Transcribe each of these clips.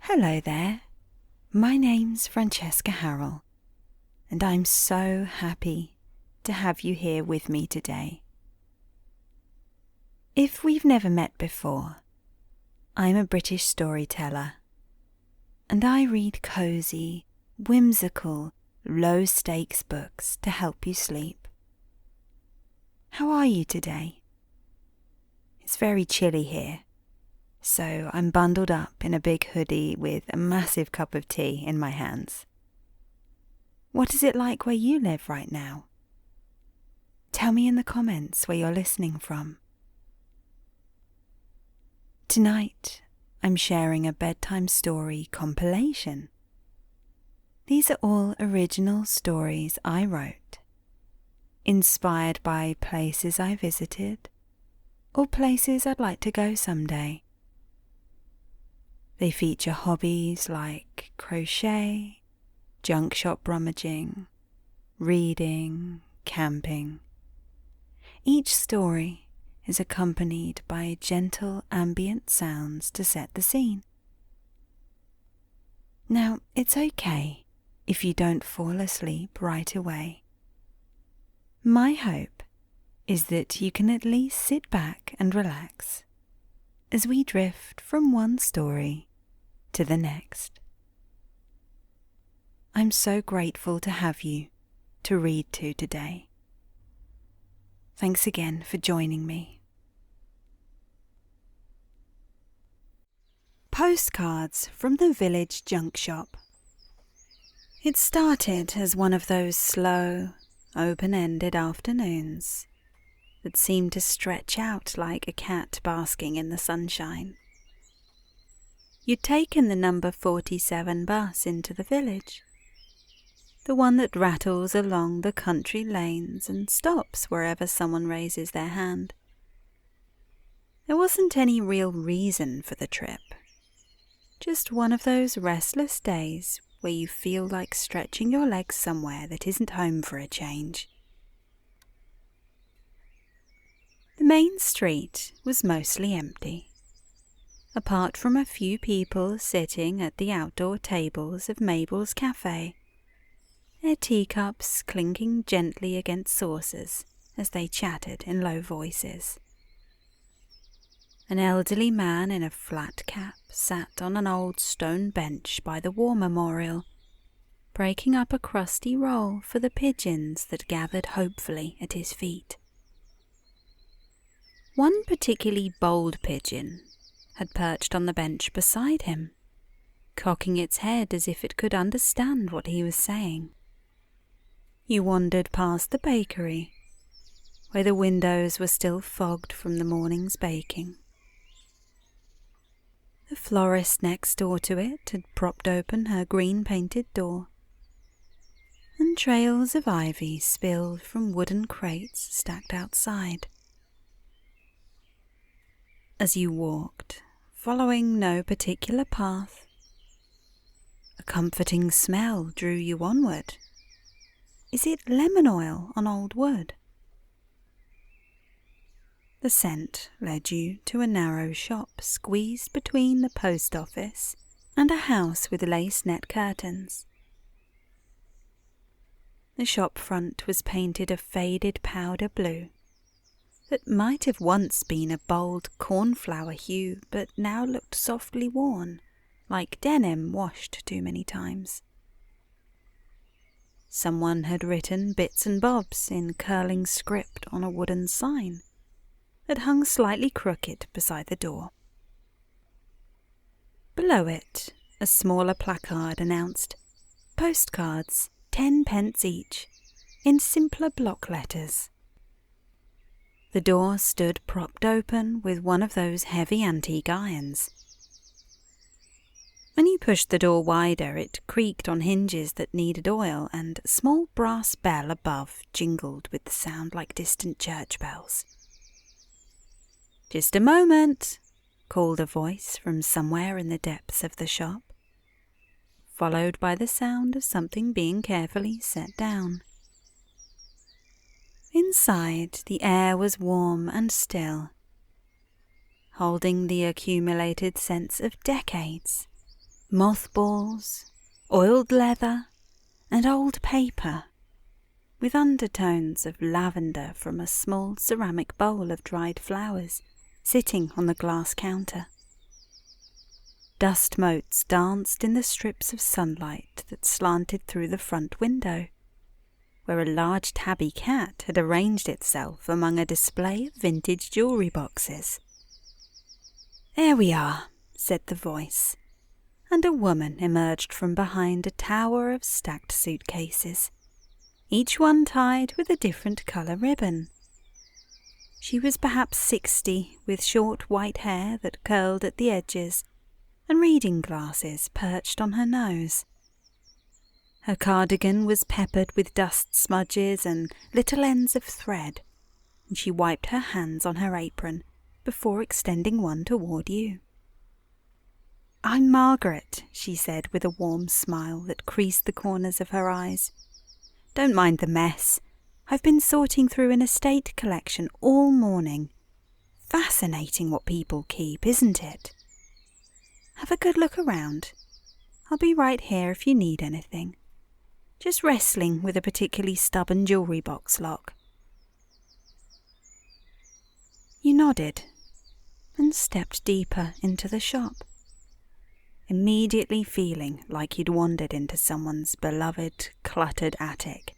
Hello there, my name's Francesca Harrall, and I'm so happy to have you here with me today. If we've never met before, I'm a British storyteller, and I read cosy, whimsical, low-stakes books to help you sleep. How are you today? It's very chilly here, so I'm bundled up in a big hoodie with a massive cup of tea in my hands. What is it like where you live right now? Tell me in the comments where you're listening from. Tonight, I'm sharing a bedtime story compilation. These are all original stories I wrote, inspired by places I visited or places I'd like to go someday. They feature hobbies like crochet, junk shop rummaging, reading, camping. Each story is accompanied by gentle ambient sounds to set the scene. Now, it's okay if you don't fall asleep right away. My hope is that you can at least sit back and relax as we drift from one story to the next. I'm so grateful to have you to read to today. Thanks again for joining me. Postcards from the village junk shop. It started as one of those slow, open-ended afternoons that seemed to stretch out like a cat basking in the sunshine. You'd taken the number 47 bus into the village, the one that rattles along the country lanes and stops wherever someone raises their hand. There wasn't any real reason for the trip, just one of those restless days where you feel like stretching your legs somewhere that isn't home for a change. The main street was mostly empty, apart from a few people sitting at the outdoor tables of Mabel's cafe, their teacups clinking gently against saucers as they chatted in low voices. An elderly man in a flat cap sat on an old stone bench by the war memorial, breaking up a crusty roll for the pigeons that gathered hopefully at his feet. One particularly bold pigeon had perched on the bench beside him, cocking its head as if it could understand what he was saying. You wandered past the bakery, where the windows were still fogged from the morning's baking. The florist next door to it had propped open her green-painted door, and trails of ivy spilled from wooden crates stacked outside. As you walked, following no particular path, a comforting smell drew you onward. Is it lemon oil on old wood? The scent led you to a narrow shop squeezed between the post office and a house with lace net curtains. The shop front was painted a faded powder blue that might have once been a bold cornflower hue but now looked softly worn, like denim washed too many times. Someone had written bits and bobs in curling script on a wooden sign that hung slightly crooked beside the door. Below it, a smaller placard announced, "Postcards, 10 pence each," in simpler block letters. The door stood propped open with one of those heavy antique irons. When you pushed the door wider, it creaked on hinges that needed oil, and a small brass bell above jingled with the sound like distant church bells. "Just a moment," called a voice from somewhere in the depths of the shop, followed by the sound of something being carefully set down. Inside, the air was warm and still, holding the accumulated sense of decades mothballs, oiled leather, and old paper, with undertones of lavender from a small ceramic bowl of dried flowers sitting on the glass counter. Dust motes danced in the strips of sunlight that slanted through the front window, where a large tabby cat had arranged itself among a display of vintage jewellery boxes. "There we are," said the voice, and a woman emerged from behind a tower of stacked suitcases, each one tied with a different colour ribbon. She was perhaps 60, with short white hair that curled at the edges, and reading glasses perched on her nose. Her cardigan was peppered with dust smudges and little ends of thread, and she wiped her hands on her apron before extending one toward you. "I'm Margaret," she said with a warm smile that creased the corners of her eyes. "Don't mind the mess. I've been sorting through an estate collection all morning. Fascinating what people keep, isn't it? Have a good look around. I'll be right here if you need anything. Just wrestling with a particularly stubborn jewellery box lock." You nodded and stepped deeper into the shop, immediately feeling like you'd wandered into someone's beloved, cluttered attic.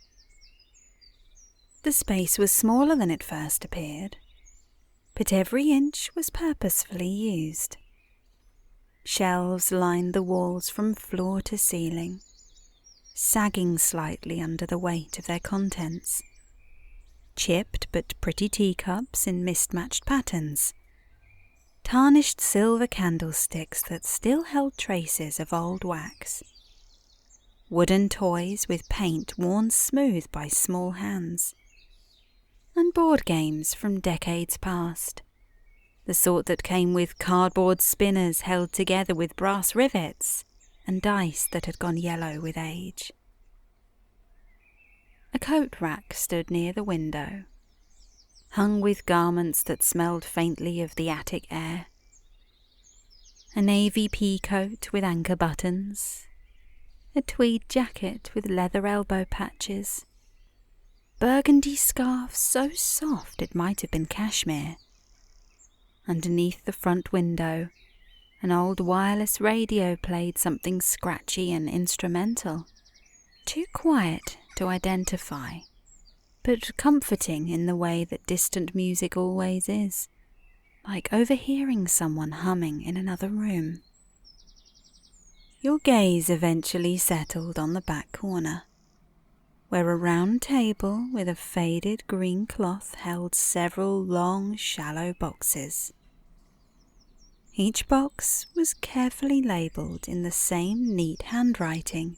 The space was smaller than it first appeared, but every inch was purposefully used. Shelves lined the walls from floor to ceiling, sagging slightly under the weight of their contents. Chipped but pretty teacups in mismatched patterns, tarnished silver candlesticks that still held traces of old wax, wooden toys with paint worn smooth by small hands, and board games from decades past, the sort that came with cardboard spinners held together with brass rivets and dice that had gone yellow with age. A coat rack stood near the window, hung with garments that smelled faintly of the attic air. A navy pea coat with anchor buttons, a tweed jacket with leather elbow patches, burgundy scarf so soft it might have been cashmere. Underneath the front window, an old wireless radio played something scratchy and instrumental, too quiet to identify, but comforting in the way that distant music always is, like overhearing someone humming in another room. Your gaze eventually settled on the back corner, where a round table with a faded green cloth held several long, shallow boxes. Each box was carefully labelled in the same neat handwriting: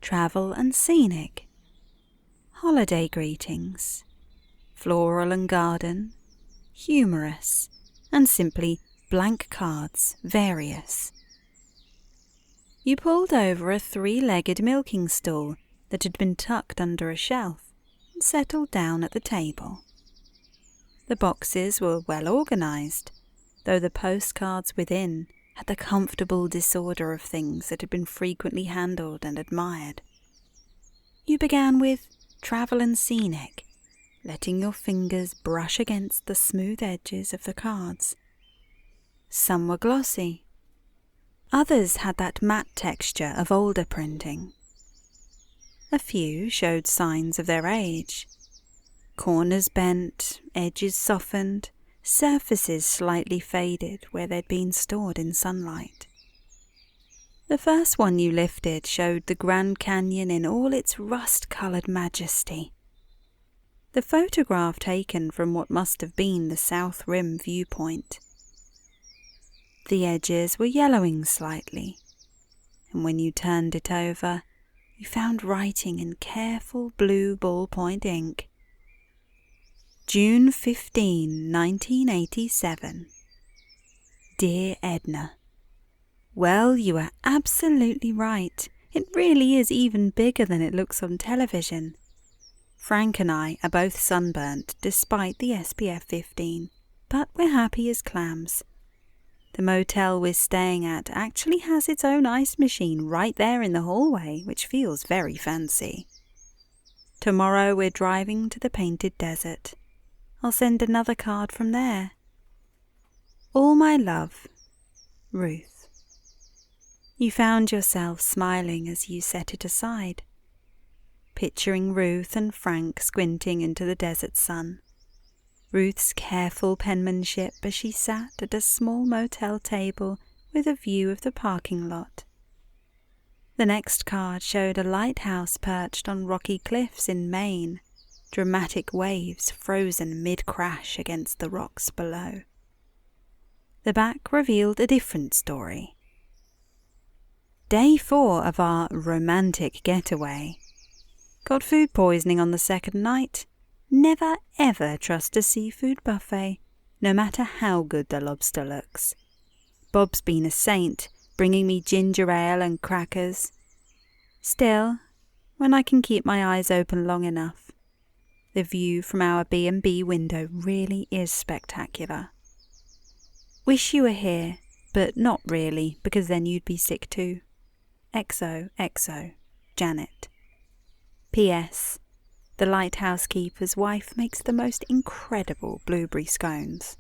Travel and Scenic, Holiday Greetings, Floral and Garden, Humorous, and simply Blank Cards, Various. You pulled over a three-legged milking stool that had been tucked under a shelf and settled down at the table. The boxes were well organised, though the postcards within had the comfortable disorder of things that had been frequently handled and admired. You began with Travel and Scenic, letting your fingers brush against the smooth edges of the cards. Some were glossy. Others had that matte texture of older printing. A few showed signs of their age. Corners bent, edges softened, surfaces slightly faded where they'd been stored in sunlight. The first one you lifted showed the Grand Canyon in all its rust-coloured majesty. The photograph taken from what must have been the South Rim viewpoint. The edges were yellowing slightly, and when you turned it over, you found writing in careful blue ballpoint ink. June 15, 1987. Dear Edna, well, you are absolutely right. It really is even bigger than it looks on television. Frank and I are both sunburnt despite the SPF 15, but we're happy as clams. The motel we're staying at actually has its own ice machine right there in the hallway, which feels very fancy. Tomorrow we're driving to the Painted Desert. I'll send another card from there. All my love, Ruth. You found yourself smiling as you set it aside, picturing Ruth and Frank squinting into the desert sun. Ruth's careful penmanship as she sat at a small motel table with a view of the parking lot. The next card showed a lighthouse perched on rocky cliffs in Maine, dramatic waves frozen mid-crash against the rocks below. The back revealed a different story. Day 4 of our romantic getaway. Got food poisoning on the second night. Never ever trust a seafood buffet, no matter how good the lobster looks. Bob's been a saint, bringing me ginger ale and crackers. Still, when I can keep my eyes open long enough, the view from our B&B window really is spectacular. Wish you were here, but not really, because then you'd be sick too. XOXO, Janet. P.S. The lighthouse keeper's wife makes the most incredible blueberry scones.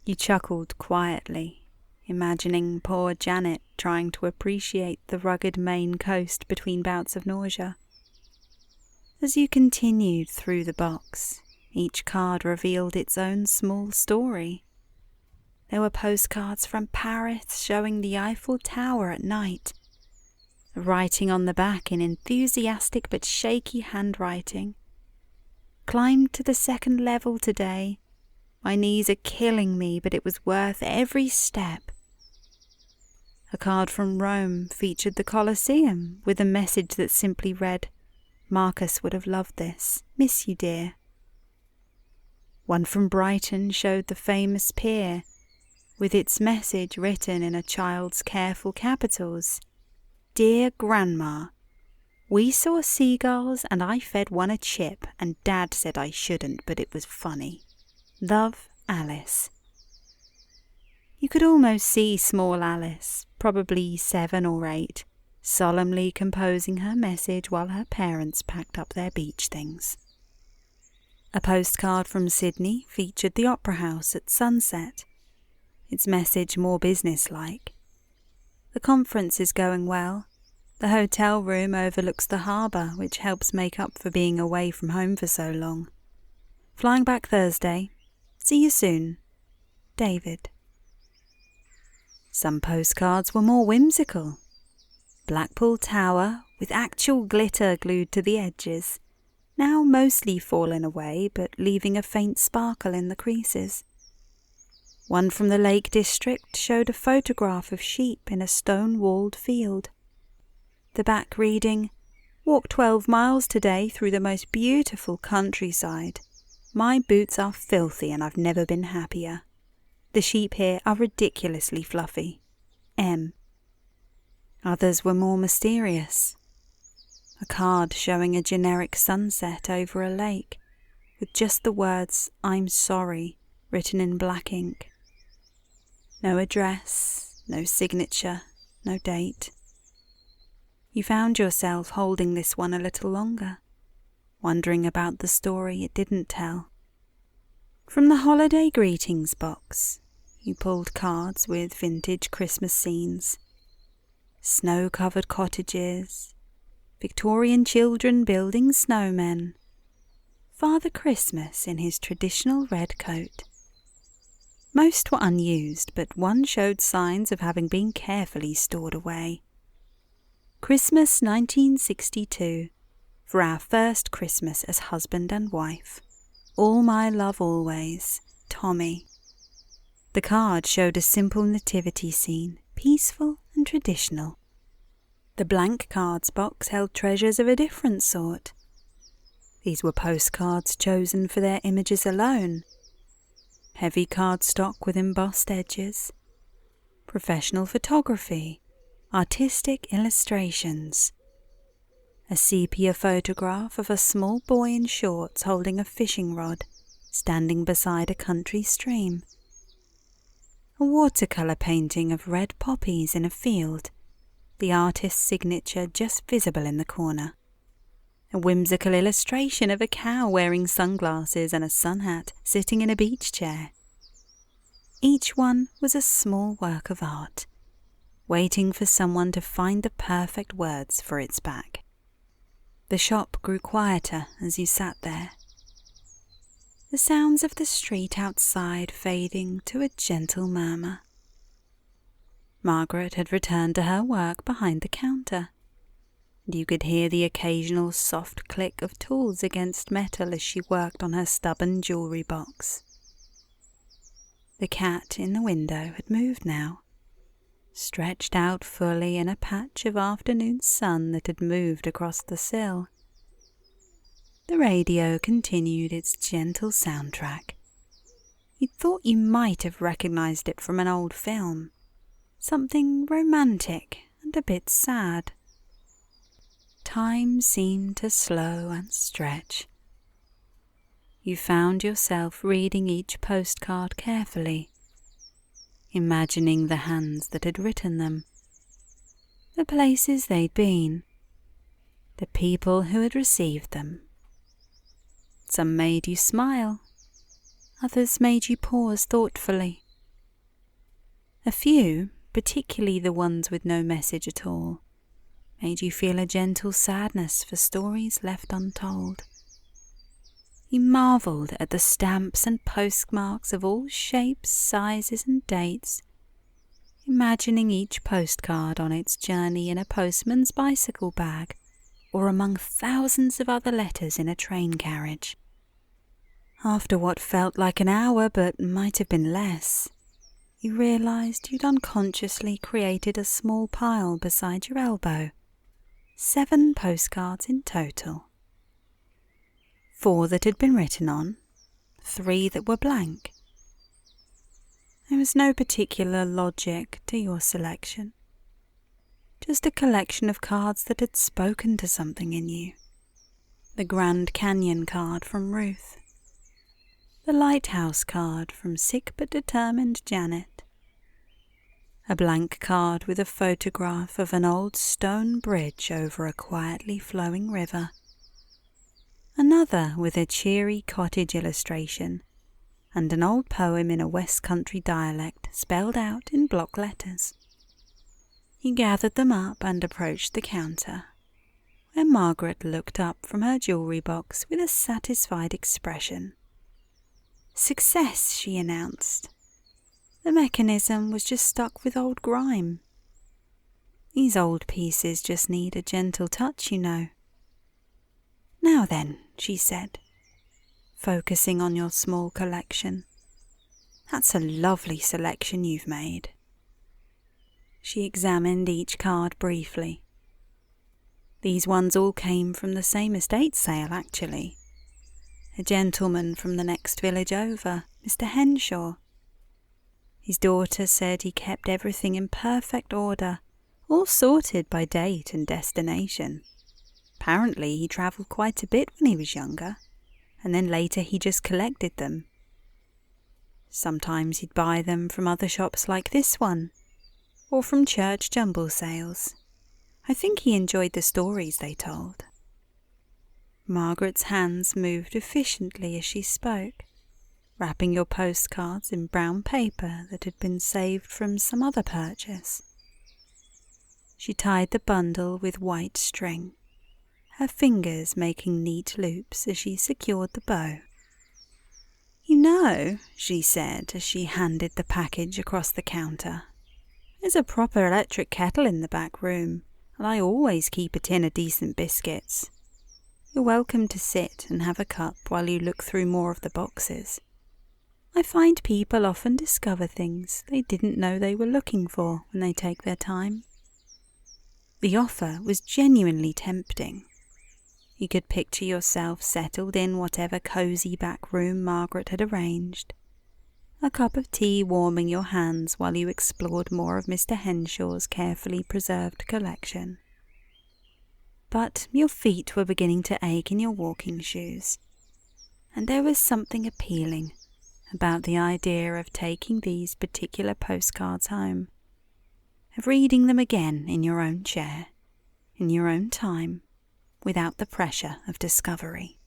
You chuckled quietly, imagining poor Janet trying to appreciate the rugged Maine coast between bouts of nausea. As you continued through the box, each card revealed its own small story. There were postcards from Paris showing the Eiffel Tower at night, writing on the back in enthusiastic but shaky handwriting. Climbed to the second level today. My knees are killing me, but it was worth every step. A card from Rome featured the Colosseum with a message that simply read, Marcus would have loved this. Miss you, dear. One from Brighton showed the famous pier, with its message written in a child's careful capitals. Dear Grandma, we saw seagulls and I fed one a chip and Dad said I shouldn't, but it was funny. Love, Alice. You could almost see small Alice, probably 7 or 8, solemnly composing her message while her parents packed up their beach things. A postcard from Sydney featured the Opera House at sunset, its message more businesslike. The conference is going well. The hotel room overlooks the harbour, which helps make up for being away from home for so long. Flying back Thursday. See you soon. David. Some postcards were more whimsical. Blackpool Tower, with actual glitter glued to the edges, now mostly fallen away but leaving a faint sparkle in the creases. One from the Lake District showed a photograph of sheep in a stone-walled field. The back reading, Walk 12 miles today through the most beautiful countryside. My boots are filthy and I've never been happier. The sheep here are ridiculously fluffy. M. Others were more mysterious. A card showing a generic sunset over a lake, with just the words, I'm sorry, written in black ink. No address, no signature, no date. You found yourself holding this one a little longer, wondering about the story it didn't tell. From the holiday greetings box, you pulled cards with vintage Christmas scenes. Snow-covered cottages, Victorian children building snowmen, Father Christmas in his traditional red coat. Most were unused, but one showed signs of having been carefully stored away. Christmas 1962, for our first Christmas as husband and wife. All my love always, Tommy. The card showed a simple nativity scene, peaceful and traditional. The blank cards box held treasures of a different sort. These were postcards chosen for their images alone. Heavy cardstock with embossed edges, professional photography, artistic illustrations, a sepia photograph of a small boy in shorts holding a fishing rod, standing beside a country stream. a watercolour painting of red poppies in a field, the artist's signature just visible in the corner. A whimsical illustration of a cow wearing sunglasses and a sun hat sitting in a beach chair. Each one was a small work of art, waiting for someone to find the perfect words for its back. The shop grew quieter as you sat there, the sounds of the street outside fading to a gentle murmur. Margaret had returned to her work behind the counter, and you could hear the occasional soft click of tools against metal as she worked on her stubborn jewellery box. The cat in the window had moved now, stretched out fully in a patch of afternoon sun that had moved across the sill. The radio continued its gentle soundtrack. You thought you might have recognised it from an old film, something romantic and a bit sad. Time seemed to slow and stretch. You found yourself reading each postcard carefully, imagining the hands that had written them, the places they'd been, the people who had received them. Some made you smile, others made you pause thoughtfully. A few, particularly the ones with no message at all, made you feel a gentle sadness for stories left untold. You marvelled at the stamps and postmarks of all shapes, sizes and dates, imagining each postcard on its journey in a postman's bicycle bag or among thousands of other letters in a train carriage. After what felt like an hour but might have been less, you realised you'd unconsciously created a small pile beside your elbow. 7 postcards in total. 4 that had been written on, 3 that were blank. There was no particular logic to your selection, just a collection of cards that had spoken to something in you. The Grand Canyon card from Ruth, the Lighthouse card from sick but determined Janet, a blank card with a photograph of an old stone bridge over a quietly flowing river, another with a cheery cottage illustration, and an old poem in a West Country dialect spelled out in block letters. He gathered them up and approached the counter, where Margaret looked up from her jewellery box with a satisfied expression. "Success," she announced. The mechanism was just stuck with old grime. These old pieces just need a gentle touch, you know. "Now then," she said, focusing on your small collection. "That's a lovely selection you've made." She examined each card briefly. These ones all came from the same estate sale, actually. A gentleman from the next village over, Mr. Henshaw. His daughter said he kept everything in perfect order, all sorted by date and destination. Apparently he travelled quite a bit when he was younger, and then later he just collected them. Sometimes he'd buy them from other shops like this one, or from church jumble sales. I think he enjoyed the stories they told. Margaret's hands moved efficiently as she spoke, wrapping your postcards in brown paper that had been saved from some other purchase. She tied the bundle with white string, her fingers making neat loops as she secured the bow. "You know," she said as she handed the package across the counter, "there's a proper electric kettle in the back room, and I always keep a tin of decent biscuits. You're welcome to sit and have a cup while you look through more of the boxes. I find people often discover things they didn't know they were looking for when they take their time." The offer was genuinely tempting. You could picture yourself settled in whatever cosy back room Margaret had arranged, a cup of tea warming your hands while you explored more of Mr. Henshaw's carefully preserved collection. But your feet were beginning to ache in your walking shoes, and there was something appealing about the idea of taking these particular postcards home, of reading them again in your own chair, in your own time, without the pressure of discovery.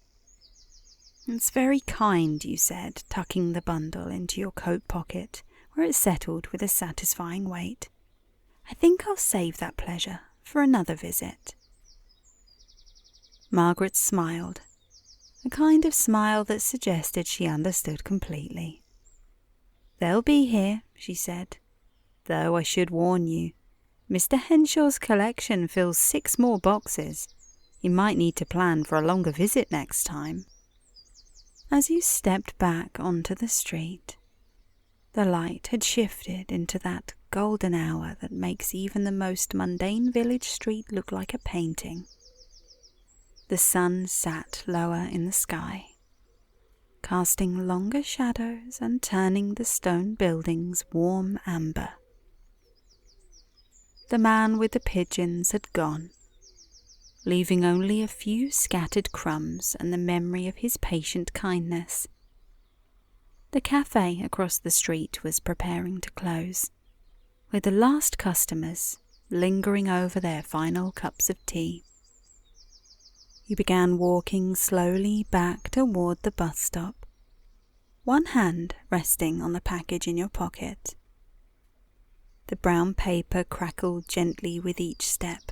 "It's very kind," you said, tucking the bundle into your coat pocket, where it settled with a satisfying weight. "I think I'll save that pleasure for another visit." Margaret smiled, a kind of smile that suggested she understood completely. "They'll be here," she said, "though I should warn you, Mr. Henshaw's collection fills 6 more boxes. You might need to plan for a longer visit next time." As you stepped back onto the street, the light had shifted into that golden hour that makes even the most mundane village street look like a painting. The sun sat lower in the sky, casting longer shadows and turning the stone buildings warm amber. The man with the pigeons had gone, leaving only a few scattered crumbs and the memory of his patient kindness. The cafe across the street was preparing to close, with the last customers lingering over their final cups of tea. You began walking slowly back toward the bus stop, one hand resting on the package in your pocket. The brown paper crackled gently with each step,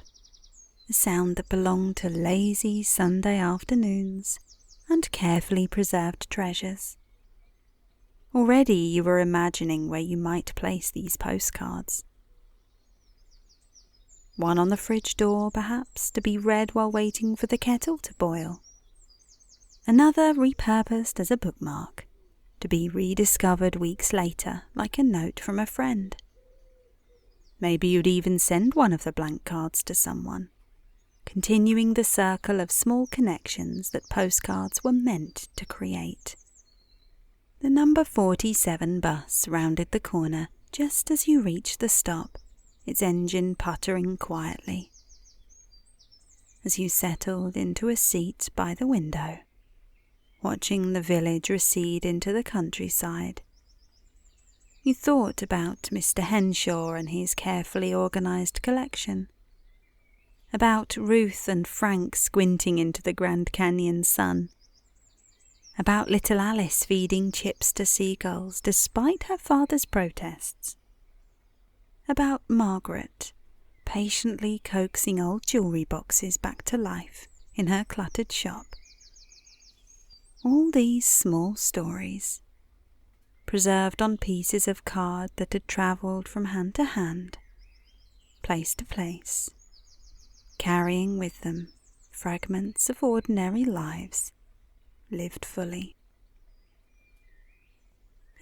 a sound that belonged to lazy Sunday afternoons and carefully preserved treasures. Already you were imagining where you might place these postcards. One on the fridge door, perhaps, to be read while waiting for the kettle to boil. Another repurposed as a bookmark, to be rediscovered weeks later like a note from a friend. Maybe you'd even send one of the blank cards to someone, continuing the circle of small connections that postcards were meant to create. The number 47 bus rounded the corner just as you reached the stop, its engine puttering quietly. As you settled into a seat by the window, watching the village recede into the countryside, you thought about Mr. Henshaw and his carefully organized collection, about Ruth and Frank squinting into the Grand Canyon sun, about little Alice feeding chips to seagulls despite her father's protests, about Margaret patiently coaxing old jewelry boxes back to life in her cluttered shop. All these small stories, preserved on pieces of card that had travelled from hand to hand, place to place, carrying with them fragments of ordinary lives lived fully.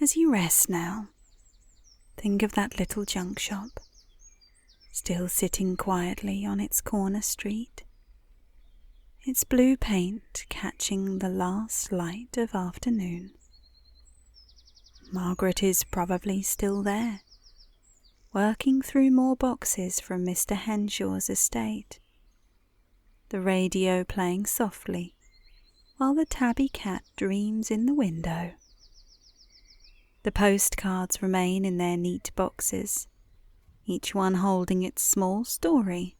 As you rest now, think of that little junk shop, still sitting quietly on its corner street, its blue paint catching the last light of afternoon. Margaret is probably still there, working through more boxes from Mr. Henshaw's estate, the radio playing softly while the tabby cat dreams in the window. The postcards remain in their neat boxes, each one holding its small story,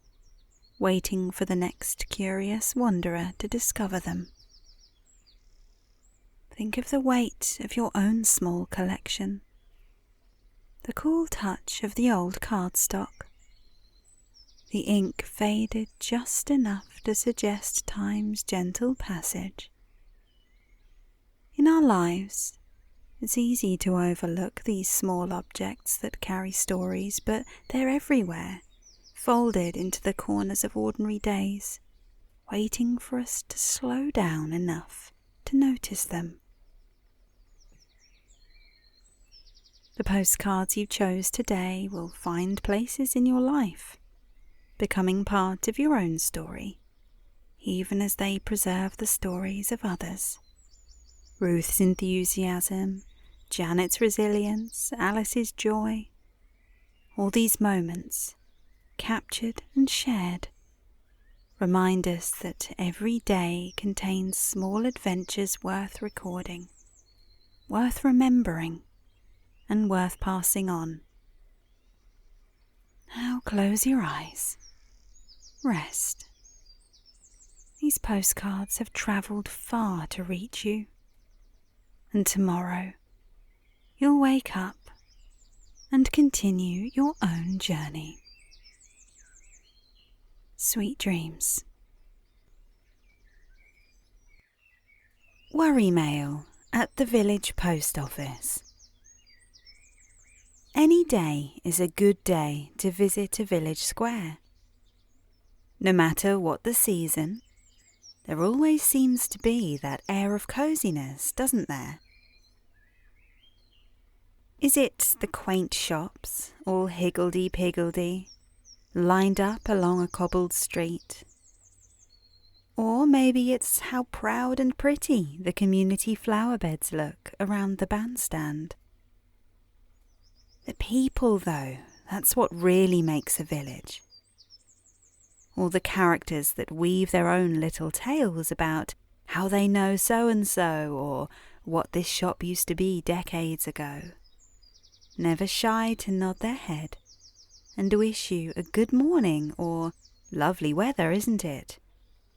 waiting for the next curious wanderer to discover them. Think of the weight of your own small collection, the cool touch of the old cardstock. The ink faded just enough to suggest time's gentle passage. In our lives, it's easy to overlook these small objects that carry stories, but they're everywhere, folded into the corners of ordinary days, waiting for us to slow down enough to notice them. The postcards you chose today will find places in your life, becoming part of your own story, even as they preserve the stories of others. Ruth's enthusiasm, Janet's resilience, Alice's joy. All these moments, captured and shared, remind us that every day contains small adventures worth recording, worth remembering and worth passing on. Now close your eyes. Rest. These postcards have travelled far to reach you, and tomorrow you'll wake up and continue your own journey. Sweet dreams. Worry mail at the village post office. Any day is a good day to visit a village square. No matter what the season, there always seems to be that air of coziness, doesn't there? Is it the quaint shops, all higgledy-piggledy, lined up along a cobbled street? Or maybe it's how proud and pretty the community flower beds look around the bandstand. The people, though, that's what really makes a village. All the characters that weave their own little tales about how they know so-and-so or what this shop used to be decades ago. Never shy to nod their head and wish you a good morning or lovely weather, isn't it?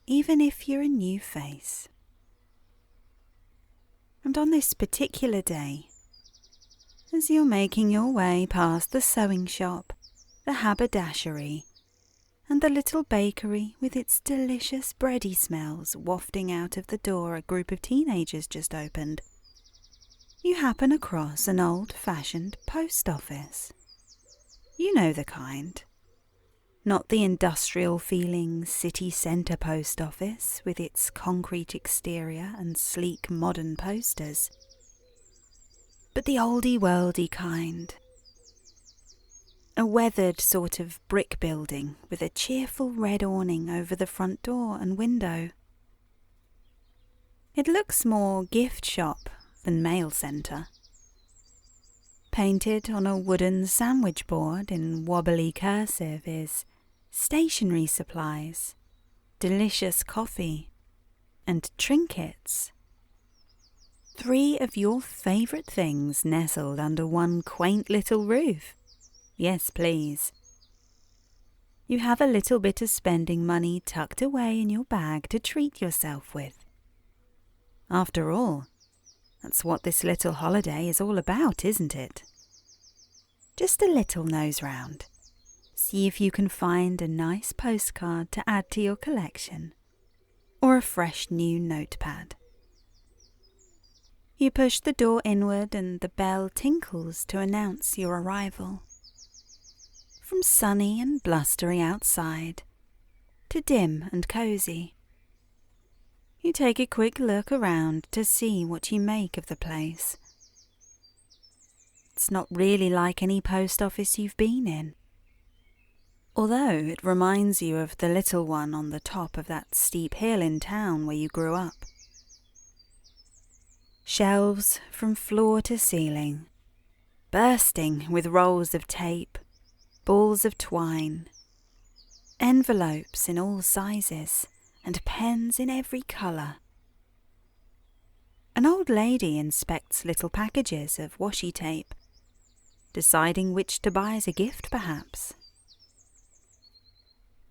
Even if you're a new face. And on this particular day, as you're making your way past the sewing shop, the haberdashery, and the little bakery with its delicious bready smells wafting out of the door a group of teenagers just opened, you happen across an old-fashioned post office. You know the kind. Not the industrial-feeling city centre post office with its concrete exterior and sleek modern posters, but the oldie-worldy kind. A weathered sort of brick building with a cheerful red awning over the front door and window. It looks more gift shop than mail centre. Painted on a wooden sandwich board in wobbly cursive is stationery supplies, delicious coffee, and trinkets. 3 of your favourite things nestled under one quaint little roof. Yes, please. You have a little bit of spending money tucked away in your bag to treat yourself with. After all, that's what this little holiday is all about, isn't it? Just a little nose round. See if you can find a nice postcard to add to your collection, or a fresh new notepad. You push the door inward and the bell tinkles to announce your arrival. From sunny and blustery outside to dim and cosy. You take a quick look around to see what you make of the place. It's not really like any post office you've been in, although it reminds you of the little one on the top of that steep hill in town where you grew up. Shelves from floor to ceiling, bursting with rolls of tape, balls of twine, envelopes in all sizes, and pens in every colour. An old lady inspects little packages of washi tape, deciding which to buy as a gift perhaps.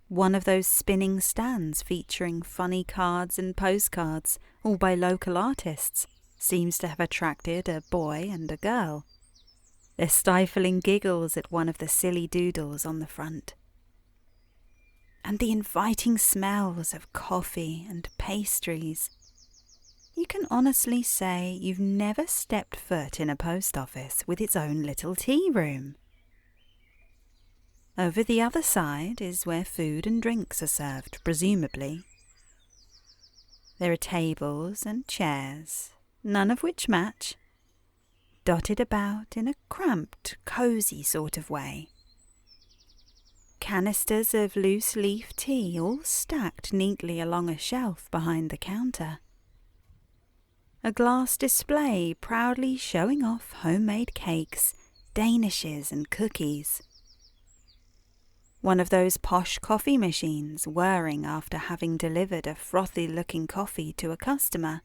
One of those spinning stands featuring funny cards and postcards, all by local artists, seems to have attracted a boy and a girl. Their stifling giggles at one of the silly doodles on the front. And the inviting smells of coffee and pastries. You can honestly say you've never stepped foot in a post office with its own little tea room. Over the other side is where food and drinks are served, presumably. There are tables and chairs, none of which match, dotted about in a cramped, cosy sort of way. Canisters of loose-leaf tea all stacked neatly along a shelf behind the counter. A glass display proudly showing off homemade cakes, danishes and cookies. One of those posh coffee machines whirring after having delivered a frothy-looking coffee to a customer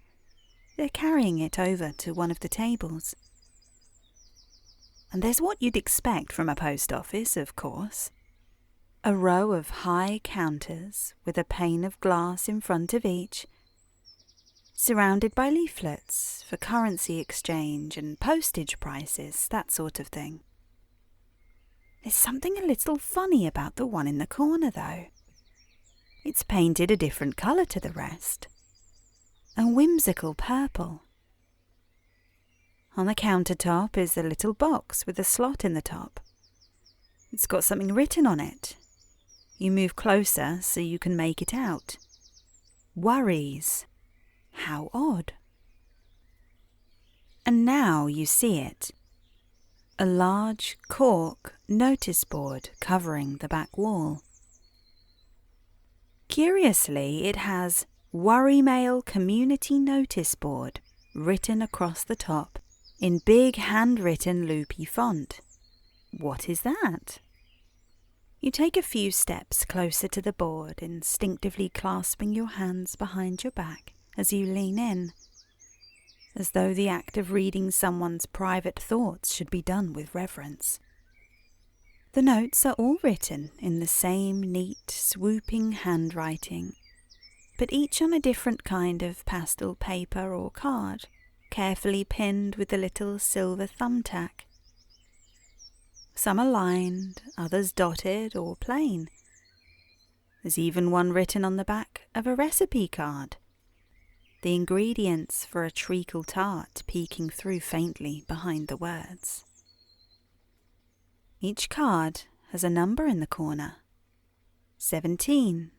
they're carrying it over to one of the tables. And there's what you'd expect from a post office, of course. A row of high counters with a pane of glass in front of each, surrounded by leaflets for currency exchange and postage prices, that sort of thing. There's something a little funny about the one in the corner, though. It's painted a different colour to the rest. A whimsical purple. On the countertop is a little box with a slot in the top. It's got something written on it. You move closer so you can make it out. Worries. How odd. And now you see it. A large cork notice board covering the back wall. Curiously, it has Worry Mail Community Notice Board written across the top in big handwritten loopy font. What is that? You take a few steps closer to the board, instinctively clasping your hands behind your back as you lean in, as though the act of reading someone's private thoughts should be done with reverence. The notes are all written in the same neat, swooping handwriting, but each on a different kind of pastel paper or card, carefully pinned with a little silver thumbtack. Some are lined, others dotted or plain. There's even one written on the back of a recipe card, the ingredients for a treacle tart peeking through faintly behind the words. Each card has a number in the corner. 17,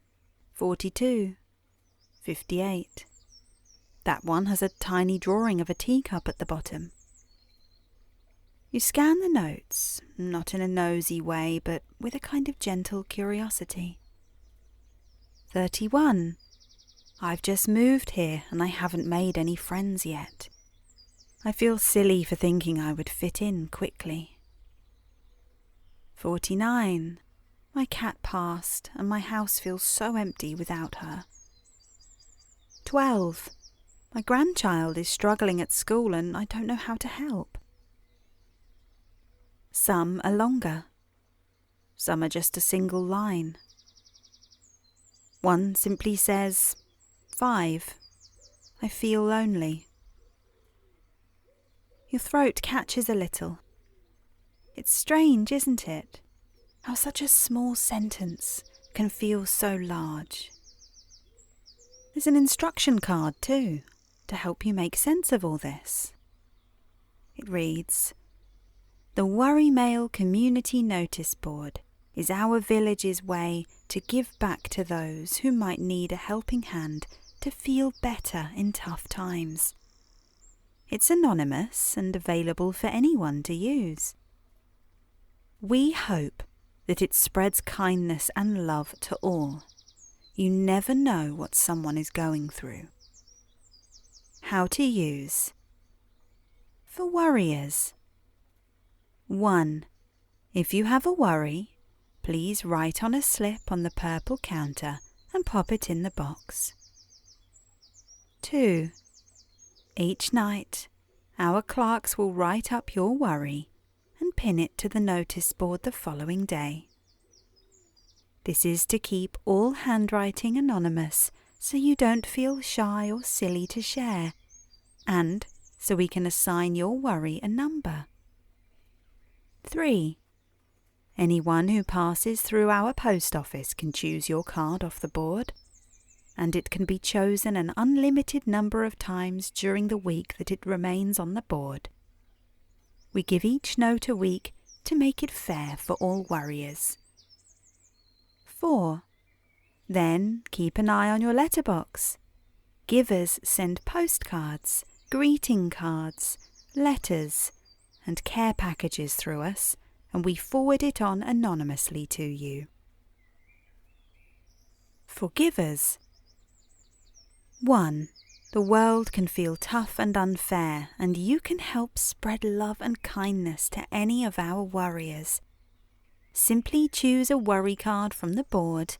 42, 58. That one has a tiny drawing of a teacup at the bottom. You scan the notes, not in a nosy way, but with a kind of gentle curiosity. 31. I've just moved here and I haven't made any friends yet. I feel silly for thinking I would fit in quickly. 49. My cat passed and my house feels so empty without her. 12. My grandchild is struggling at school and I don't know how to help. Some are longer. Some are just a single line. One simply says, 5. I feel lonely. Your throat catches a little. It's strange, isn't it? How such a small sentence can feel so large. There's an instruction card too, to help you make sense of all this. It reads, "The Worry Mail Community Notice Board is our village's way to give back to those who might need a helping hand to feel better in tough times. It's anonymous and available for anyone to use. We hope that it spreads kindness and love to all. You never know what someone is going through." How to use. For worriers. 1. If you have a worry, please write on a slip on the purple counter and pop it in the box. 2. Each night, our clerks will write up your worry and pin it to the notice board the following day. This is to keep all handwriting anonymous so you don't feel shy or silly to share, and so we can assign your worry a number. 3. Anyone who passes through our post office can choose your card off the board, and it can be chosen an unlimited number of times during the week that it remains on the board. We give each note a week to make it fair for all worriers. 4. Then keep an eye on your letterbox. Givers send postcards, greeting cards, letters, and care packages through us, and we forward it on anonymously to you. For givers. 1. The world can feel tough and unfair, and you can help spread love and kindness to any of our worriers. Simply choose a worry card from the board,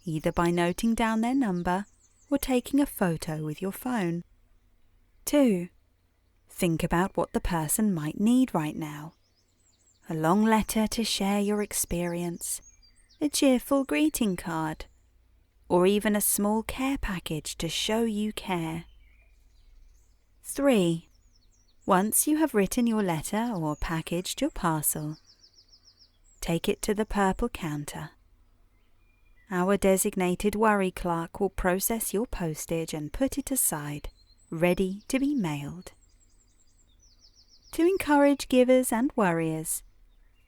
either by noting down their number or taking a photo with your phone. 2. Think about what the person might need right now. A long letter to share your experience, a cheerful greeting card, or even a small care package to show you care. 3. Once you have written your letter or packaged your parcel, take it to the purple counter. Our designated worry clerk will process your postage and put it aside, ready to be mailed. To encourage givers and worriers,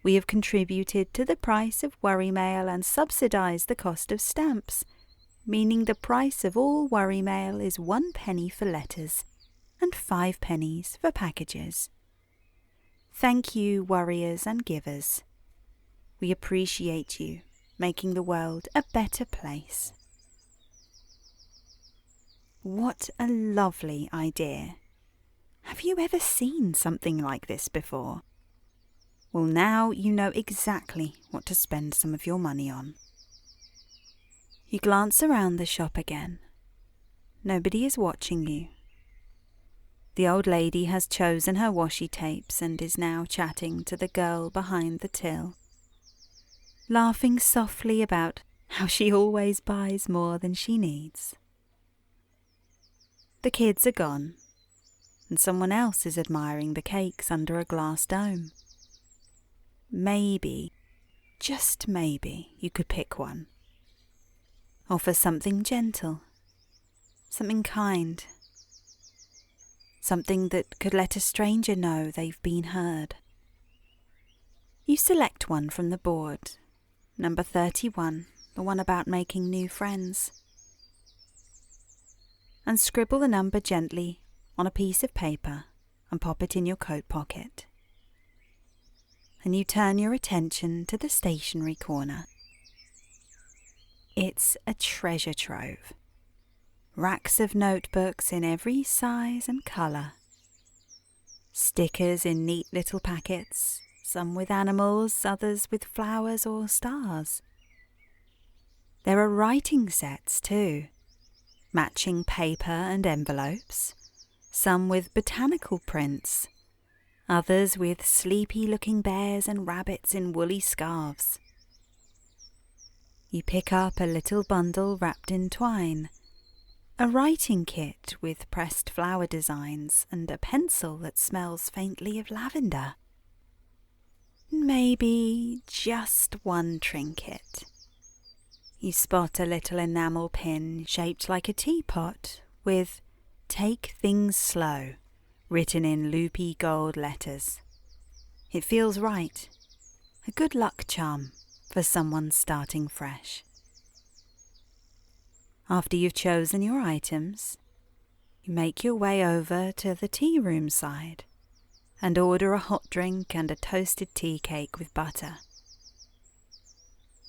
we have contributed to the price of worry mail and subsidised the cost of stamps, meaning the price of all worry mail is 1 penny for letters and 5 pennies for packages. Thank you, worriers and givers. We appreciate you, making the world a better place. What a lovely idea! Have you ever seen something like this before? Well, now you know exactly what to spend some of your money on. You glance around the shop again. Nobody is watching you. The old lady has chosen her washi tapes and is now chatting to the girl behind the till, laughing softly about how she always buys more than she needs. The kids are gone, and someone else is admiring the cakes under a glass dome. Maybe, just maybe, you could pick one. Offer something gentle, something kind, something that could let a stranger know they've been heard. You select one from the board, number 31, the one about making new friends, and scribble the number gently on a piece of paper and pop it in your coat pocket. And you turn your attention to the stationery corner. It's a treasure trove. Racks of notebooks in every size and colour. Stickers in neat little packets, some with animals, others with flowers or stars. There are writing sets too, matching paper and envelopes, some with botanical prints, others with sleepy-looking bears and rabbits in woolly scarves. You pick up a little bundle wrapped in twine, a writing kit with pressed flower designs and a pencil that smells faintly of lavender. Maybe just one trinket. You spot a little enamel pin shaped like a teapot with "Take things slow" written in loopy gold letters. It feels right. A good luck charm for someone starting fresh. After you've chosen your items, you make your way over to the tea room side and order a hot drink and a toasted tea cake with butter.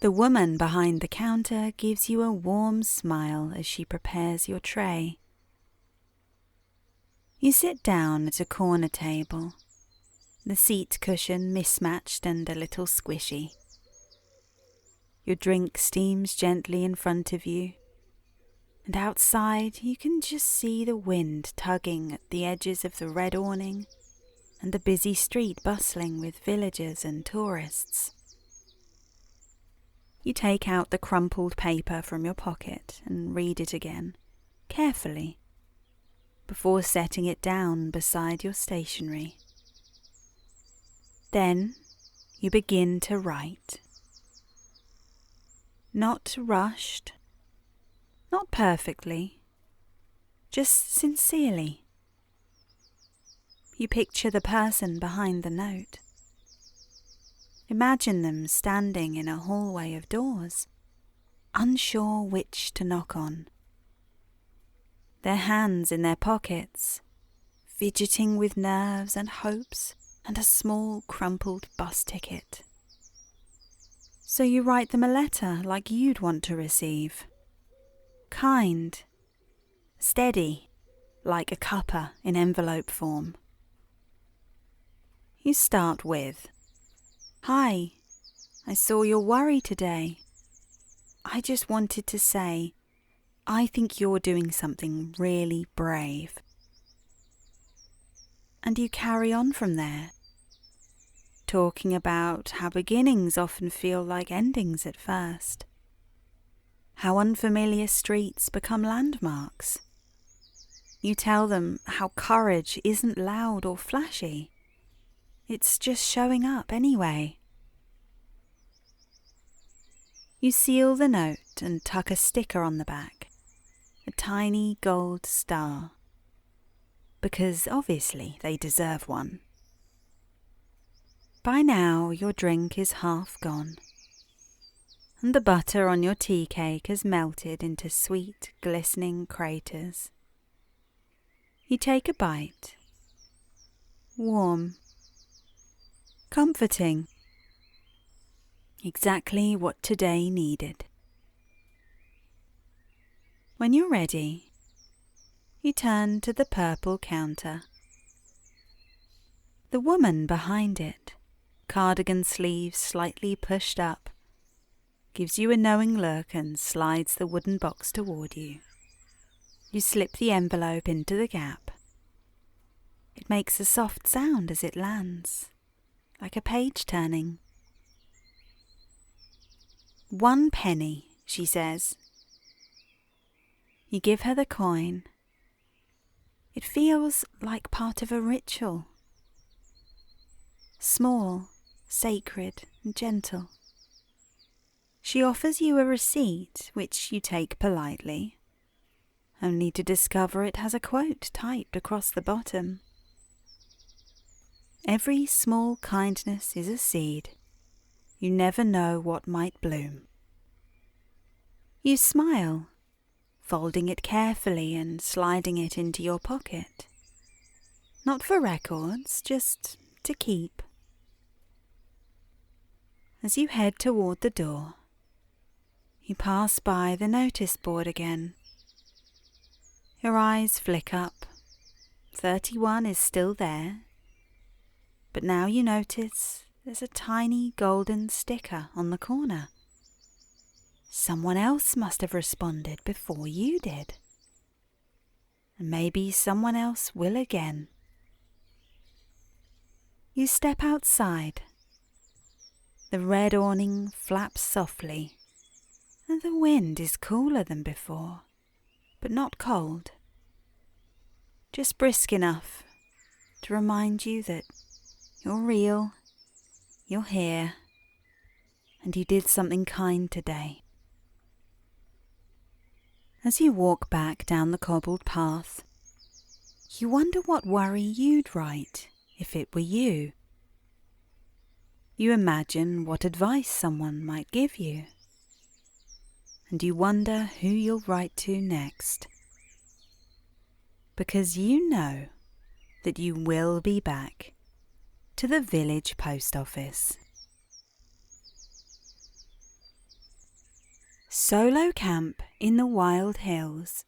The woman behind the counter gives you a warm smile as she prepares your tray. You sit down at a corner table, the seat cushion mismatched and a little squishy. Your drink steams gently in front of you, and outside you can just see the wind tugging at the edges of the red awning and the busy street bustling with villagers and tourists. You take out the crumpled paper from your pocket and read it again, carefully, before setting it down beside your stationery. Then you begin to write. Not rushed, not perfectly, just sincerely. You picture the person behind the note. Imagine them standing in a hallway of doors, unsure which to knock on. Their hands in their pockets, fidgeting with nerves and hopes and a small crumpled bus ticket. So you write them a letter like you'd want to receive. Kind, steady, like a cuppa in envelope form. You start with, "Hi, I saw your worry today. I just wanted to say, I think you're doing something really brave. and you carry on from there, talking about how beginnings often feel like endings at first, how unfamiliar streets become landmarks. You tell them how courage isn't loud or flashy. It's just showing up anyway. You seal the note and tuck a sticker on the back, a tiny gold star, because obviously they deserve one. By now your drink is half gone, and the butter on your tea cake has melted into sweet, glistening craters. You take a bite. Warm. Comforting. Exactly what today needed. When you're ready, you turn to the purple counter. The woman behind it, cardigan sleeves slightly pushed up, gives you a knowing look and slides the wooden box toward you. You slip the envelope into the gap. It makes a soft sound as it lands, like a page turning. 1 penny, she says. You give her the coin. It feels like part of a ritual. Small, sacred, and gentle. She offers you a receipt, which you take politely, only to discover it has a quote typed across the bottom. Every small kindness is a seed. You never know what might bloom. You smile, folding it carefully and sliding it into your pocket. Not for records, just to keep. As you head toward the door, you pass by the notice board again. Your eyes flick up. 31 is still there, but now you notice there's a tiny golden sticker on the corner. Someone else must have responded before you did. And maybe someone else will again. You step outside. The red awning flaps softly, and the wind is cooler than before, but not cold. Just brisk enough to remind you that you're real, you're here, and you did something kind today. As you walk back down the cobbled path, you wonder what worry you'd write if it were you. You imagine what advice someone might give you, and you wonder who you'll write to next. Because you know that you will be back to the village post office. Solo camp in the wild hills.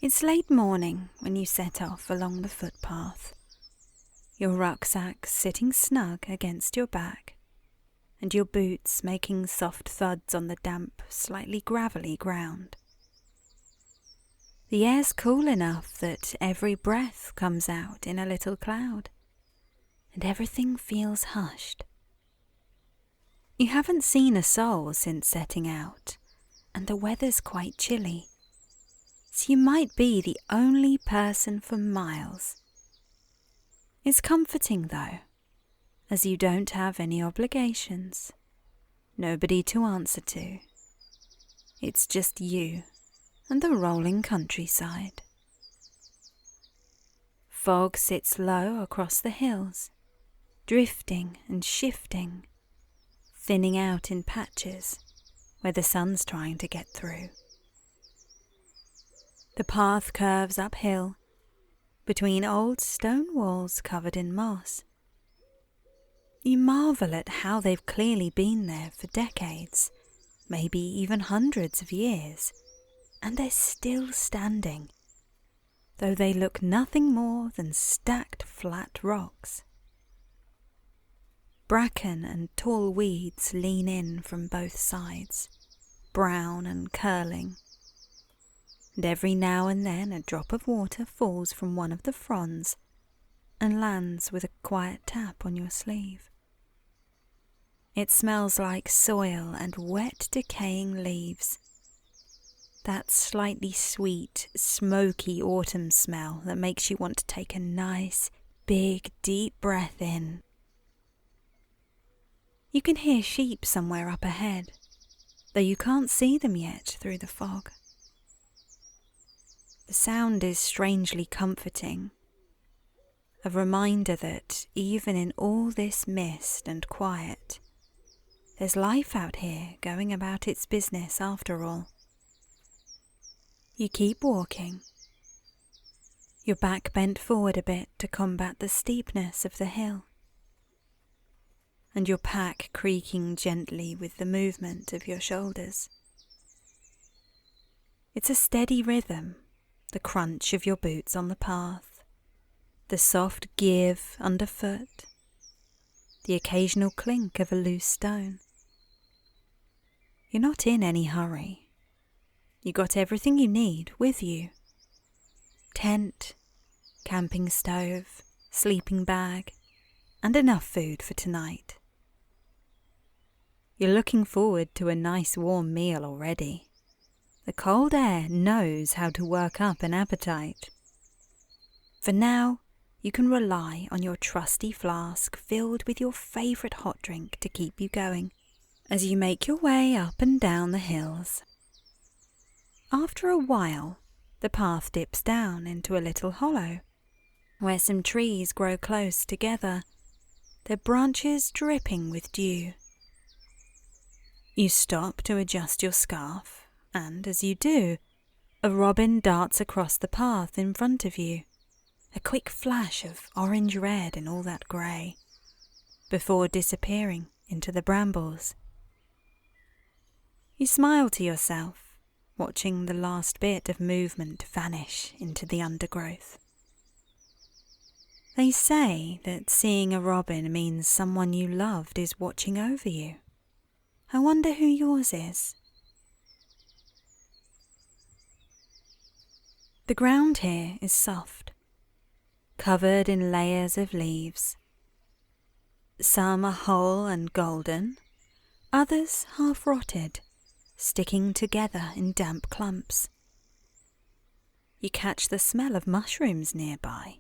It's late morning when you set off along the footpath, your rucksack sitting snug against your back, and your boots making soft thuds on the damp, slightly gravelly ground. The air's cool enough that every breath comes out in a little cloud, and everything feels hushed. You haven't seen a soul since setting out, and the weather's quite chilly, so you might be the only person for miles. It's comforting though, as you don't have any obligations, nobody to answer to. It's just you and the rolling countryside. Fog sits low across the hills, drifting and shifting, thinning out in patches where the sun's trying to get through. The path curves uphill between old stone walls covered in moss. You marvel at how they've clearly been there for decades, maybe even hundreds of years, and they're still standing, though they look nothing more than stacked flat rocks. Bracken and tall weeds lean in from both sides, brown and curling. and every now and then a drop of water falls from one of the fronds and lands with a quiet tap on your sleeve. It smells like soil and wet, decaying leaves. That slightly sweet, smoky autumn smell that makes you want to take a nice, big, deep breath in. You can hear sheep somewhere up ahead, though you can't see them yet through the fog. The sound is strangely comforting, a reminder that even in all this mist and quiet, there's life out here going about its business after all. You keep walking, your back bent forward a bit to combat the steepness of the hill, and your pack creaking gently with the movement of your shoulders. It's a steady rhythm, the crunch of your boots on the path, the soft give underfoot, the occasional clink of a loose stone. You're not in any hurry. You got everything you need with you. Tent, camping stove, sleeping bag, and enough food for tonight. You're looking forward to a nice warm meal already. The cold air knows how to work up an appetite. For now, you can rely on your trusty flask filled with your favourite hot drink to keep you going as you make your way up and down the hills. After a while, the path dips down into a little hollow, where some trees grow close together, their branches dripping with dew. You stop to adjust your scarf, and as you do, a robin darts across the path in front of you, a quick flash of orange-red and all that grey, before disappearing into the brambles. You smile to yourself, watching the last bit of movement vanish into the undergrowth. They say that seeing a robin means someone you loved is watching over you. I wonder who yours is. The ground here is soft, covered in layers of leaves. Some are whole and golden, others half rotted, sticking together in damp clumps. You catch the smell of mushrooms nearby,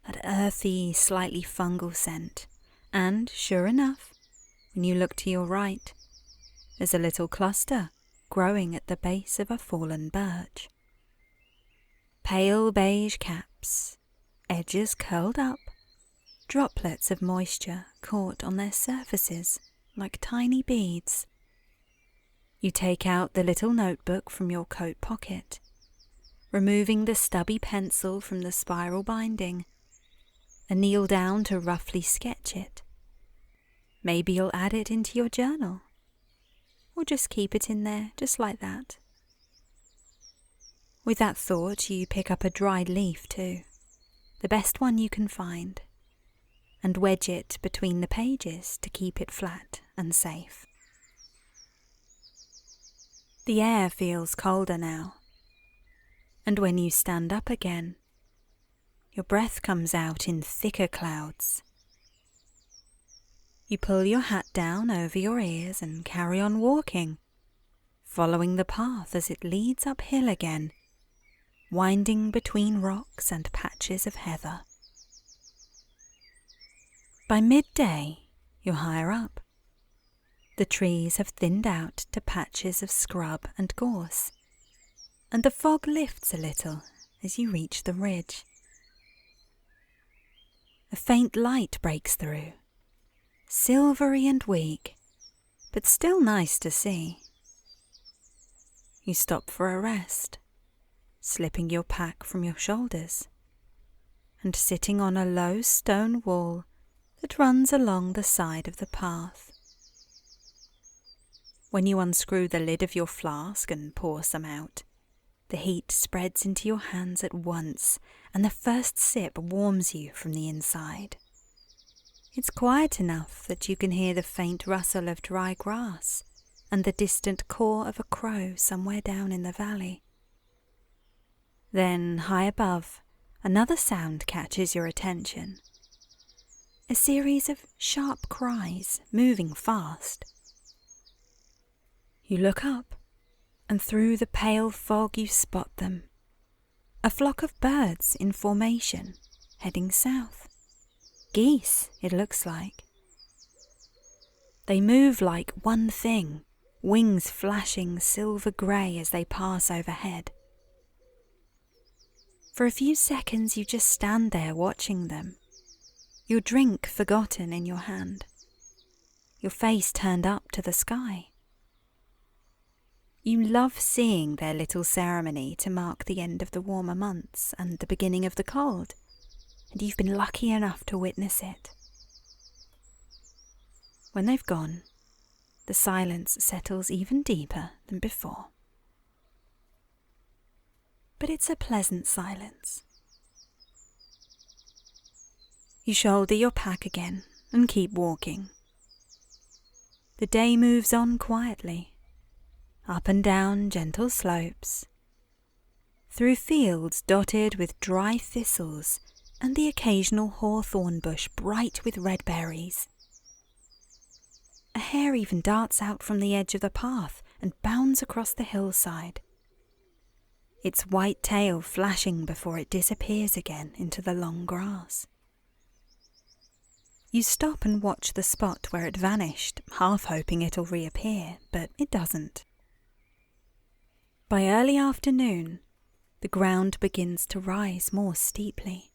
that earthy, slightly fungal scent, and, sure enough, when you look to your right, there's a little cluster growing at the base of a fallen birch. Pale beige caps, edges curled up, droplets of moisture caught on their surfaces like tiny beads. You take out the little notebook from your coat pocket, removing the stubby pencil from the spiral binding, and kneel down to roughly sketch it. Maybe you'll add it into your journal, or just keep it in there just like that. With that thought, you pick up a dried leaf too, the best one you can find, and wedge it between the pages to keep it flat and safe. The air feels colder now, and when you stand up again, your breath comes out in thicker clouds. You pull your hat down over your ears and carry on walking, following the path as it leads uphill again, winding between rocks and patches of heather. By midday, you're higher up. The trees have thinned out to patches of scrub and gorse, and the fog lifts a little as you reach the ridge. A faint light breaks through, silvery and weak, but still nice to see. You stop for a rest, slipping your pack from your shoulders, and sitting on a low stone wall that runs along the side of the path. When you unscrew the lid of your flask and pour some out, the heat spreads into your hands at once, and the first sip warms you from the inside. It's quiet enough that you can hear the faint rustle of dry grass and the distant caw of a crow somewhere down in the valley. Then, high above, another sound catches your attention. A series of sharp cries, moving fast. You look up, and through the pale fog you spot them. A flock of birds in formation, heading south. Geese, it looks like. They move like one thing, wings flashing silver grey as they pass overhead. For a few seconds you just stand there watching them, your drink forgotten in your hand, your face turned up to the sky. You love seeing their little ceremony to mark the end of the warmer months and the beginning of the cold, and you've been lucky enough to witness it. When they've gone, the silence settles even deeper than before. But it's a pleasant silence. You shoulder your pack again and keep walking. The day moves on quietly, up and down gentle slopes, through fields dotted with dry thistles and the occasional hawthorn bush bright with red berries. A hare even darts out from the edge of the path and bounds across the hillside, its white tail flashing before it disappears again into the long grass. You stop and watch the spot where it vanished, half hoping it'll reappear, but it doesn't. By early afternoon, the ground begins to rise more steeply.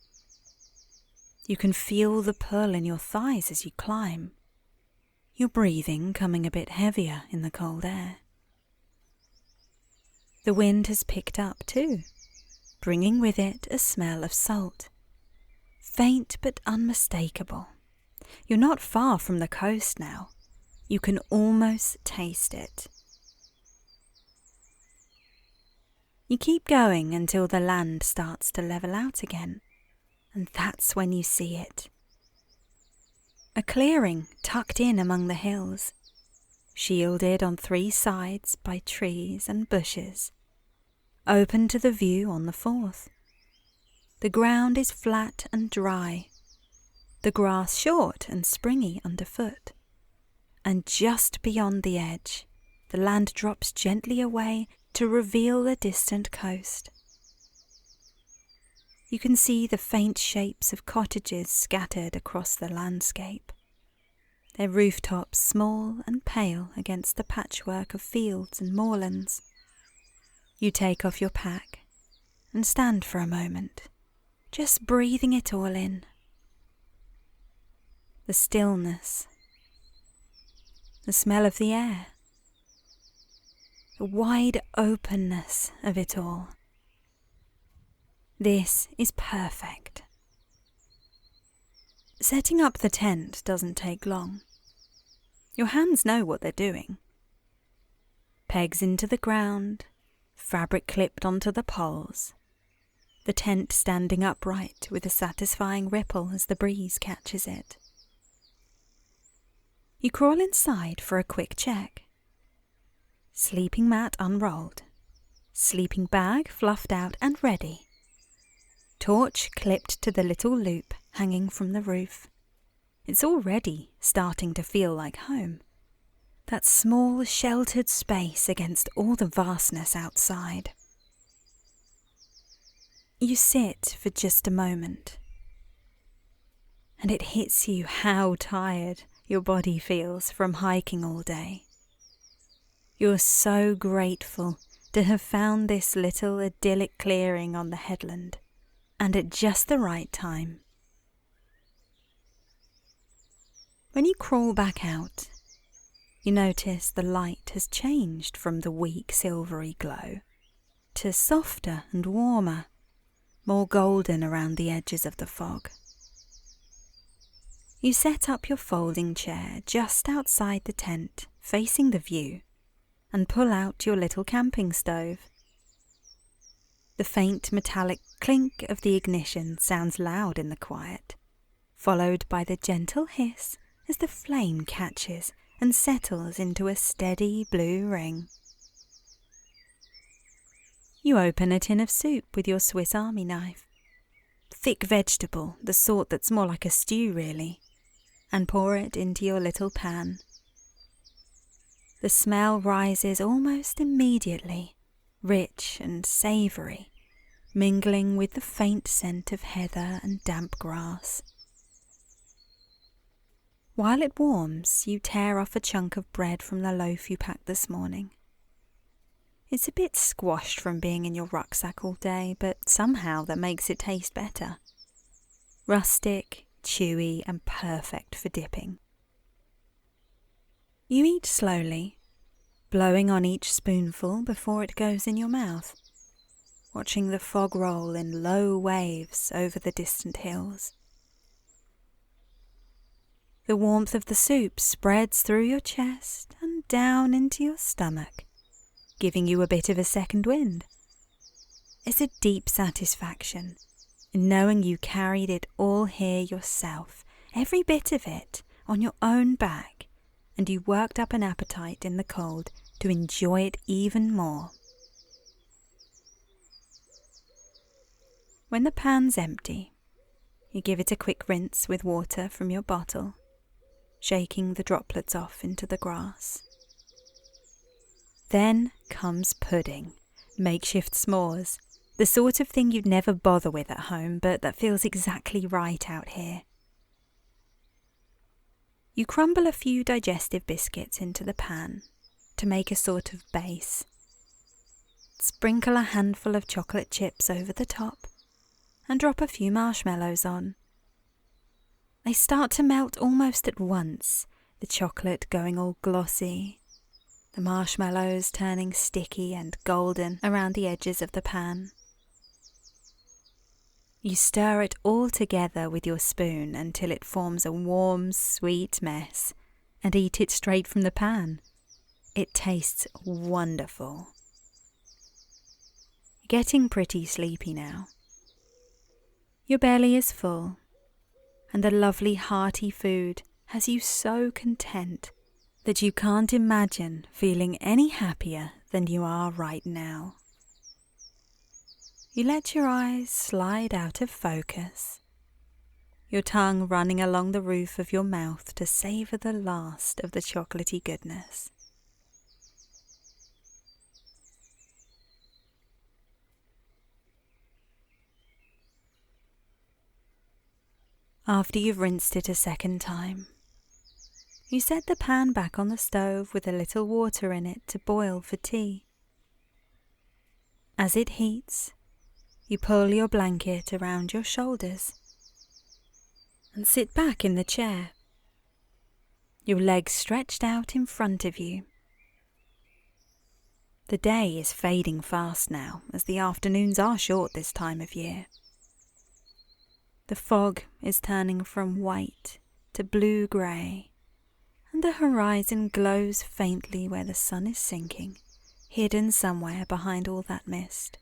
You can feel the pull in your thighs as you climb, your breathing coming a bit heavier in the cold air. The wind has picked up too, bringing with it a smell of salt, faint but unmistakable. You're not far from the coast now. You can almost taste it. You keep going until the land starts to level out again, and that's when you see it. A clearing tucked in among the hills, shielded on three sides by trees and bushes, open to the view on the fourth. The ground is flat and dry, the grass short and springy underfoot, and just beyond the edge, the land drops gently away to reveal the distant coast. You can see the faint shapes of cottages scattered across the landscape, their rooftops small and pale against the patchwork of fields and moorlands. You take off your pack and stand for a moment, just breathing it all in. The stillness, the smell of the air, the wide openness of it all. This is perfect. Setting up the tent doesn't take long. Your hands know what they're doing. Pegs into the ground, fabric clipped onto the poles, the tent standing upright with a satisfying ripple as the breeze catches it. You crawl inside for a quick check. Sleeping mat unrolled, sleeping bag fluffed out and ready. Torch clipped to the little loop hanging from the roof. It's already starting to feel like home. That small sheltered space against all the vastness outside. You sit for just a moment, and it hits you how tired your body feels from hiking all day. You're so grateful to have found this little idyllic clearing on the headland, and at just the right time. When you crawl back out, you notice the light has changed from the weak silvery glow to softer and warmer, more golden around the edges of the fog. You set up your folding chair just outside the tent, facing the view, and pull out your little camping stove. The faint metallic clink of the ignition sounds loud in the quiet, followed by the gentle hiss as the flame catches and settles into a steady blue ring. You open a tin of soup with your Swiss Army knife. Thick vegetable, the sort that's more like a stew really, and pour it into your little pan. The smell rises almost immediately, rich and savoury, mingling with the faint scent of heather and damp grass. While it warms, you tear off a chunk of bread from the loaf you packed this morning. It's a bit squashed from being in your rucksack all day, but somehow that makes it taste better. Rustic, chewy, and perfect for dipping. You eat slowly, blowing on each spoonful before it goes in your mouth, watching the fog roll in low waves over the distant hills. The warmth of the soup spreads through your chest and down into your stomach, giving you a bit of a second wind. It's a deep satisfaction in knowing you carried it all here yourself, every bit of it, on your own back, and you worked up an appetite in the cold to enjoy it even more. When the pan's empty, you give it a quick rinse with water from your bottle, shaking the droplets off into the grass. Then comes pudding, makeshift s'mores, the sort of thing you'd never bother with at home, but that feels exactly right out here. You crumble a few digestive biscuits into the pan to make a sort of base. Sprinkle a handful of chocolate chips over the top and drop a few marshmallows on. They start to melt almost at once, the chocolate going all glossy, the marshmallows turning sticky and golden around the edges of the pan. You stir it all together with your spoon until it forms a warm, sweet mess, and eat it straight from the pan. It tastes wonderful. You're getting pretty sleepy now. Your belly is full, and the lovely hearty food has you so content that you can't imagine feeling any happier than you are right now. You let your eyes slide out of focus, your tongue running along the roof of your mouth to savour the last of the chocolatey goodness. After you've rinsed it a second time, you set the pan back on the stove with a little water in it to boil for tea. As it heats, you pull your blanket around your shoulders and sit back in the chair, your legs stretched out in front of you. The day is fading fast now, as the afternoons are short this time of year. The fog is turning from white to blue-grey, and the horizon glows faintly where the sun is sinking, hidden somewhere behind all that mist.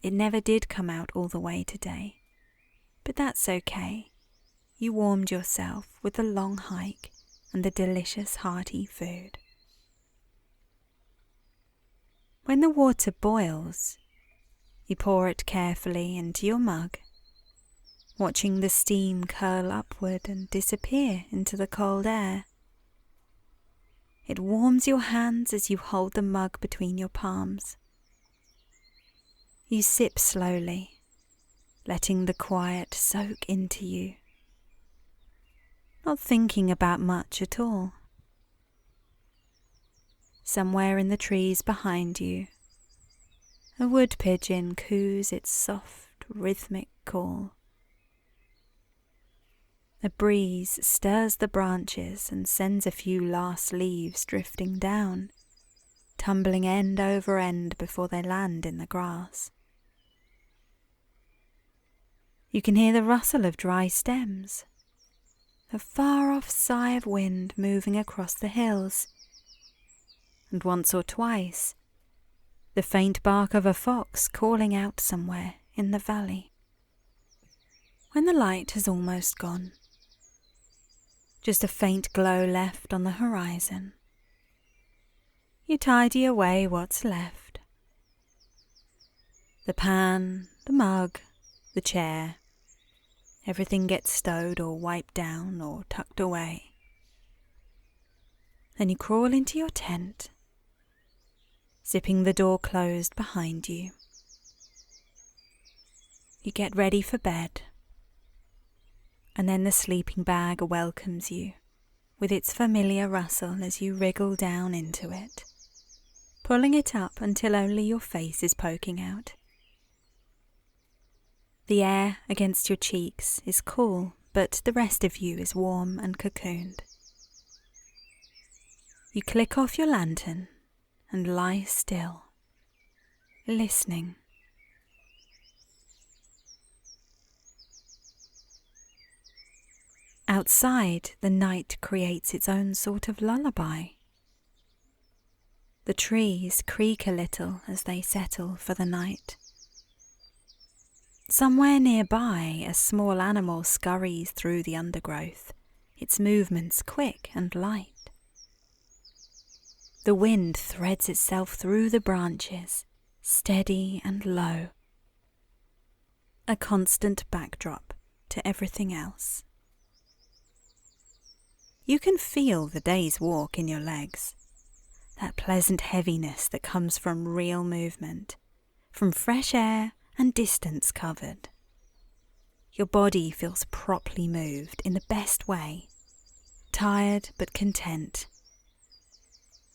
It never did come out all the way today, but that's okay. You warmed yourself with the long hike and the delicious hearty food. When the water boils, you pour it carefully into your mug, watching the steam curl upward and disappear into the cold air. It warms your hands as you hold the mug between your palms. You sip slowly, letting the quiet soak into you, not thinking about much at all. Somewhere in the trees behind you, a wood pigeon coos its soft, rhythmic call. A breeze stirs the branches and sends a few last leaves drifting down, tumbling end over end before they land in the grass. You can hear the rustle of dry stems, the far-off sigh of wind moving across the hills, and once or twice, the faint bark of a fox calling out somewhere in the valley. When the light has almost gone, just a faint glow left on the horizon, you tidy away what's left The pan, the mug, the chair, everything gets stowed or wiped down or tucked away. Then you crawl into your tent, zipping the door closed behind you. You get ready for bed, and then the sleeping bag welcomes you with its familiar rustle as you wriggle down into it, pulling it up until only your face is poking out. The air against your cheeks is cool, but the rest of you is warm and cocooned. You click off your lantern and lie still, listening. Outside, the night creates its own sort of lullaby. The trees creak a little as they settle for the night. Somewhere nearby, a small animal scurries through the undergrowth, its movements quick and light. The wind threads itself through the branches, steady and low, a constant backdrop to everything else. You can feel the day's walk in your legs, that pleasant heaviness that comes from real movement, from fresh air and distance covered. Your body feels properly moved in the best way, tired but content.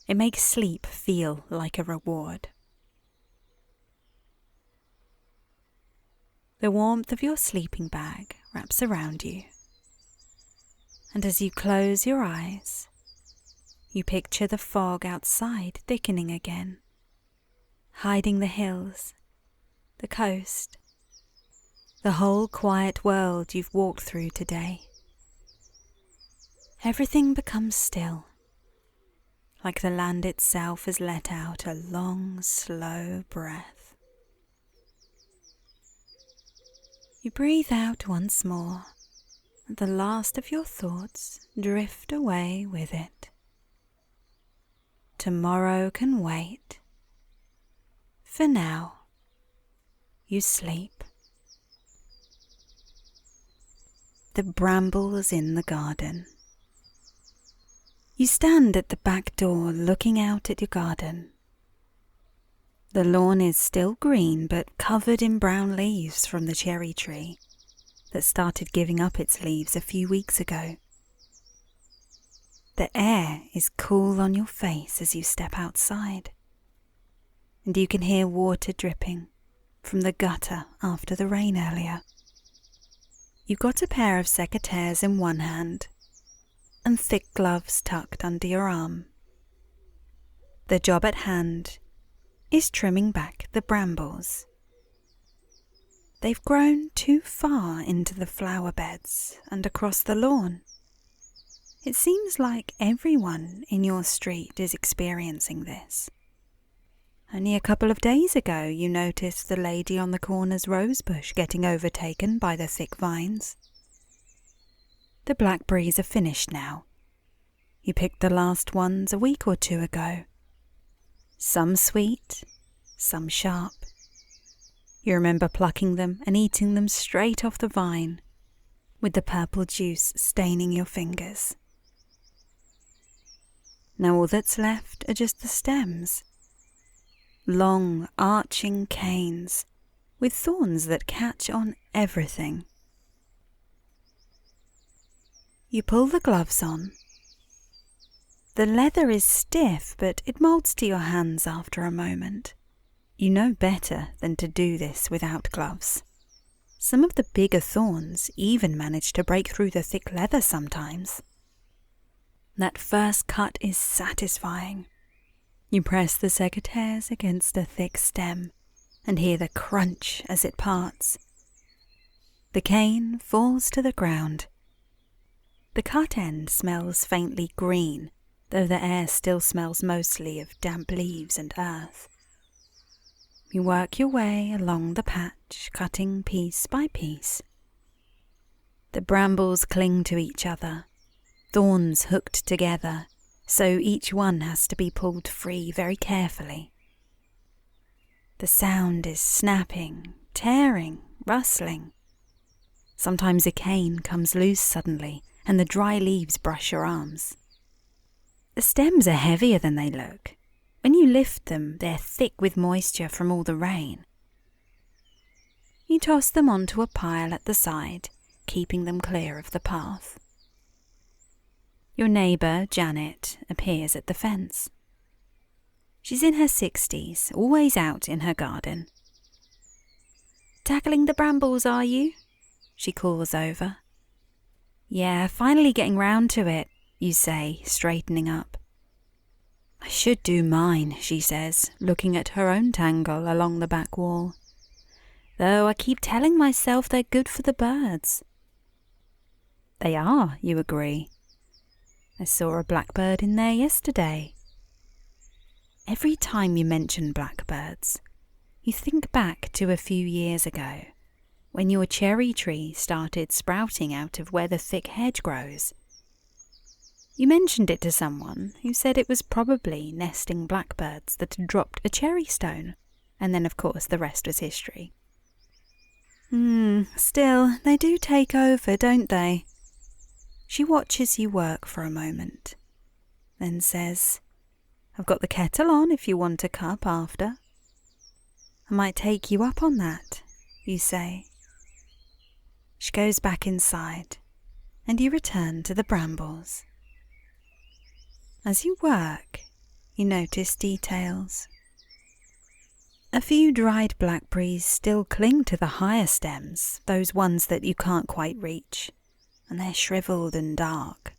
It makes sleep feel like a reward. The warmth of your sleeping bag wraps around you, and as you close your eyes, you picture the fog outside thickening again, hiding the hills, the coast, the whole quiet world you've walked through today. Everything becomes still, like the land itself has let out a long, slow breath. You breathe out once more, and the last of your thoughts drift away with it. Tomorrow can wait. For now, you sleep. The brambles in the garden. You stand at the back door looking out at your garden. The lawn is still green but covered in brown leaves from the cherry tree that started giving up its leaves a few weeks ago. The air is cool on your face as you step outside, and you can hear water dripping from the gutter after the rain earlier. You've got a pair of secateurs in one hand and thick gloves tucked under your arm. The job at hand is trimming back the brambles. They've grown too far into the flower beds and across the lawn. It seems like everyone in your street is experiencing this. Only a couple of days ago you noticed the lady on the corner's rosebush getting overtaken by the thick vines. The blackberries are finished now. You picked the last ones a week or two ago. Some sweet, some sharp. You remember plucking them and eating them straight off the vine, with the purple juice staining your fingers. Now all that's left are just the stems. Long, arching canes with thorns that catch on everything. You pull the gloves on. The leather is stiff, but it molds to your hands after a moment. You know better than to do this without gloves. Some of the bigger thorns even manage to break through the thick leather sometimes. That first cut is satisfying. You press the secateurs against a thick stem and hear the crunch as it parts. The cane falls to the ground. The cut end smells faintly green, though the air still smells mostly of damp leaves and earth. You work your way along the patch, cutting piece by piece. The brambles cling to each other, thorns hooked together, so each one has to be pulled free very carefully. The sound is snapping, tearing, rustling. Sometimes a cane comes loose suddenly and the dry leaves brush your arms. The stems are heavier than they look. When you lift them, they're thick with moisture from all the rain. You toss them onto a pile at the side, keeping them clear of the path. Your neighbour, Janet, appears at the fence. She's in her 60s, always out in her garden. "Tackling the brambles, are you?" she calls over. "Yeah, finally getting round to it," you say, straightening up. "I should do mine," she says, looking at her own tangle along the back wall. "Though I keep telling myself they're good for the birds." "They are," you agree. "I saw a blackbird in there yesterday." Every time you mention blackbirds, you think back to a few years ago, when your cherry tree started sprouting out of where the thick hedge grows. You mentioned it to someone who said it was probably nesting blackbirds that had dropped a cherry stone, and then of course the rest was history. Still, they do take over, don't they?" She watches you work for a moment, then says, "I've got the kettle on if you want a cup after." "I might take you up on that," you say. She goes back inside, and you return to the brambles. As you work, you notice details. A few dried blackberries still cling to the higher stems, those ones that you can't quite reach, and they're shriveled and dark.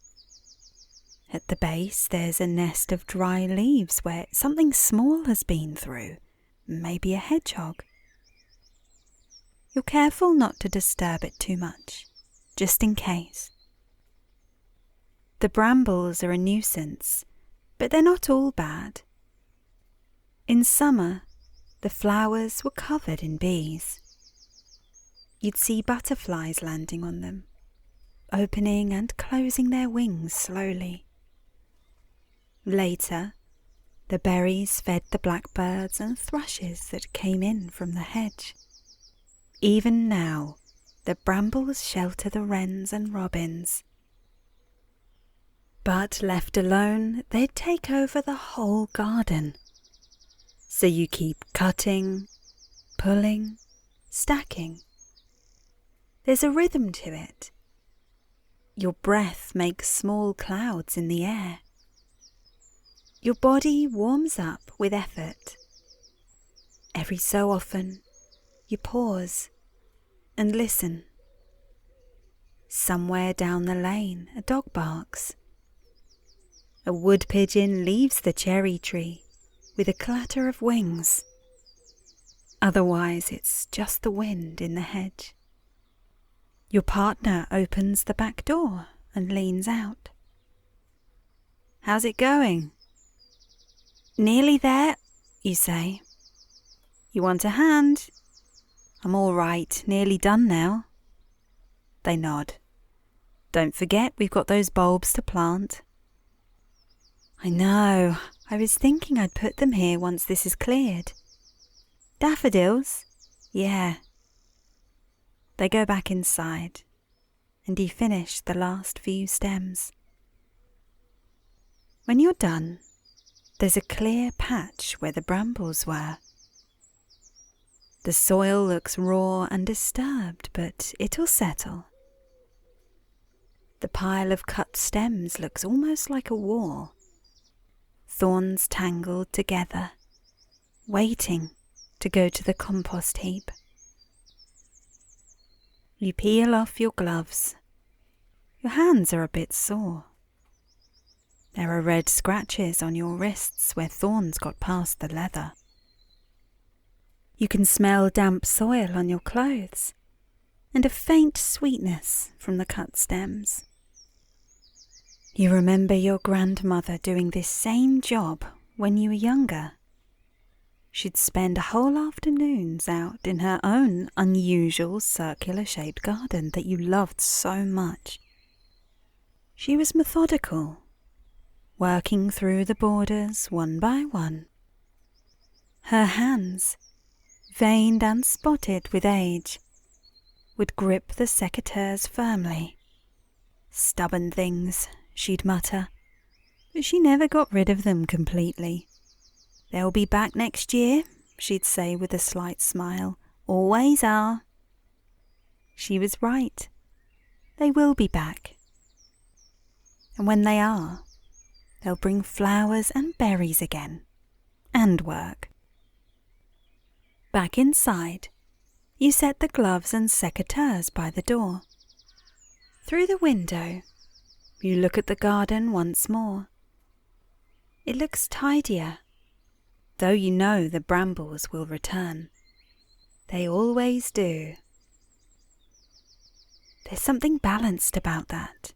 At the base, there's a nest of dry leaves where something small has been through, maybe a hedgehog. You're careful not to disturb it too much, just in case. The brambles are a nuisance, but they're not all bad. In summer, the flowers were covered in bees. You'd see butterflies landing on them, opening and closing their wings slowly. Later, the berries fed the blackbirds and thrushes that came in from the hedge. Even now, the brambles shelter the wrens and robins. But left alone, they'd take over the whole garden. So you keep cutting, pulling, stacking. There's a rhythm to it. Your breath makes small clouds in the air. Your body warms up with effort. Every so often, you pause and listen. Somewhere down the lane, a dog barks. A wood pigeon leaves the cherry tree with a clatter of wings. Otherwise, it's just the wind in the hedge. Your partner opens the back door and leans out. "How's it going?" "Nearly there," you say. "You want a hand?" "I'm all right, nearly done now." They nod. "Don't forget we've got those bulbs to plant." "I know, I was thinking I'd put them here once this is cleared." "Daffodils?" "Yeah." They go back inside, and you finish the last few stems. When you're done, there's a clear patch where the brambles were. The soil looks raw and disturbed, but it'll settle. The pile of cut stems looks almost like a wall. Thorns tangled together, waiting to go to the compost heap. You peel off your gloves. Your hands are a bit sore. There are red scratches on your wrists where thorns got past the leather. You can smell damp soil on your clothes and a faint sweetness from the cut stems. You remember your grandmother doing this same job when you were younger. She'd spend whole afternoons out in her own unusual circular-shaped garden that you loved so much. She was methodical, working through the borders one by one. Her hands veined and spotted with age, would grip the secateurs firmly. "Stubborn things," she'd mutter, but she never got rid of them completely. "They'll be back next year," she'd say with a slight smile. "Always are." She was right. They will be back. And when they are, they'll bring flowers and berries again, and work. Back inside, you set the gloves and secateurs by the door. Through the window, you look at the garden once more. It looks tidier, though you know the brambles will return. They always do. There's something balanced about that.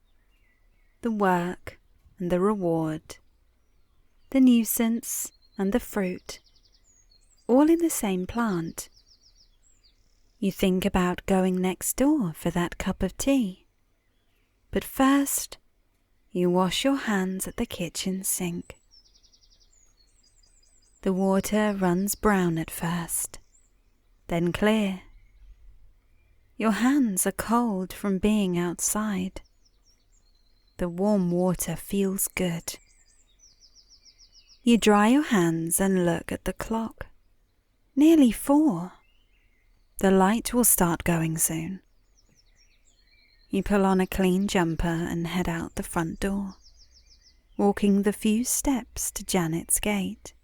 The work and the reward, the nuisance and the fruit, all in the same plant. You think about going next door for that cup of tea. But first, you wash your hands at the kitchen sink. The water runs brown at first, then clear. Your hands are cold from being outside. The warm water feels good. You dry your hands and look at the clock. Nearly 4. The light will start going soon. You pull on a clean jumper and head out the front door, walking the few steps to Janet's gate.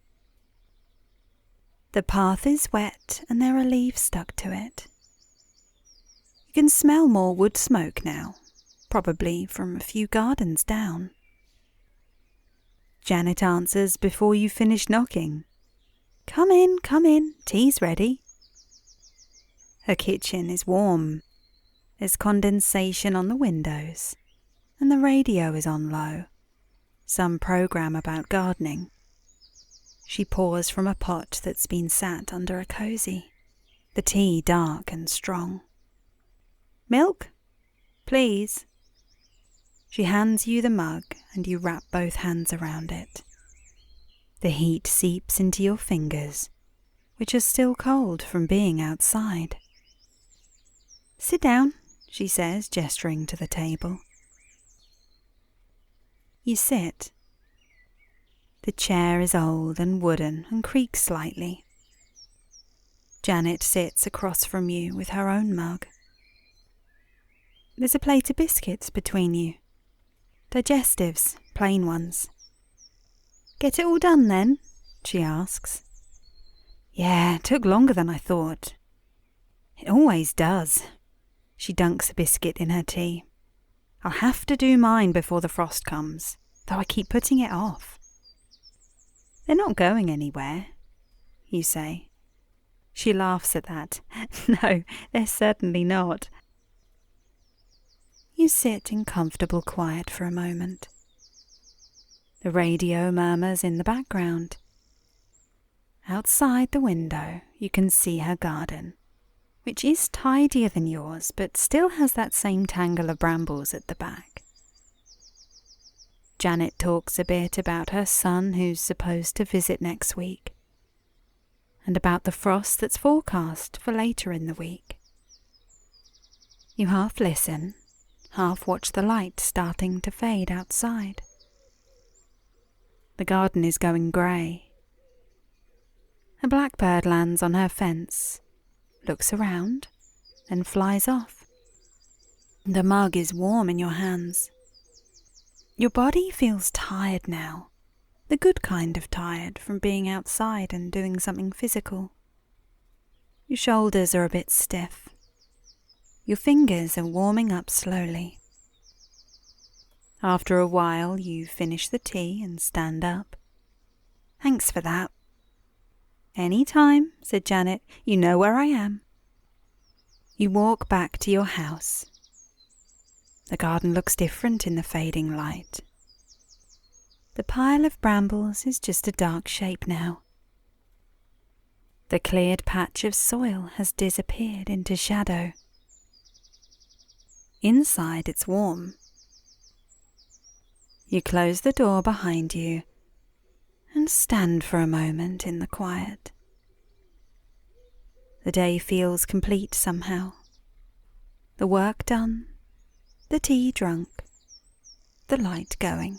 The path is wet and there are leaves stuck to it. You can smell more wood smoke now, probably from a few gardens down. Janet answers before you finish knocking. Come in, tea's ready." Her kitchen is warm. There's condensation on the windows, and the radio is on low, some program about gardening. She pours from a pot that's been sat under a cosy, the tea dark and strong. "Milk? Please." She hands you the mug and you wrap both hands around it. The heat seeps into your fingers, which are still cold from being outside. "Sit down," she says, gesturing to the table. You sit. The chair is old and wooden and creaks slightly. Janet sits across from you with her own mug. There's a plate of biscuits between you. Digestives, plain ones. "Get it all done then?" she asks. "Yeah, it took longer than I thought." "It always does." She dunks a biscuit in her tea. "I'll have to do mine before the frost comes, though I keep putting it off." "They're not going anywhere," you say. She laughs at that. "No, they're certainly not." You sit in comfortable quiet for a moment. The radio murmurs in the background. Outside the window, you can see her garden, which is tidier than yours, but still has that same tangle of brambles at the back. Janet talks a bit about her son who's supposed to visit next week, and about the frost that's forecast for later in the week. You half listen, half watch the light starting to fade outside. The garden is going grey. A blackbird lands on her fence, looks around, then flies off. The mug is warm in your hands. Your body feels tired now, the good kind of tired from being outside and doing something physical. Your shoulders are a bit stiff. Your fingers are warming up slowly. After a while, you finish the tea and stand up. "Thanks for that." "Any time," said Janet. "You know where I am." You walk back to your house. The garden looks different in the fading light. The pile of brambles is just a dark shape now. The cleared patch of soil has disappeared into shadow. Inside it's warm. You close the door behind you and stand for a moment in the quiet. The day feels complete somehow. The work done, the tea drunk, the light going.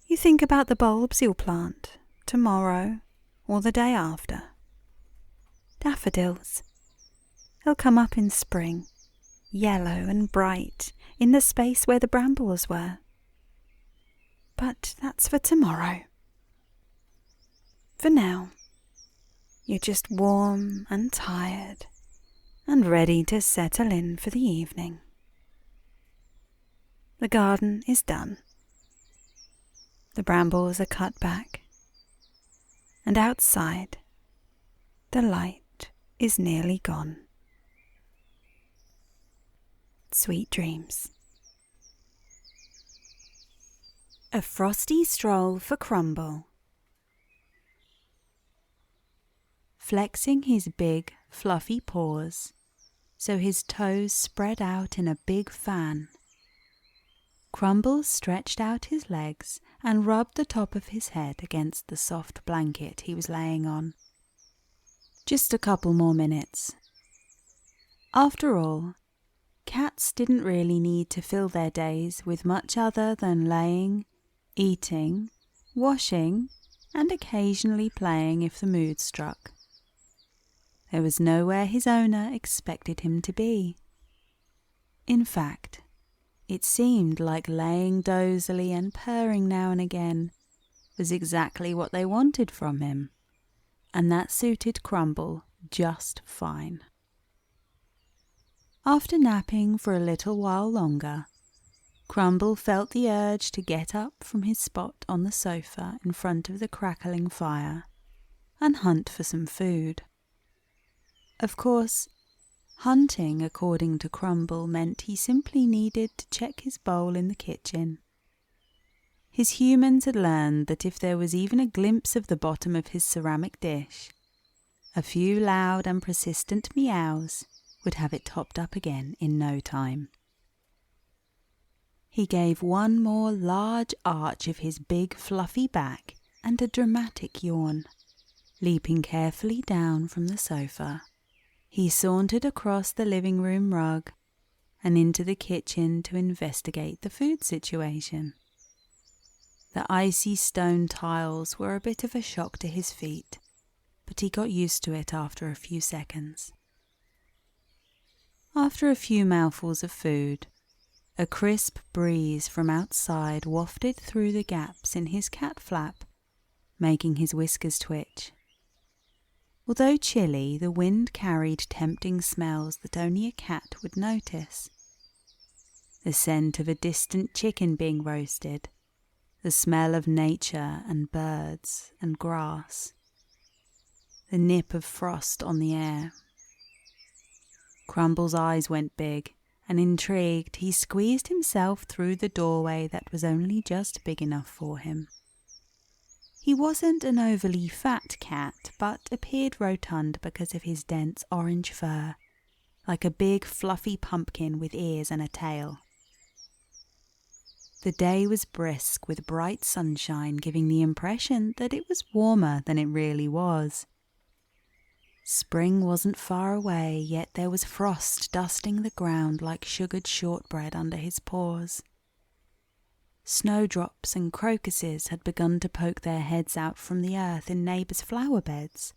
You think about the bulbs you'll plant tomorrow or the day after. Daffodils. They'll come up in spring, yellow and bright, in the space where the brambles were. But that's for tomorrow. For now, you're just warm and tired and ready to settle in for the evening. The garden is done. The brambles are cut back, and outside, the light is nearly gone. Sweet dreams. A frosty stroll for Crumble. Flexing his big, fluffy paws so his toes spread out in a big fan, Crumble stretched out his legs and rubbed the top of his head against the soft blanket he was laying on. Just a couple more minutes. After all, cats didn't really need to fill their days with much other than laying, eating, washing, and occasionally playing if the mood struck. There was nowhere his owner expected him to be. In fact, it seemed like laying dozily and purring now and again was exactly what they wanted from him, and that suited Crumble just fine. After napping for a little while longer, Crumble felt the urge to get up from his spot on the sofa in front of the crackling fire and hunt for some food. Of course, hunting, according to Crumble, meant he simply needed to check his bowl in the kitchen. His humans had learned that if there was even a glimpse of the bottom of his ceramic dish, a few loud and persistent meows would have it topped up again in no time. He gave one more large arch of his big fluffy back and a dramatic yawn. Leaping carefully down from the sofa, he sauntered across the living room rug and into the kitchen to investigate the food situation. The icy stone tiles were a bit of a shock to his feet, but he got used to it after a few seconds. After a few mouthfuls of food, a crisp breeze from outside wafted through the gaps in his cat flap, making his whiskers twitch. Although chilly, the wind carried tempting smells that only a cat would notice. The scent of a distant chicken being roasted, the smell of nature and birds and grass, the nip of frost on the air. Crumble's eyes went big, and intrigued, he squeezed himself through the doorway that was only just big enough for him. He wasn't an overly fat cat, but appeared rotund because of his dense orange fur, like a big fluffy pumpkin with ears and a tail. The day was brisk with bright sunshine, giving the impression that it was warmer than it really was. Spring wasn't far away, yet there was frost dusting the ground like sugared shortbread under his paws. Snowdrops and crocuses had begun to poke their heads out from the earth in neighbours' flower beds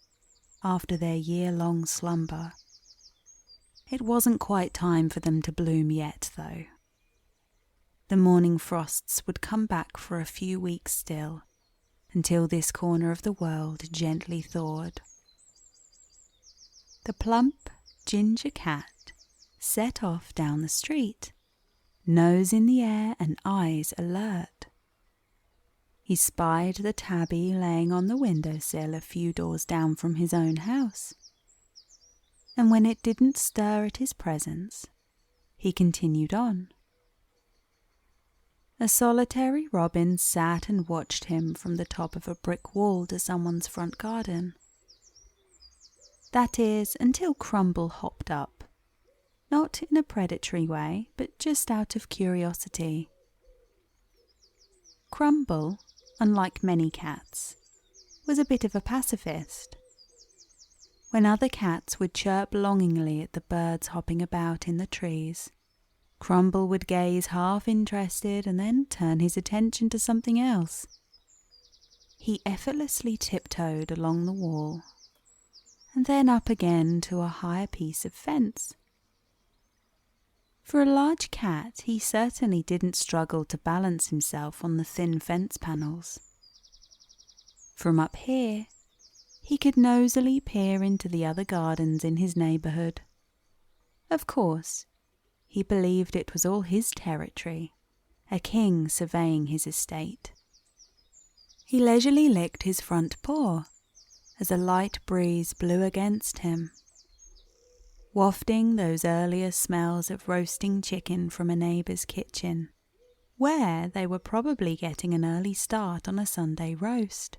after their year-long slumber. It wasn't quite time for them to bloom yet, though. The morning frosts would come back for a few weeks still, until this corner of the world gently thawed. The plump, ginger cat set off down the street, nose in the air and eyes alert. He spied the tabby laying on the windowsill a few doors down from his own house, and when it didn't stir at his presence, he continued on. A solitary robin sat and watched him from the top of a brick wall to someone's front garden. That is, until Crumble hopped up. Not in a predatory way, but just out of curiosity. Crumble, unlike many cats, was a bit of a pacifist. When other cats would chirp longingly at the birds hopping about in the trees, Crumble would gaze half interested and then turn his attention to something else. He effortlessly tiptoed along the wall and then up again to a higher piece of fence. For a large cat, he certainly didn't struggle to balance himself on the thin fence panels. From up here, he could nosily peer into the other gardens in his neighbourhood. Of course, he believed it was all his territory, a king surveying his estate. He leisurely licked his front paw as a light breeze blew against him, wafting those earlier smells of roasting chicken from a neighbour's kitchen, where they were probably getting an early start on a Sunday roast.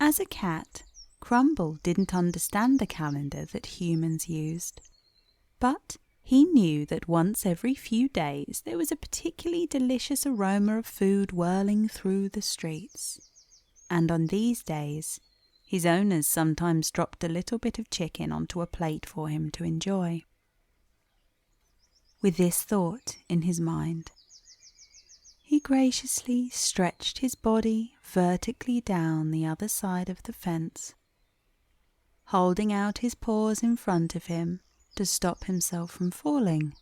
As a cat, Crumble didn't understand the calendar that humans used, but he knew that once every few days there was a particularly delicious aroma of food whirling through the streets, and on these days his owners sometimes dropped a little bit of chicken onto a plate for him to enjoy. With this thought in his mind, he graciously stretched his body vertically down the other side of the fence, holding out his paws in front of him to stop himself from falling,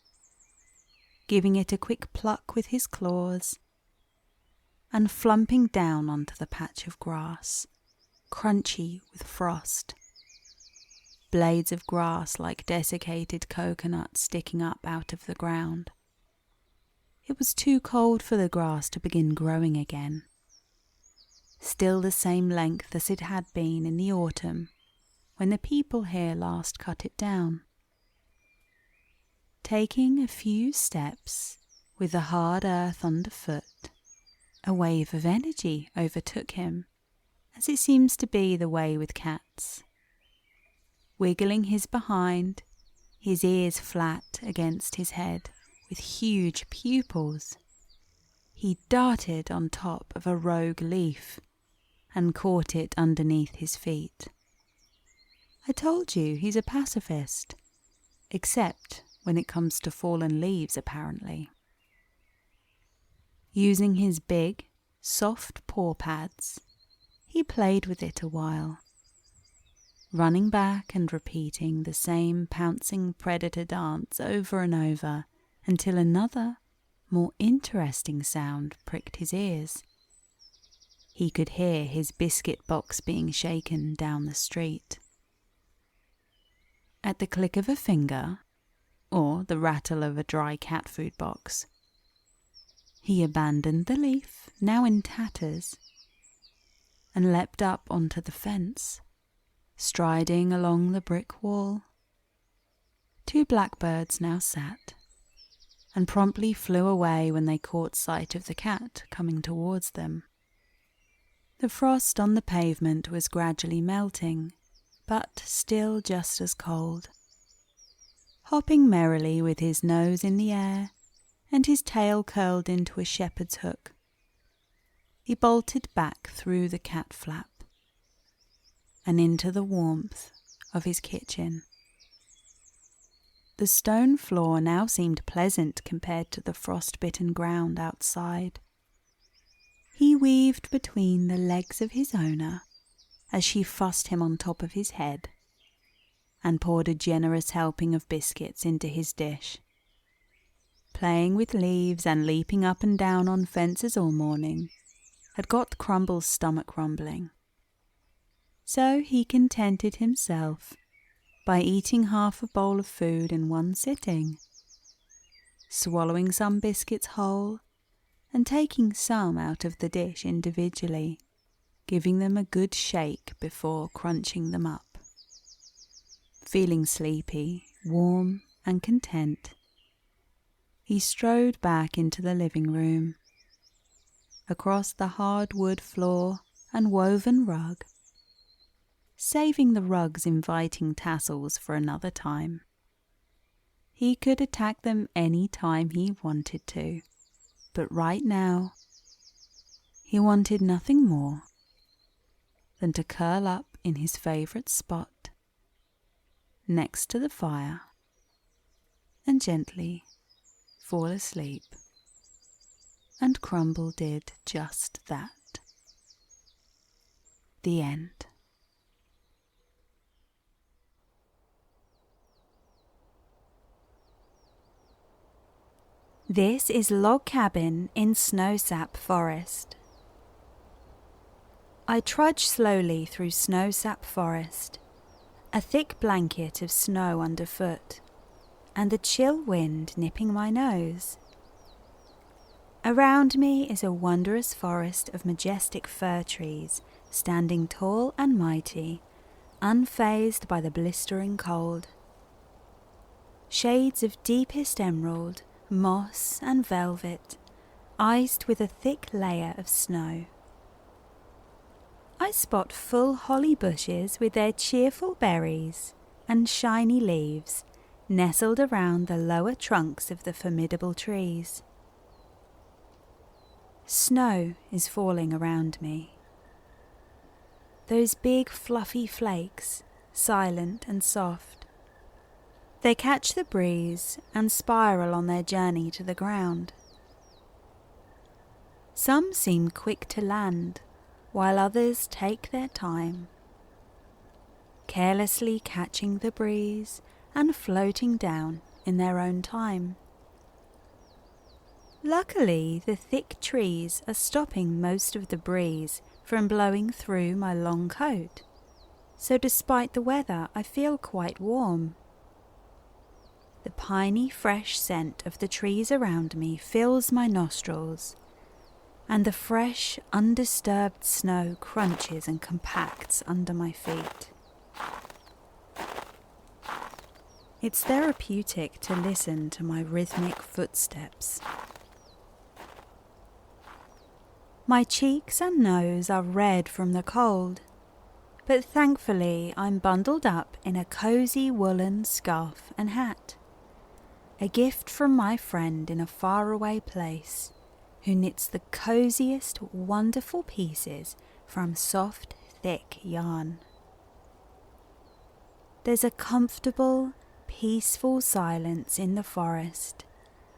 giving it a quick pluck with his claws, and flumping down onto the patch of grass, crunchy with frost. Blades of grass like desiccated coconuts sticking up out of the ground. It was too cold for the grass to begin growing again. Still the same length as it had been in the autumn when the people here last cut it down. Taking a few steps with the hard earth underfoot, a wave of energy overtook him, as it seems to be the way with cats. Wiggling his behind, his ears flat against his head with huge pupils, he darted on top of a rogue leaf and caught it underneath his feet. I told you he's a pacifist, except when it comes to fallen leaves, apparently. Using his big, soft paw pads, he played with it a while, running back and repeating the same pouncing predator dance over and over until another, more interesting sound pricked his ears. He could hear his biscuit box being shaken down the street. At the click of a finger, or the rattle of a dry cat food box, he abandoned the leaf, now in tatters, and leapt up onto the fence, striding along the brick wall. 2 blackbirds now sat, and promptly flew away when they caught sight of the cat coming towards them. The frost on the pavement was gradually melting, but still just as cold. Hopping merrily with his nose in the air and his tail curled into a shepherd's hook, he bolted back through the cat flap and into the warmth of his kitchen. The stone floor now seemed pleasant compared to the frost-bitten ground outside. He weaved between the legs of his owner as she fussed him on top of his head and poured a generous helping of biscuits into his dish. Playing with leaves and leaping up and down on fences all morning had got Crumble's stomach rumbling. So he contented himself by eating half a bowl of food in one sitting, swallowing some biscuits whole and taking some out of the dish individually, giving them a good shake before crunching them up. Feeling sleepy, warm and content, he strode back into the living room. Across the hardwood floor and woven rug, saving the rug's inviting tassels for another time. He could attack them any time he wanted to, but right now he wanted nothing more than to curl up in his favourite spot next to the fire and gently fall asleep. And Crumble did just that. The end. This is Log Cabin in Snowsap Forest. I trudge slowly through Snowsap Forest, a thick blanket of snow underfoot, and the chill wind nipping my nose. Around me is a wondrous forest of majestic fir trees, standing tall and mighty, unfazed by the blistering cold. Shades of deepest emerald, moss and velvet, iced with a thick layer of snow. I spot full holly bushes with their cheerful berries and shiny leaves nestled around the lower trunks of the formidable trees. Snow is falling around me. Those big fluffy flakes, silent and soft. They catch the breeze and spiral on their journey to the ground. Some seem quick to land, while others take their time, carelessly catching the breeze and floating down in their own time. Luckily, the thick trees are stopping most of the breeze from blowing through my long coat, so despite the weather, I feel quite warm. The piney, fresh scent of the trees around me fills my nostrils, and the fresh, undisturbed snow crunches and compacts under my feet. It's therapeutic to listen to my rhythmic footsteps. My cheeks and nose are red from the cold, but thankfully I'm bundled up in a cozy woolen scarf and hat, a gift from my friend in a faraway place, who knits the coziest, wonderful pieces from soft, thick yarn. There's a comfortable, peaceful silence in the forest,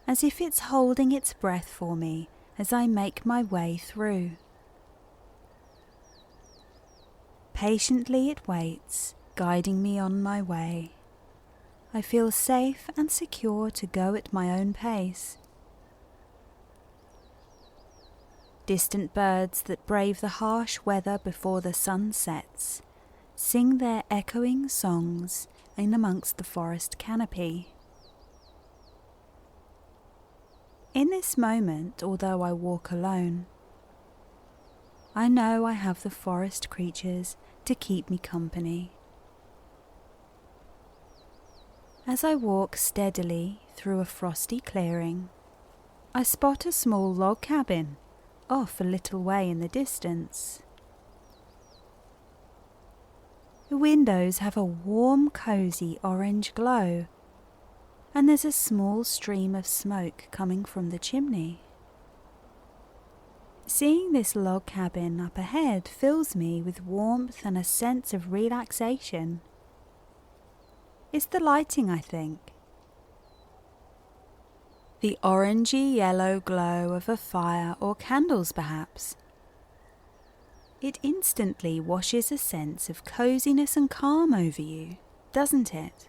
as if it's holding its breath for me as I make my way through. Patiently it waits, guiding me on my way. I feel safe and secure to go at my own pace. Distant birds that brave the harsh weather before the sun sets sing their echoing songs in amongst the forest canopy. In this moment, although I walk alone, I know I have the forest creatures to keep me company. As I walk steadily through a frosty clearing, I spot a small log cabin off a little way in the distance. The windows have a warm, cozy orange glow, and there's a small stream of smoke coming from the chimney. Seeing this log cabin up ahead fills me with warmth and a sense of relaxation. It's the lighting, I think. The orangey yellow glow of a fire or candles, perhaps. It instantly washes a sense of coziness and calm over you, doesn't it?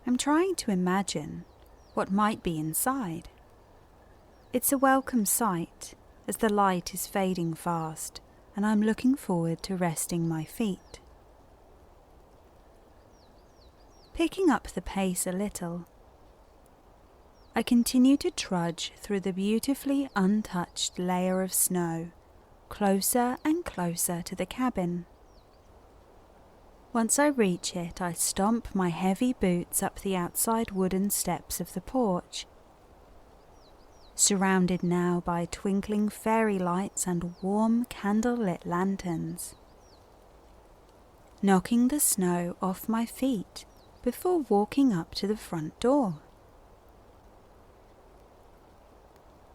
I'm trying to imagine what might be inside. It's a welcome sight as the light is fading fast, and I'm looking forward to resting my feet. Picking up the pace a little, I continue to trudge through the beautifully untouched layer of snow, closer and closer to the cabin. Once I reach it, I stomp my heavy boots up the outside wooden steps of the porch, surrounded now by twinkling fairy lights and warm candle-lit lanterns, knocking the snow off my feet before walking up to the front door.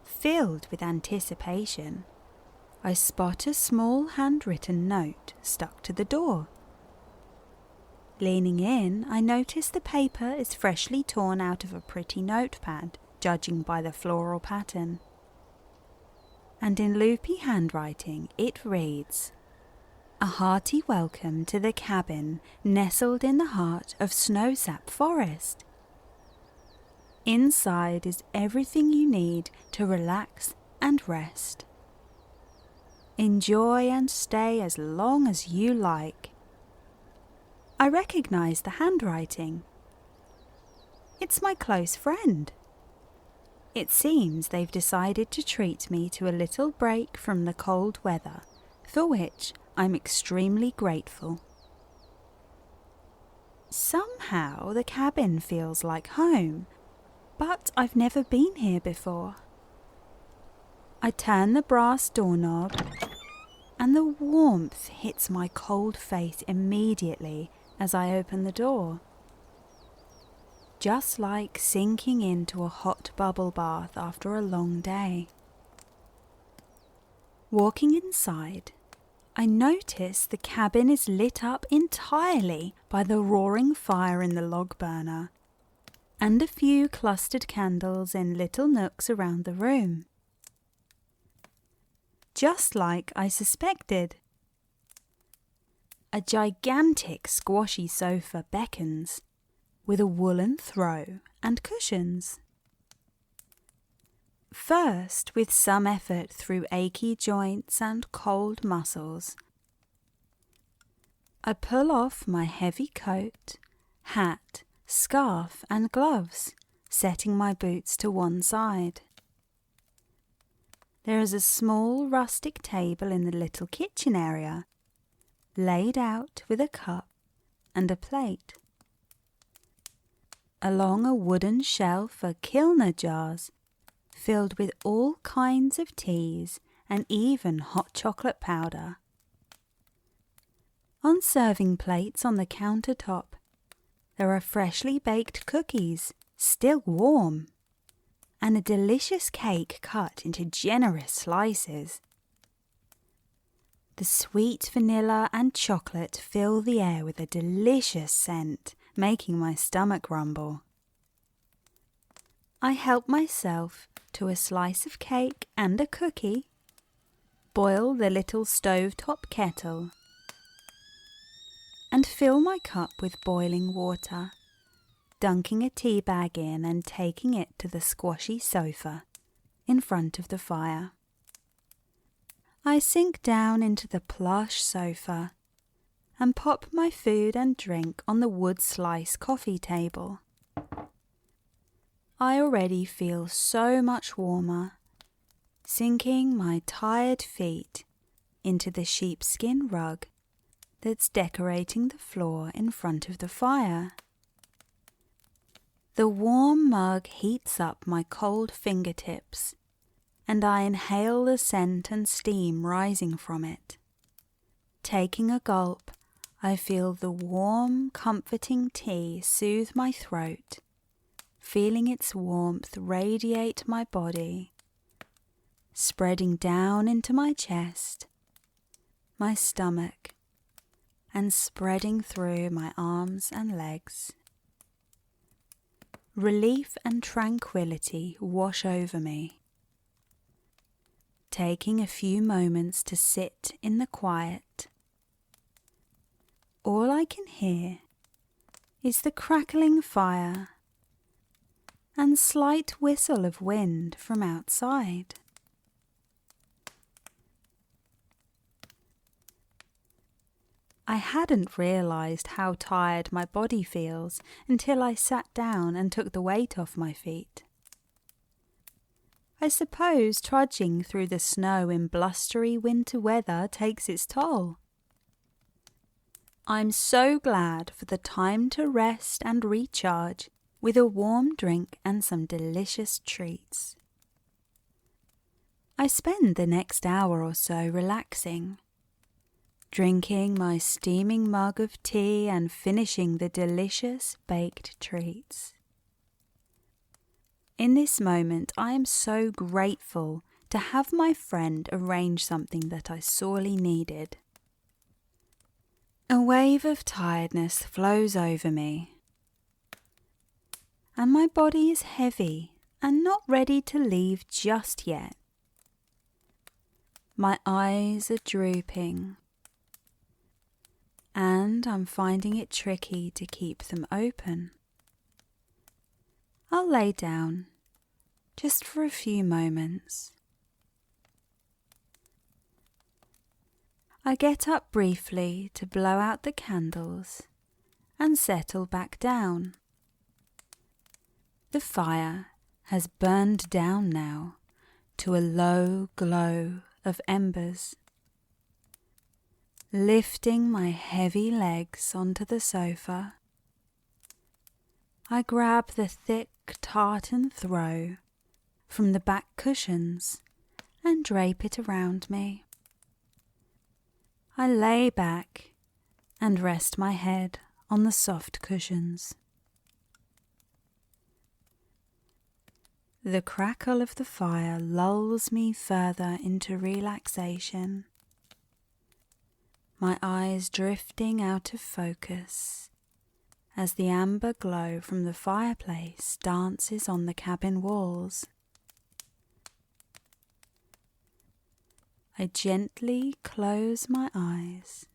Filled with anticipation, I spot a small handwritten note stuck to the door. Leaning in, I notice the paper is freshly torn out of a pretty notepad, judging by the floral pattern. And in loopy handwriting it reads, "A hearty welcome to the cabin nestled in the heart of Snowsap Forest. Inside is everything you need to relax and rest. Enjoy and stay as long as you like." I recognize the handwriting. It's my close friend. It seems they've decided to treat me to a little break from the cold weather, for which I'm extremely grateful. Somehow the cabin feels like home, but I've never been here before. I turn the brass doorknob, and the warmth hits my cold face immediately as I open the door. Just like sinking into a hot bubble bath after a long day. Walking inside, I notice the cabin is lit up entirely by the roaring fire in the log burner, and a few clustered candles in little nooks around the room. Just like I suspected. A gigantic squashy sofa beckons, with a woolen throw and cushions. First, with some effort through achy joints and cold muscles, I pull off my heavy coat, hat, scarf and gloves, setting my boots to one side. There is a small rustic table in the little kitchen area, laid out with a cup and a plate. Along a wooden shelf are Kilner jars, filled with all kinds of teas and even hot chocolate powder. On serving plates on the countertop, there are freshly baked cookies, still warm, and a delicious cake cut into generous slices. The sweet vanilla and chocolate fill the air with a delicious scent, making my stomach rumble. I help myself to a slice of cake and a cookie, boil the little stovetop kettle, and fill my cup with boiling water, dunking a tea bag in and taking it to the squashy sofa in front of the fire. I sink down into the plush sofa and pop my food and drink on the wood slice coffee table. I already feel so much warmer, sinking my tired feet into the sheepskin rug that's decorating the floor in front of the fire. The warm mug heats up my cold fingertips, and I inhale the scent and steam rising from it. Taking a gulp, I feel the warm, comforting tea soothe my throat, feeling its warmth radiate my body, spreading down into my chest, my stomach, and spreading through my arms and legs. Relief and tranquility wash over me. Taking a few moments to sit in the quiet, all I can hear is the crackling fire and slight whistle of wind from outside. I hadn't realised how tired my body feels until I sat down and took the weight off my feet. I suppose trudging through the snow in blustery winter weather takes its toll. I'm so glad for the time to rest and recharge with a warm drink and some delicious treats. I spend the next hour or so relaxing, drinking my steaming mug of tea and finishing the delicious baked treats. In this moment, I am so grateful to have my friend arrange something that I sorely needed. A wave of tiredness flows over me, and my body is heavy and not ready to leave just yet. My eyes are drooping, and I'm finding it tricky to keep them open. I'll lay down, just for a few moments. I get up briefly to blow out the candles and settle back down. The fire has burned down now to a low glow of embers. Lifting my heavy legs onto the sofa, I grab the thick tartan throw from the back cushions and drape it around me. I lay back and rest my head on the soft cushions. The crackle of the fire lulls me further into relaxation, my eyes drifting out of focus as the amber glow from the fireplace dances on the cabin walls. I gently close my eyes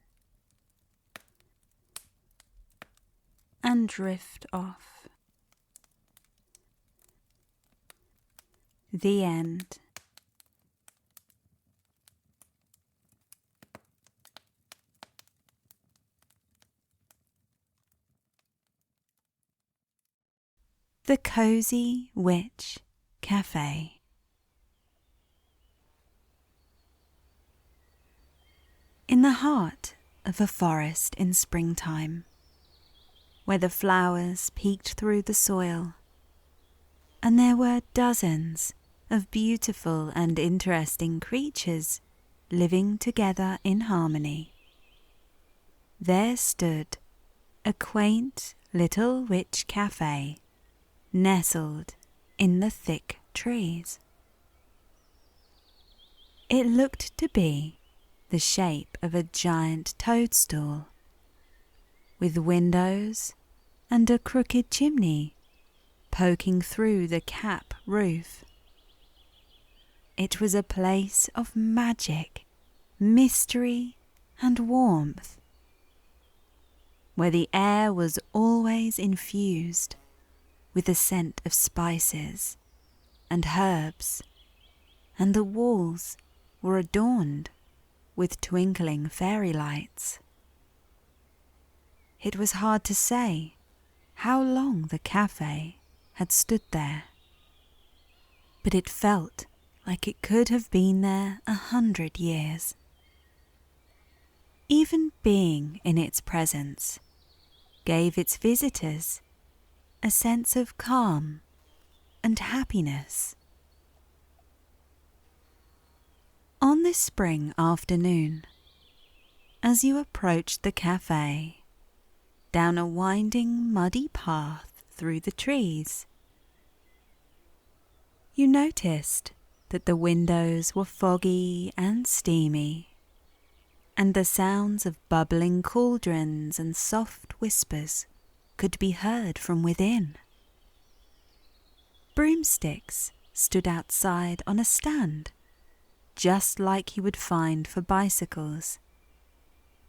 and drift off. The end. The Cosy Witch Cafe. In the heart of a forest in springtime, where the flowers peeked through the soil, and there were dozens of beautiful and interesting creatures living together in harmony, there stood a quaint little witch cafe nestled in the thick trees. It looked to be the shape of a giant toadstool, with windows and a crooked chimney poking through the cap roof. It was a place of magic, mystery, and warmth, where the air was always infused with the scent of spices and herbs, and the walls were adorned with twinkling fairy lights. It was hard to say how long the cafe had stood there, but it felt like it could have been there 100 years. Even being in its presence gave its visitors a sense of calm and happiness. On this spring afternoon, as you approached the cafe, down a winding muddy path through the trees, you noticed that the windows were foggy and steamy, and the sounds of bubbling cauldrons and soft whispers could be heard from within. Broomsticks stood outside on a stand, just like you would find for bicycles,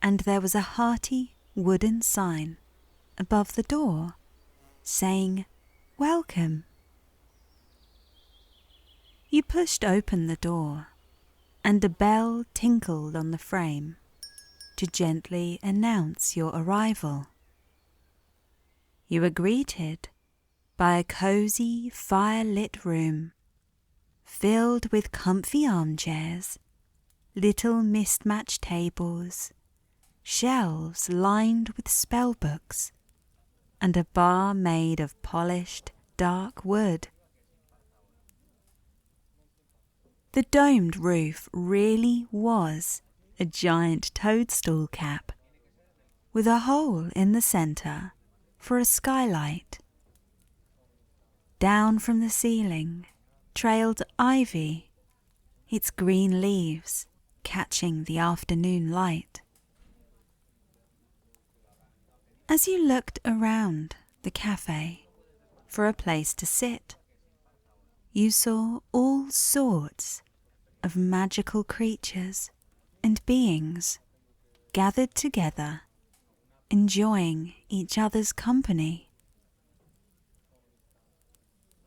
and there was a hearty wooden sign above the door saying, "Welcome." You pushed open the door, and a bell tinkled on the frame to gently announce your arrival. You were greeted by a cozy, fire-lit room filled with comfy armchairs, little mismatched tables, shelves lined with spell books, and a bar made of polished, dark wood. The domed roof really was a giant toadstool cap, with a hole in the centre for a skylight. Down from the ceiling trailed ivy, its green leaves catching the afternoon light. As you looked around the cafe for a place to sit, you saw all sorts of magical creatures and beings gathered together, enjoying each other's company.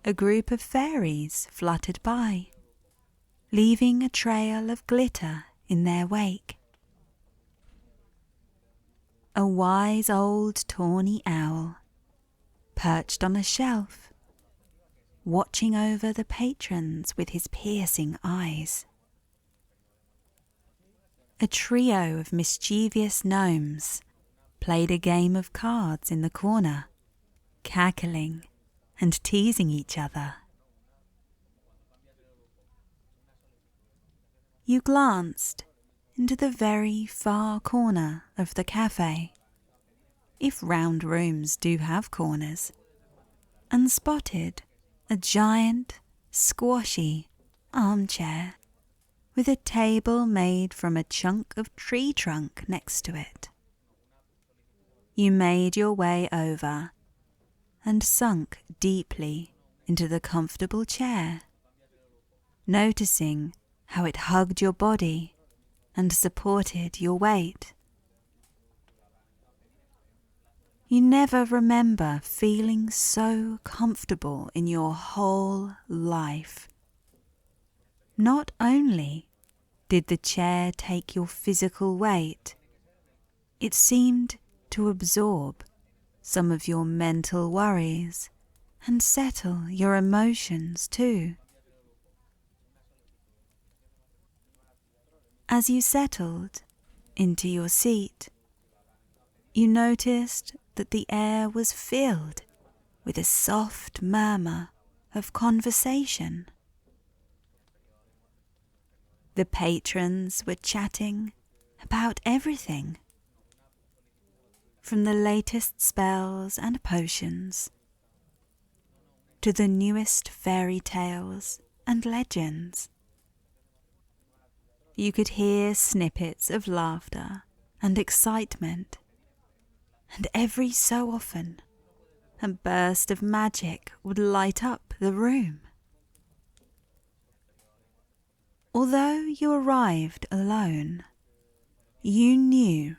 A group of fairies fluttered by, leaving a trail of glitter in their wake. A wise old tawny owl perched on a shelf, watching over the patrons with his piercing eyes. A trio of mischievous gnomes played a game of cards in the corner, cackling and teasing each other. You glanced into the very far corner of the cafe, if round rooms do have corners, and spotted a giant, squashy armchair with a table made from a chunk of tree trunk next to it. You made your way over and sunk deeply into the comfortable chair, noticing how it hugged your body and supported your weight. You never remember feeling so comfortable in your whole life. Not only did the chair take your physical weight, it seemed to absorb some of your mental worries and settle your emotions too. As you settled into your seat, you noticed that the air was filled with a soft murmur of conversation. The patrons were chatting about everything, from the latest spells and potions to the newest fairy tales and legends. You could hear snippets of laughter and excitement, and every so often a burst of magic would light up the room. Although you arrived alone, you knew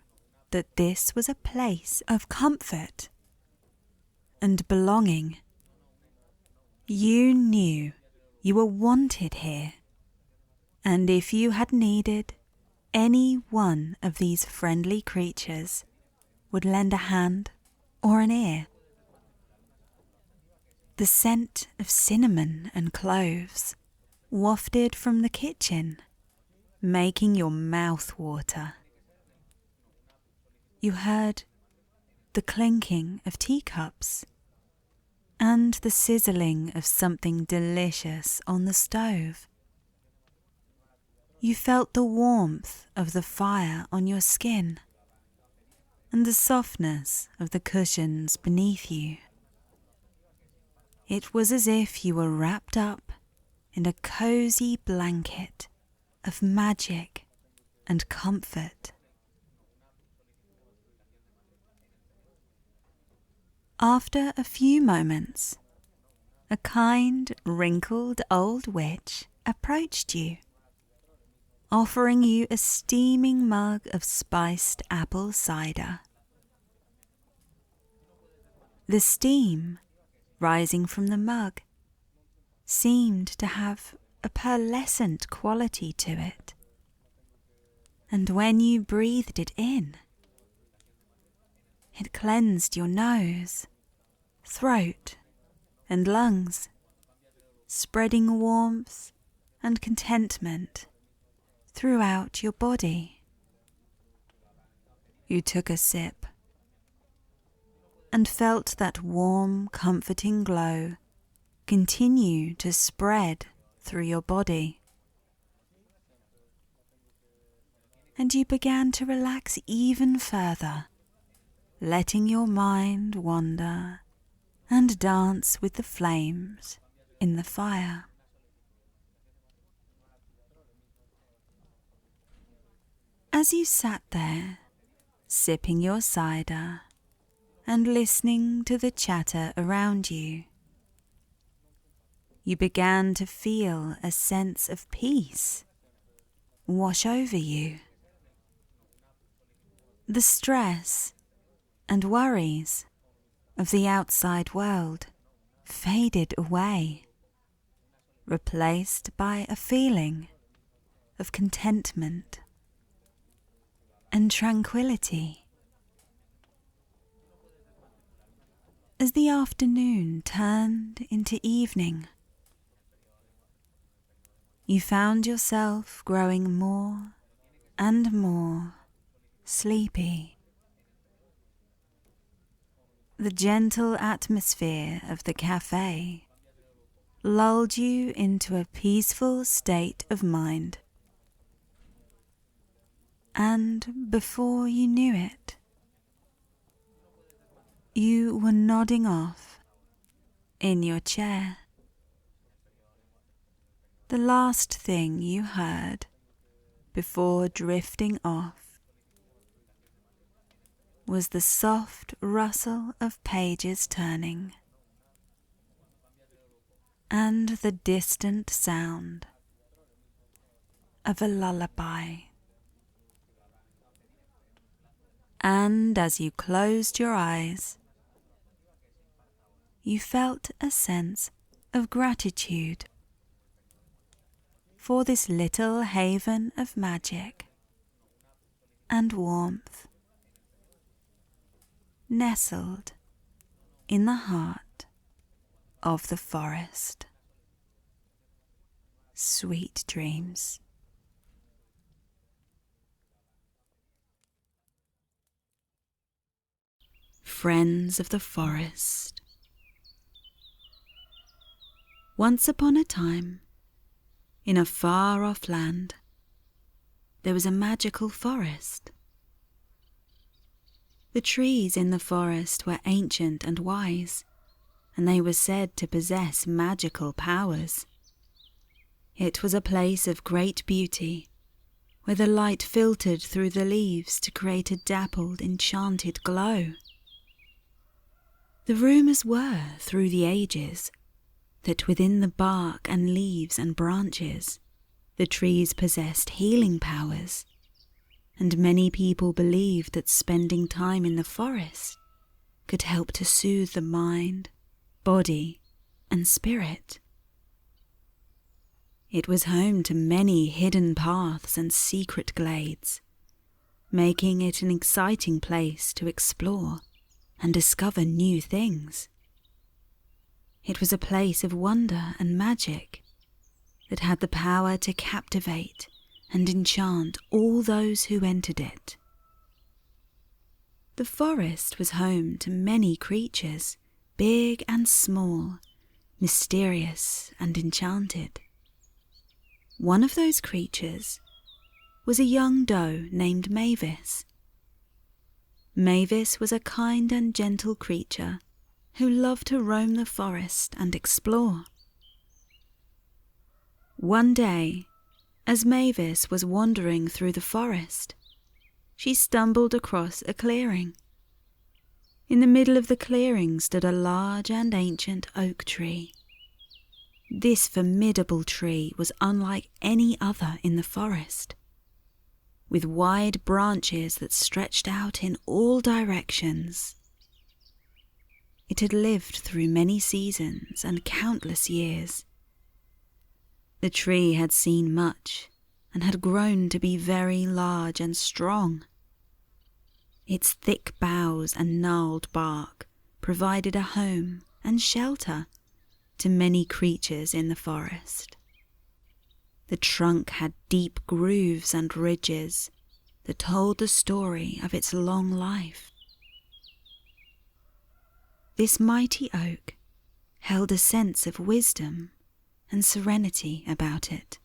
that this was a place of comfort and belonging. You knew you were wanted here, and if you had needed, any one of these friendly creatures would lend a hand or an ear. The scent of cinnamon and cloves wafted from the kitchen, making your mouth water. You heard the clinking of teacups and the sizzling of something delicious on the stove. You felt the warmth of the fire on your skin and the softness of the cushions beneath you. It was as if you were wrapped up in a cozy blanket of magic and comfort. After a few moments, a kind, wrinkled old witch approached you, offering you a steaming mug of spiced apple cider. The steam rising from the mug seemed to have a pearlescent quality to it, and when you breathed it in, it cleansed your nose, throat, and lungs, spreading warmth and contentment throughout your body. You took a sip and felt that warm, comforting glow continue to spread through your body. And you began to relax even further, letting your mind wander and dance with the flames in the fire. As you sat there, sipping your cider and listening to the chatter around you. You began to feel a sense of peace wash over you. The stress and worries of the outside world faded away, replaced by a feeling of contentment and tranquility. As the afternoon turned into evening, you found yourself growing more and more sleepy. The gentle atmosphere of the cafe lulled you into a peaceful state of mind. And before you knew it, you were nodding off in your chair. The last thing you heard before drifting off was the soft rustle of pages turning and the distant sound of a lullaby. And as you closed your eyes, you felt a sense of gratitude for this little haven of magic and warmth, nestled in the heart of the forest. Sweet dreams. Friends of the forest. Once upon a time, in a far-off land, there was a magical forest. The trees in the forest were ancient and wise, and they were said to possess magical powers. It was a place of great beauty, where the light filtered through the leaves to create a dappled, enchanted glow. The rumours were, through the ages, that within the bark and leaves and branches, the trees possessed healing powers, and many people believed that spending time in the forest could help to soothe the mind, body, and spirit. It was home to many hidden paths and secret glades, making it an exciting place to explore and discover new things. It was a place of wonder and magic that had the power to captivate and enchant all those who entered it. The forest was home to many creatures, big and small, mysterious and enchanted. One of those creatures was a young doe named Mavis. Mavis was a kind and gentle creature who loved to roam the forest and explore. One day, as Mavis was wandering through the forest, she stumbled across a clearing. In the middle of the clearing stood a large and ancient oak tree. This formidable tree was unlike any other in the forest, with wide branches that stretched out in all directions. It had lived through many seasons and countless years. The tree had seen much and had grown to be very large and strong. Its thick boughs and gnarled bark provided a home and shelter to many creatures in the forest. The trunk had deep grooves and ridges that told the story of its long life. This mighty oak held a sense of wisdom and serenity about it,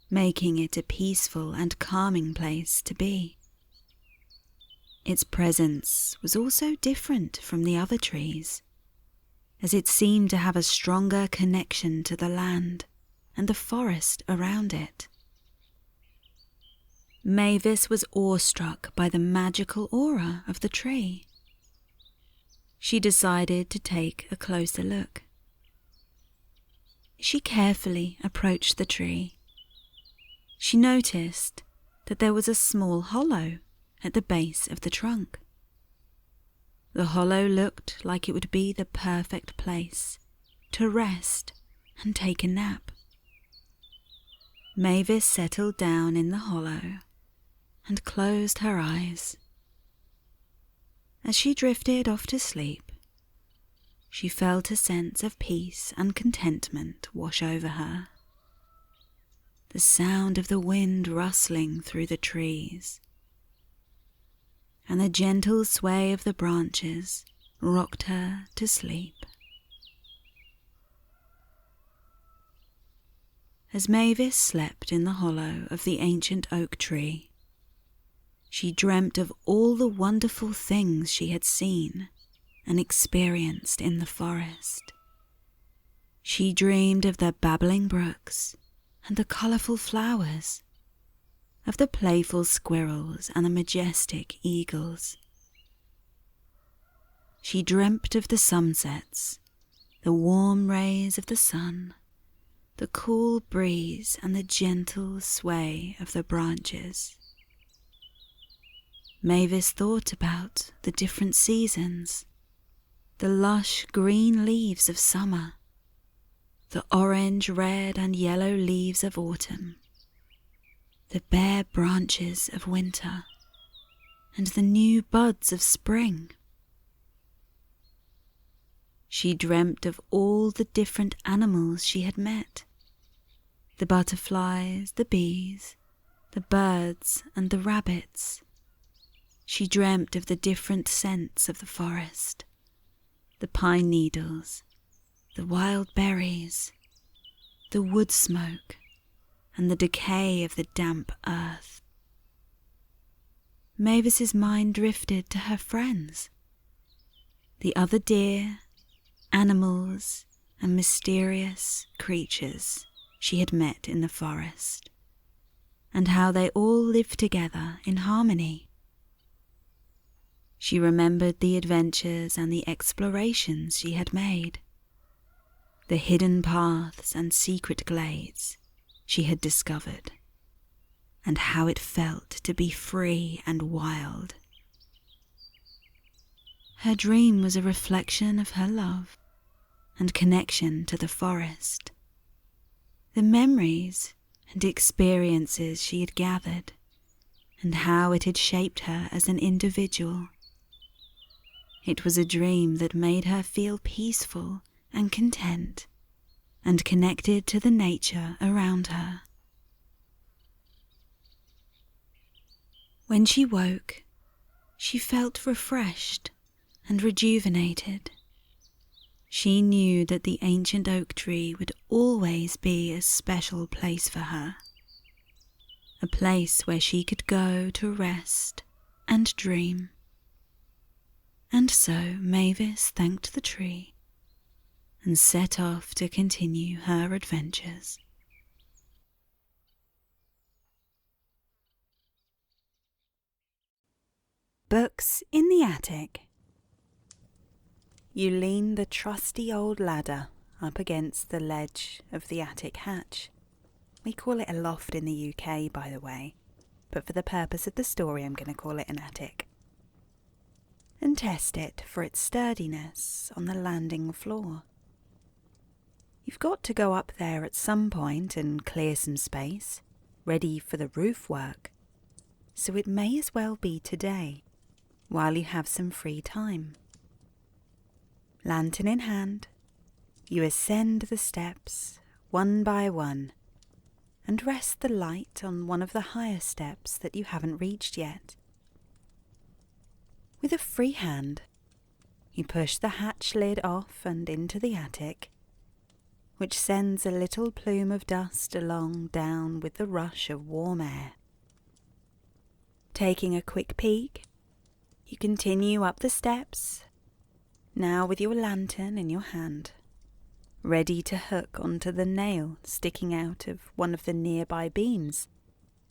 making it a peaceful and calming place to be. Its presence was also different from the other trees, as it seemed to have a stronger connection to the land and the forest around it. Mavis was awestruck by the magical aura of the tree. she decided to take a closer look. She carefully approached the tree. She noticed that there was a small hollow at the base of the trunk. The hollow looked like it would be the perfect place to rest and take a nap. Mavis settled down in the hollow and closed her eyes. As she drifted off to sleep, she felt a sense of peace and contentment wash over her. The sound of the wind rustling through the trees and the gentle sway of the branches rocked her to sleep. As Mavis slept in the hollow of the ancient oak tree, she dreamt of all the wonderful things she had seen and experienced in the forest. She dreamed of the babbling brooks and the colourful flowers, of the playful squirrels and the majestic eagles. She dreamt of the sunsets, the warm rays of the sun, the cool breeze and the gentle sway of the branches. Mavis thought about the different seasons, the lush green leaves of summer, the orange, red and yellow leaves of autumn, the bare branches of winter, and the new buds of spring. She dreamt of all the different animals she had met, the butterflies, the bees, the birds and the rabbits. She dreamt of the different scents of the forest, the pine needles, the wild berries, the wood smoke, and the decay of the damp earth. Mavis's mind drifted to her friends, the other deer, animals, and mysterious creatures she had met in the forest, and how they all lived together in harmony. She remembered the adventures and the explorations she had made, the hidden paths and secret glades she had discovered, and how it felt to be free and wild. Her dream was a reflection of her love and connection to the forest, the memories and experiences she had gathered, and how it had shaped her as an individual. It was a dream that made her feel peaceful and content, and connected to the nature around her. When she woke, she felt refreshed and rejuvenated. She knew that the ancient oak tree would always be a special place for her, a place where she could go to rest and dream. And so Mavis thanked the tree and set off to continue her adventures. Books in the attic. You lean the trusty old ladder up against the ledge of the attic hatch. We call it a loft in the UK, by the way, but for the purpose of the story I'm going to call it an attic. And test it for its sturdiness on the landing floor. You've got to go up there at some point and clear some space, ready for the roof work, so it may as well be today, while you have some free time. Lantern in hand, you ascend the steps one by one and rest the light on one of the higher steps that you haven't reached yet. With a free hand, you push the hatch lid off and into the attic, which sends a little plume of dust along down with the rush of warm air. Taking a quick peek, you continue up the steps, now with your lantern in your hand, ready to hook onto the nail sticking out of one of the nearby beams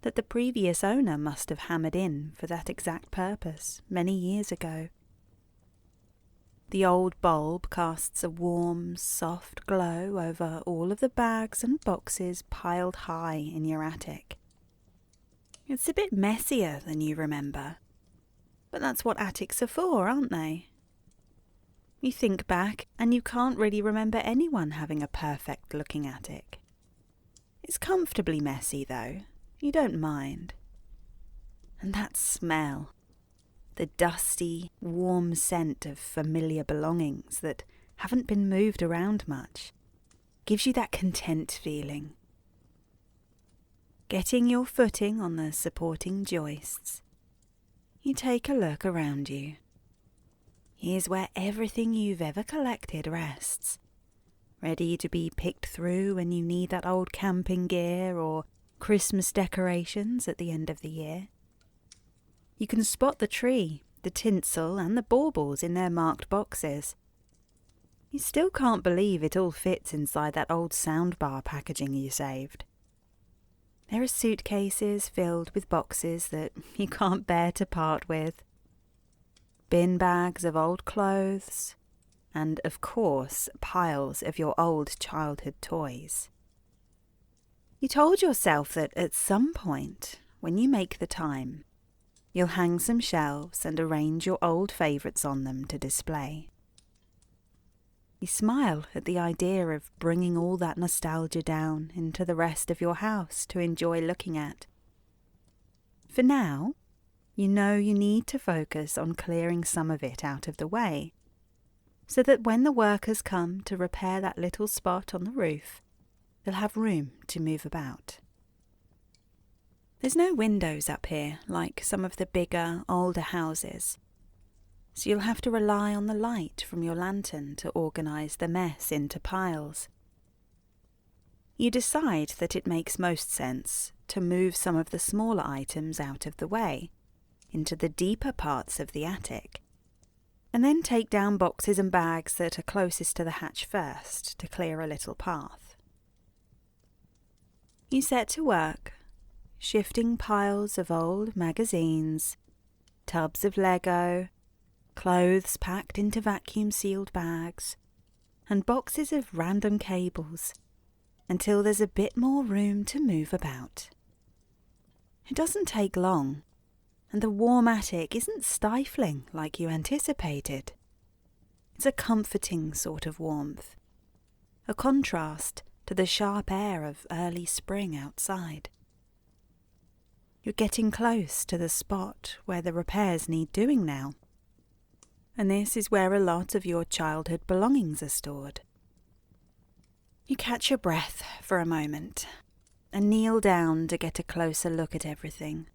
that the previous owner must have hammered in for that exact purpose many years ago. The old bulb casts a warm, soft glow over all of the bags and boxes piled high in your attic. It's a bit messier than you remember, but that's what attics are for, aren't they? You think back and you can't really remember anyone having a perfect-looking attic. It's comfortably messy, though. You don't mind. And that smell, the dusty, warm scent of familiar belongings that haven't been moved around much, gives you that content feeling. Getting your footing on the supporting joists, you take a look around you. Here's where everything you've ever collected rests, ready to be picked through when you need that old camping gear or Christmas decorations at the end of the year. You can spot the tree, the tinsel and the baubles in their marked boxes. You still can't believe it all fits inside that old soundbar packaging you saved. There are suitcases filled with boxes that you can't bear to part with, bin bags of old clothes, and, of course, piles of your old childhood toys. You told yourself that at some point, when you make the time, you'll hang some shelves and arrange your old favourites on them to display. You smile at the idea of bringing all that nostalgia down into the rest of your house to enjoy looking at. For now, you know you need to focus on clearing some of it out of the way, so that when the workers come to repair that little spot on the roof, they'll have room to move about. There's no windows up here like some of the bigger, older houses, so you'll have to rely on the light from your lantern to organise the mess into piles. You decide that it makes most sense to move some of the smaller items out of the way, into the deeper parts of the attic, and then take down boxes and bags that are closest to the hatch first to clear a little path. You set to work, shifting piles of old magazines, tubs of Lego, clothes packed into vacuum-sealed bags, and boxes of random cables, until there's a bit more room to move about. It doesn't take long, and the warm attic isn't stifling like you anticipated. It's a comforting sort of warmth, a contrast to the sharp air of early spring outside. You're getting close to the spot where the repairs need doing now, and this is where a lot of your childhood belongings are stored. You catch your breath for a moment and kneel down to get a closer look at everything.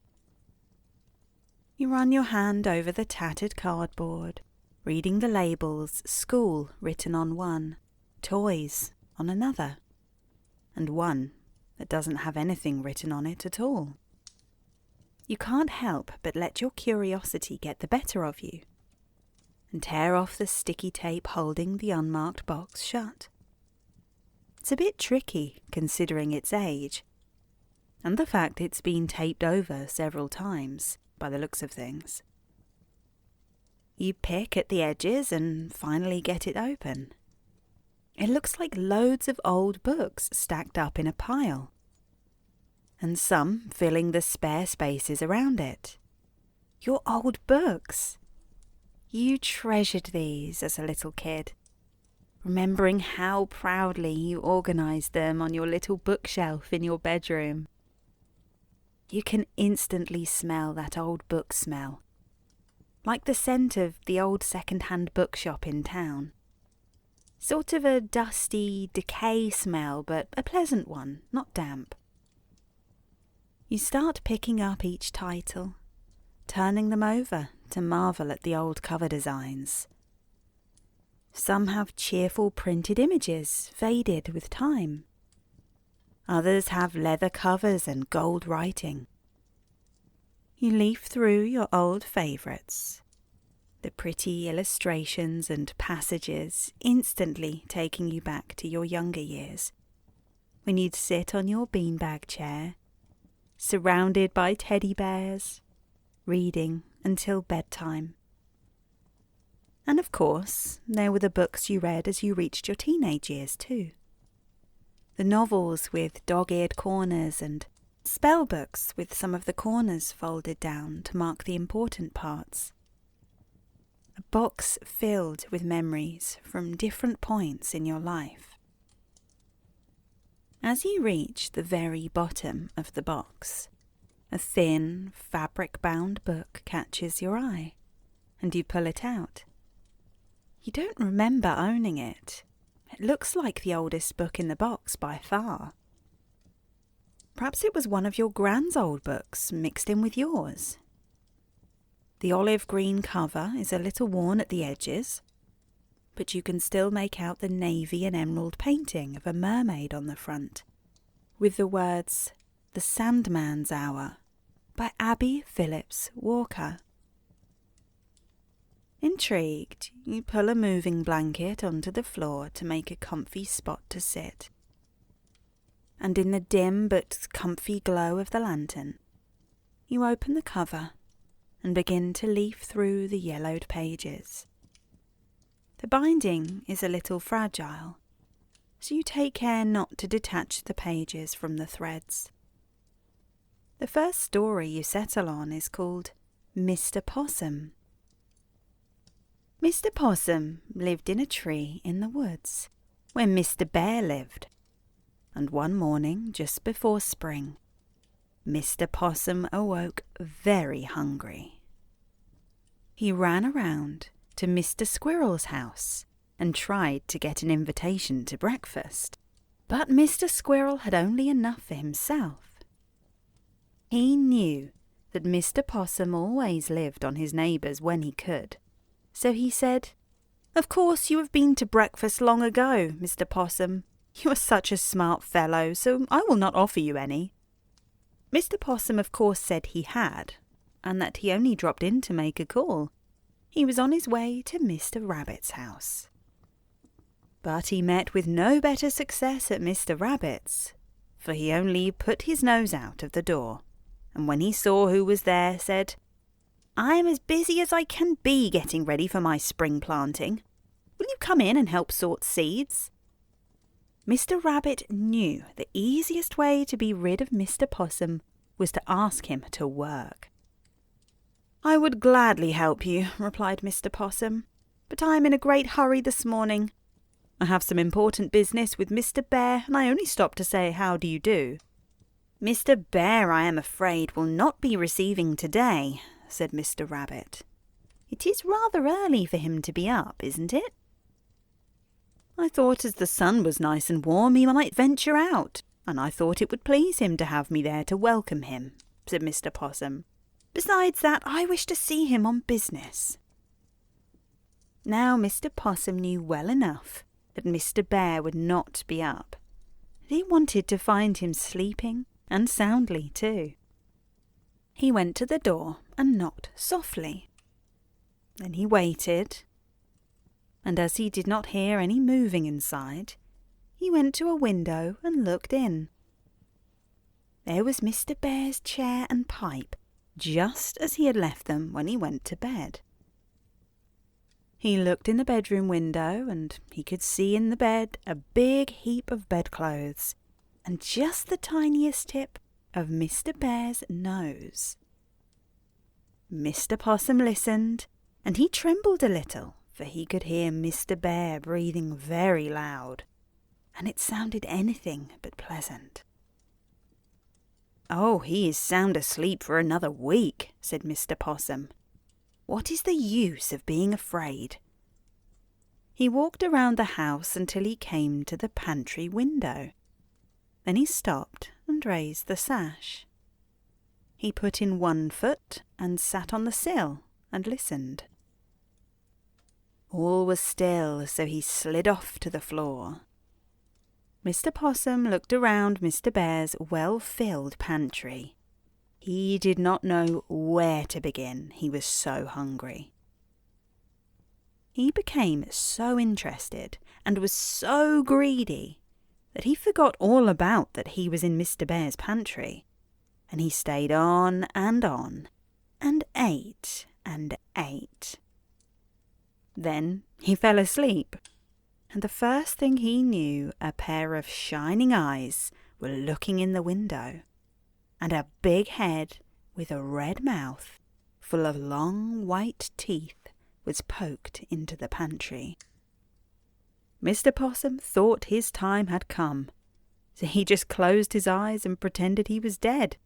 You run your hand over the tattered cardboard, reading the labels school written on one, toys on another, and one that doesn't have anything written on it at all. You can't help but let your curiosity get the better of you and tear off the sticky tape holding the unmarked box shut. It's a bit tricky considering its age, and the fact it's been taped over several times, by the looks of things. You pick at the edges and finally get it open. It looks like loads of old books stacked up in a pile, and some filling the spare spaces around it. Your old books! You treasured these as a little kid, remembering how proudly you organised them on your little bookshelf in your bedroom. You can instantly smell that old book smell, like the scent of the old second-hand bookshop in town. Sort of a dusty, decay smell, but a pleasant one, not damp. You start picking up each title, turning them over to marvel at the old cover designs. Some have cheerful printed images, faded with time. Others have leather covers and gold writing. You leaf through your old favourites, the pretty illustrations and passages instantly taking you back to your younger years, when you'd sit on your beanbag chair, surrounded by teddy bears, reading until bedtime. And of course, there were the books you read as you reached your teenage years too. The novels with dog-eared corners and spell books with some of the corners folded down to mark the important parts. A box filled with memories from different points in your life. As you reach the very bottom of the box, a thin, fabric-bound book catches your eye, and you pull it out. You don't remember owning it. It looks like the oldest book in the box by far. Perhaps it was one of your grand's old books mixed in with yours. The olive green cover is a little worn at the edges, but you can still make out the navy and emerald painting of a mermaid on the front, with the words, "The Sandman's Hour," by Abby Phillips Walker. Intrigued, you pull a moving blanket onto the floor to make a comfy spot to sit. And in the dim but comfy glow of the lantern, you open the cover and begin to leaf through the yellowed pages. The binding is a little fragile, so you take care not to detach the pages from the threads. The first story you settle on is called Mr. Possum. Mr. Possum lived in a tree in the woods, where Mr. Bear lived. And one morning, just before spring, Mr. Possum awoke very hungry. He ran around to Mr. Squirrel's house and tried to get an invitation to breakfast, but Mr. Squirrel had only enough for himself. He knew that Mr. Possum always lived on his neighbours when he could, so he said, "Of course you have been to breakfast long ago, Mr. Possum. You are such a smart fellow, so I will not offer you any." Mr. Possum of course said he had, and that he only dropped in to make a call. He was on his way to Mr. Rabbit's house. But he met with no better success at Mr. Rabbit's, for he only put his nose out of the door, and when he saw who was there, said, "I am as busy as I can be getting ready for my spring planting. Will you come in and help sort seeds?" Mr. Rabbit knew the easiest way to be rid of Mr. Possum was to ask him to work. "I would gladly help you," replied Mr. Possum, "but I am in a great hurry this morning. I have some important business with Mr. Bear, and I only stopped to say how do you do." "Mr. Bear, I am afraid, will not be receiving today," said Mr. Rabbit. "It is rather early for him to be up, isn't it?" "I thought as the sun was nice and warm he might venture out, and I thought it would please him to have me there to welcome him," said Mr. Possum. "Besides that, I wish to see him on business." Now Mr. Possum knew well enough that Mr. Bear would not be up. He wanted to find him sleeping, and soundly too. He went to the door and knocked softly. Then he waited, and as he did not hear any moving inside, he went to a window and looked in. There was Mr. Bear's chair and pipe, just as he had left them when he went to bed. He looked in the bedroom window, and he could see in the bed a big heap of bedclothes, and just the tiniest tip of Mr. Bear's nose. Mr. Possum listened, and he trembled a little, for he could hear Mr. Bear breathing very loud, and it sounded anything but pleasant. "Oh, he is sound asleep for another week," said Mr. Possum. "What is the use of being afraid?" He walked around the house until he came to the pantry window. Then he stopped and raised the sash. He put in one foot and sat on the sill and listened. All was still, so he slid off to the floor. Mr. Possum looked around Mr. Bear's well-filled pantry. He did not know where to begin, he was so hungry. He became so interested and was so greedy that he forgot all about that he was in Mr. Bear's pantry, and he stayed on and ate and ate. Then he fell asleep, and the first thing he knew, a pair of shining eyes were looking in the window, and a big head with a red mouth full of long white teeth was poked into the pantry. Mr. Possum thought his time had come, so he just closed his eyes and pretended he was dead.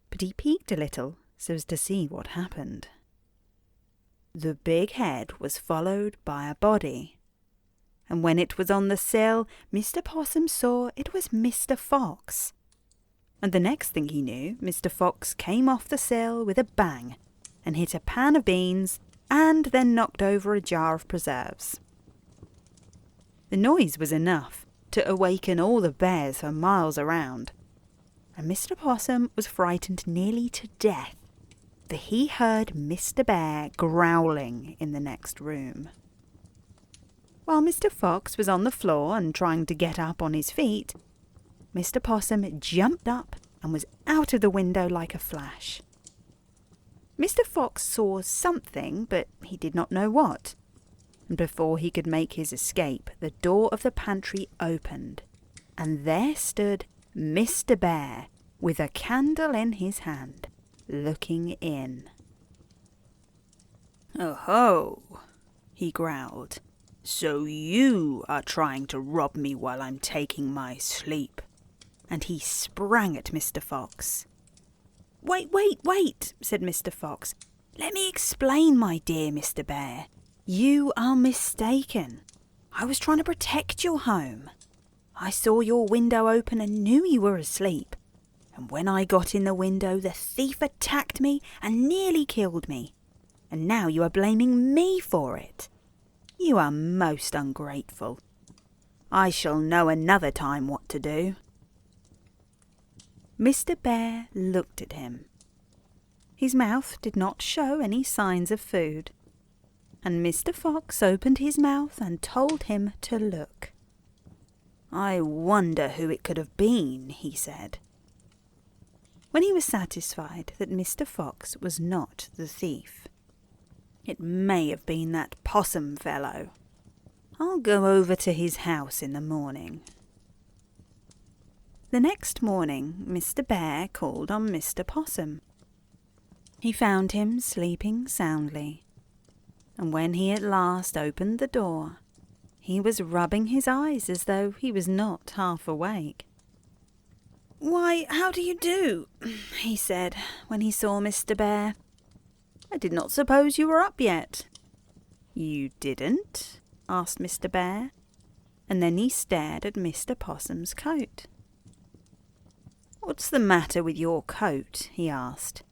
But he peeked a little so as to see what happened. The big head was followed by a body, and when it was on the sill, Mr. Possum saw it was Mr. Fox. And the next thing he knew, Mr. Fox came off the sill with a bang and hit a pan of beans and then knocked over a jar of preserves. The noise was enough to awaken all the bears for miles around, and Mr. Possum was frightened nearly to death, for he heard Mr. Bear growling in the next room. While Mr. Fox was on the floor and trying to get up on his feet, Mr. Possum jumped up and was out of the window like a flash. Mr. Fox saw something, but he did not know what. And before he could make his escape, the door of the pantry opened, and there stood Mr. Bear with a candle in his hand, looking in. "Oh-ho," he growled. "So you are trying to rob me while I'm taking my sleep." And he sprang at Mr. Fox. Wait, said Mr. Fox. "Let me explain, my dear Mr. Bear. You are mistaken. I was trying to protect your home. I saw your window open and knew you were asleep. And when I got in the window, the thief attacked me and nearly killed me. And now you are blaming me for it. You are most ungrateful. I shall know another time what to do." Mr. Bear looked at him. His mouth did not show any signs of food, and Mr. Fox opened his mouth and told him to look. "I wonder who it could have been," he said. When he was satisfied that Mr. Fox was not the thief, "It may have been that possum fellow. I'll go over to his house in the morning." The next morning, Mr. Bear called on Mr. Possum. He found him sleeping soundly, and when he at last opened the door, he was rubbing his eyes as though he was not half awake. "Why, how do you do?" he said when he saw Mr. Bear. "I did not suppose you were up yet." "You didn't?" asked Mr. Bear, and then he stared at Mr. Possum's coat. "What's the matter with your coat?" he asked.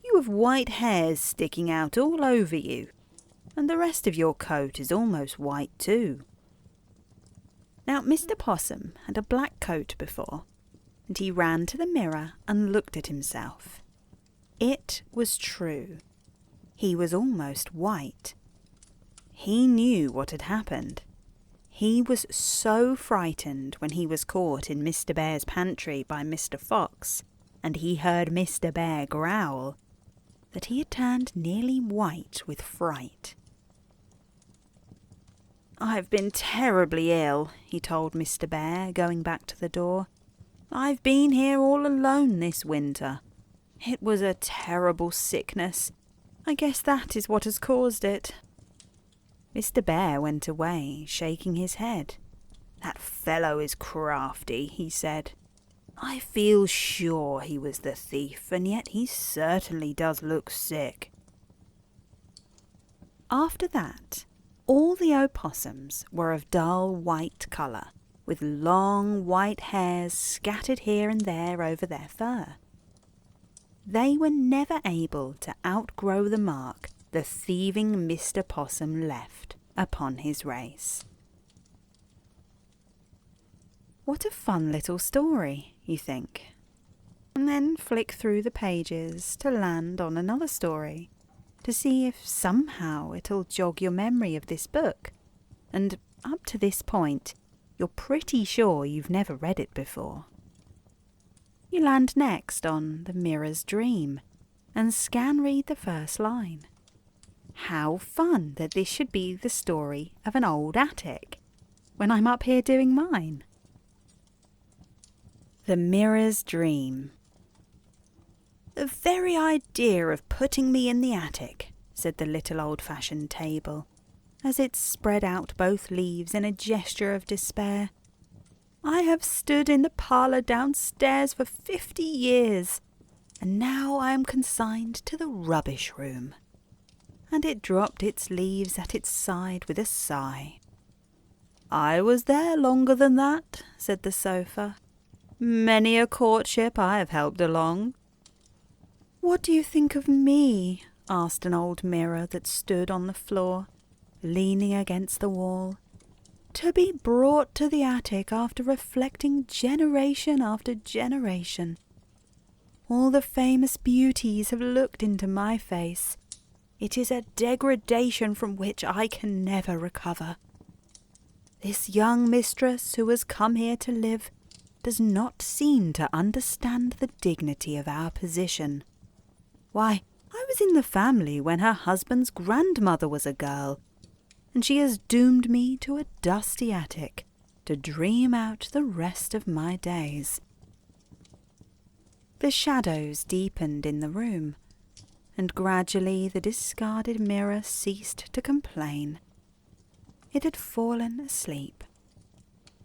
"You have white hairs sticking out all over you, and the rest of your coat is almost white too." Now Mr. Possum had a black coat before, and he ran to the mirror and looked at himself. It was true. He was almost white. He knew what had happened. He was so frightened when he was caught in Mr. Bear's pantry by Mr. Fox, and he heard Mr. Bear growl, that he had turned nearly white with fright. "I've been terribly ill," he told Mr. Bear, going back to the door. "I've been here all alone this winter. It was a terrible sickness. I guess that is what has caused it." Mr. Bear went away, shaking his head. "That fellow is crafty," he said. "I feel sure he was the thief, and yet he certainly does look sick." After that, all the opossums were of dull white colour, with long white hairs scattered here and there over their fur. They were never able to outgrow the mark the thieving Mr. Possum left upon his race. What a fun little story, you think, and then flick through the pages to land on another story, to see if somehow it'll jog your memory of this book, and up to this point you're pretty sure you've never read it before. You land next on The Mirror's Dream and scan read the first line. How fun that this should be the story of an old attic, when I'm up here doing mine. The Mirror's Dream. The very idea of putting me in the attic, said the little old-fashioned table, as it spread out both leaves in a gesture of despair. I have stood in the parlour downstairs for 50 years, and now I am consigned to the rubbish room. And it dropped its leaves at its side with a sigh. I was there longer than that, said the sofa. Many a courtship I have helped along. What do you think of me? Asked an old mirror that stood on the floor, leaning against the wall. To be brought to the attic after reflecting generation after generation. All the famous beauties have looked into my face. It is a degradation from which I can never recover. This young mistress who has come here to live does not seem to understand the dignity of our position. Why, I was in the family when her husband's grandmother was a girl, and she has doomed me to a dusty attic to dream out the rest of my days. The shadows deepened in the room, and gradually the discarded mirror ceased to complain. It had fallen asleep,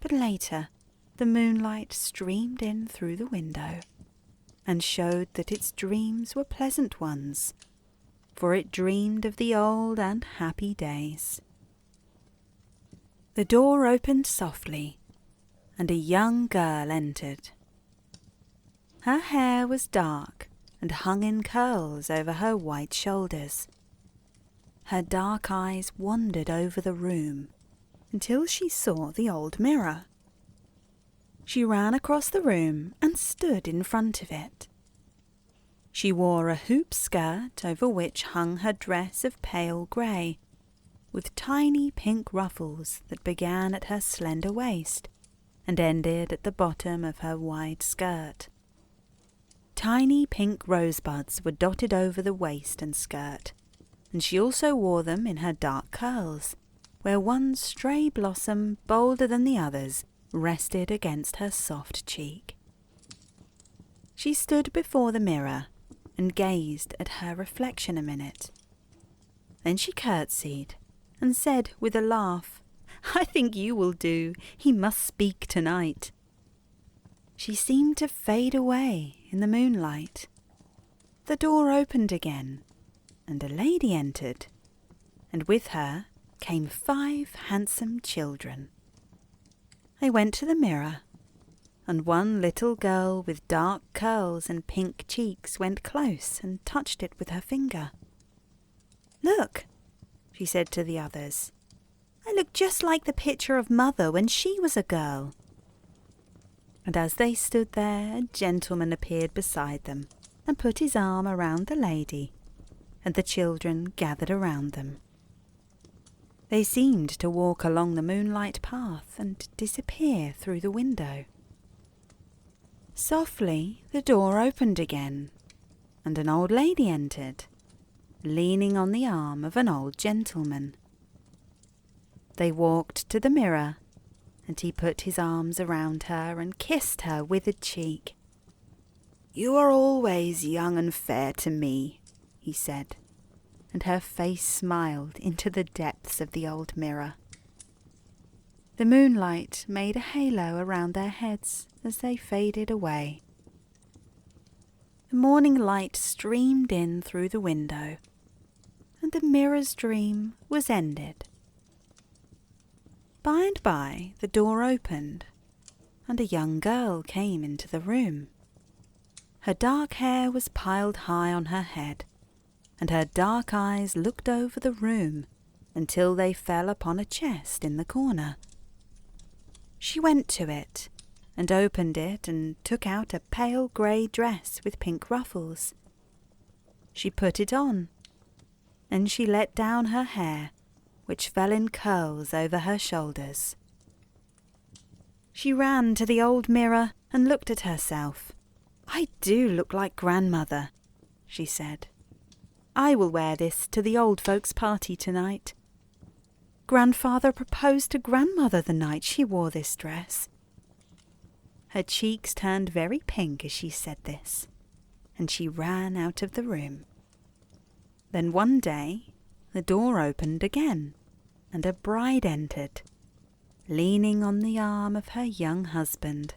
but later the moonlight streamed in through the window and showed that its dreams were pleasant ones, for it dreamed of the old and happy days. The door opened softly, and a young girl entered. Her hair was dark and hung in curls over her white shoulders. Her dark eyes wandered over the room until she saw the old mirror. She ran across the room and stood in front of it. She wore a hoop skirt over which hung her dress of pale grey, with tiny pink ruffles that began at her slender waist and ended at the bottom of her wide skirt. Tiny pink rosebuds were dotted over the waist and skirt, and she also wore them in her dark curls, where one stray blossom, bolder than the others, rested against her soft cheek. She stood before the mirror and gazed at her reflection a minute. Then she curtsied and said with a laugh, I think you will do. He must speak tonight. She seemed to fade away in the moonlight. The door opened again, and a lady entered, and with her came 5 handsome children. They went to the mirror, and one little girl with dark curls and pink cheeks went close and touched it with her finger. Look, she said to the others, I look just like the picture of Mother when she was a girl. And as they stood there, a gentleman appeared beside them and put his arm around the lady, and the children gathered around them. They seemed to walk along the moonlight path and disappear through the window. Softly the door opened again, and an old lady entered, leaning on the arm of an old gentleman. They walked to the mirror, and he put his arms around her and kissed her withered cheek. You are always young and fair to me, he said, and her face smiled into the depths of the old mirror. The moonlight made a halo around their heads as they faded away. The morning light streamed in through the window, and the mirror's dream was ended. By and by the door opened, and a young girl came into the room. Her dark hair was piled high on her head, and her dark eyes looked over the room until they fell upon a chest in the corner. She went to it, and opened it and took out a pale grey dress with pink ruffles. She put it on, and she let down her hair, which fell in curls over her shoulders. She ran to the old mirror and looked at herself. I do look like grandmother, she said. I will wear this to the old folks' party tonight. Grandfather proposed to Grandmother the night she wore this dress." Her cheeks turned very pink as she said this, and she ran out of the room. Then one day the door opened again, and a bride entered, leaning on the arm of her young husband.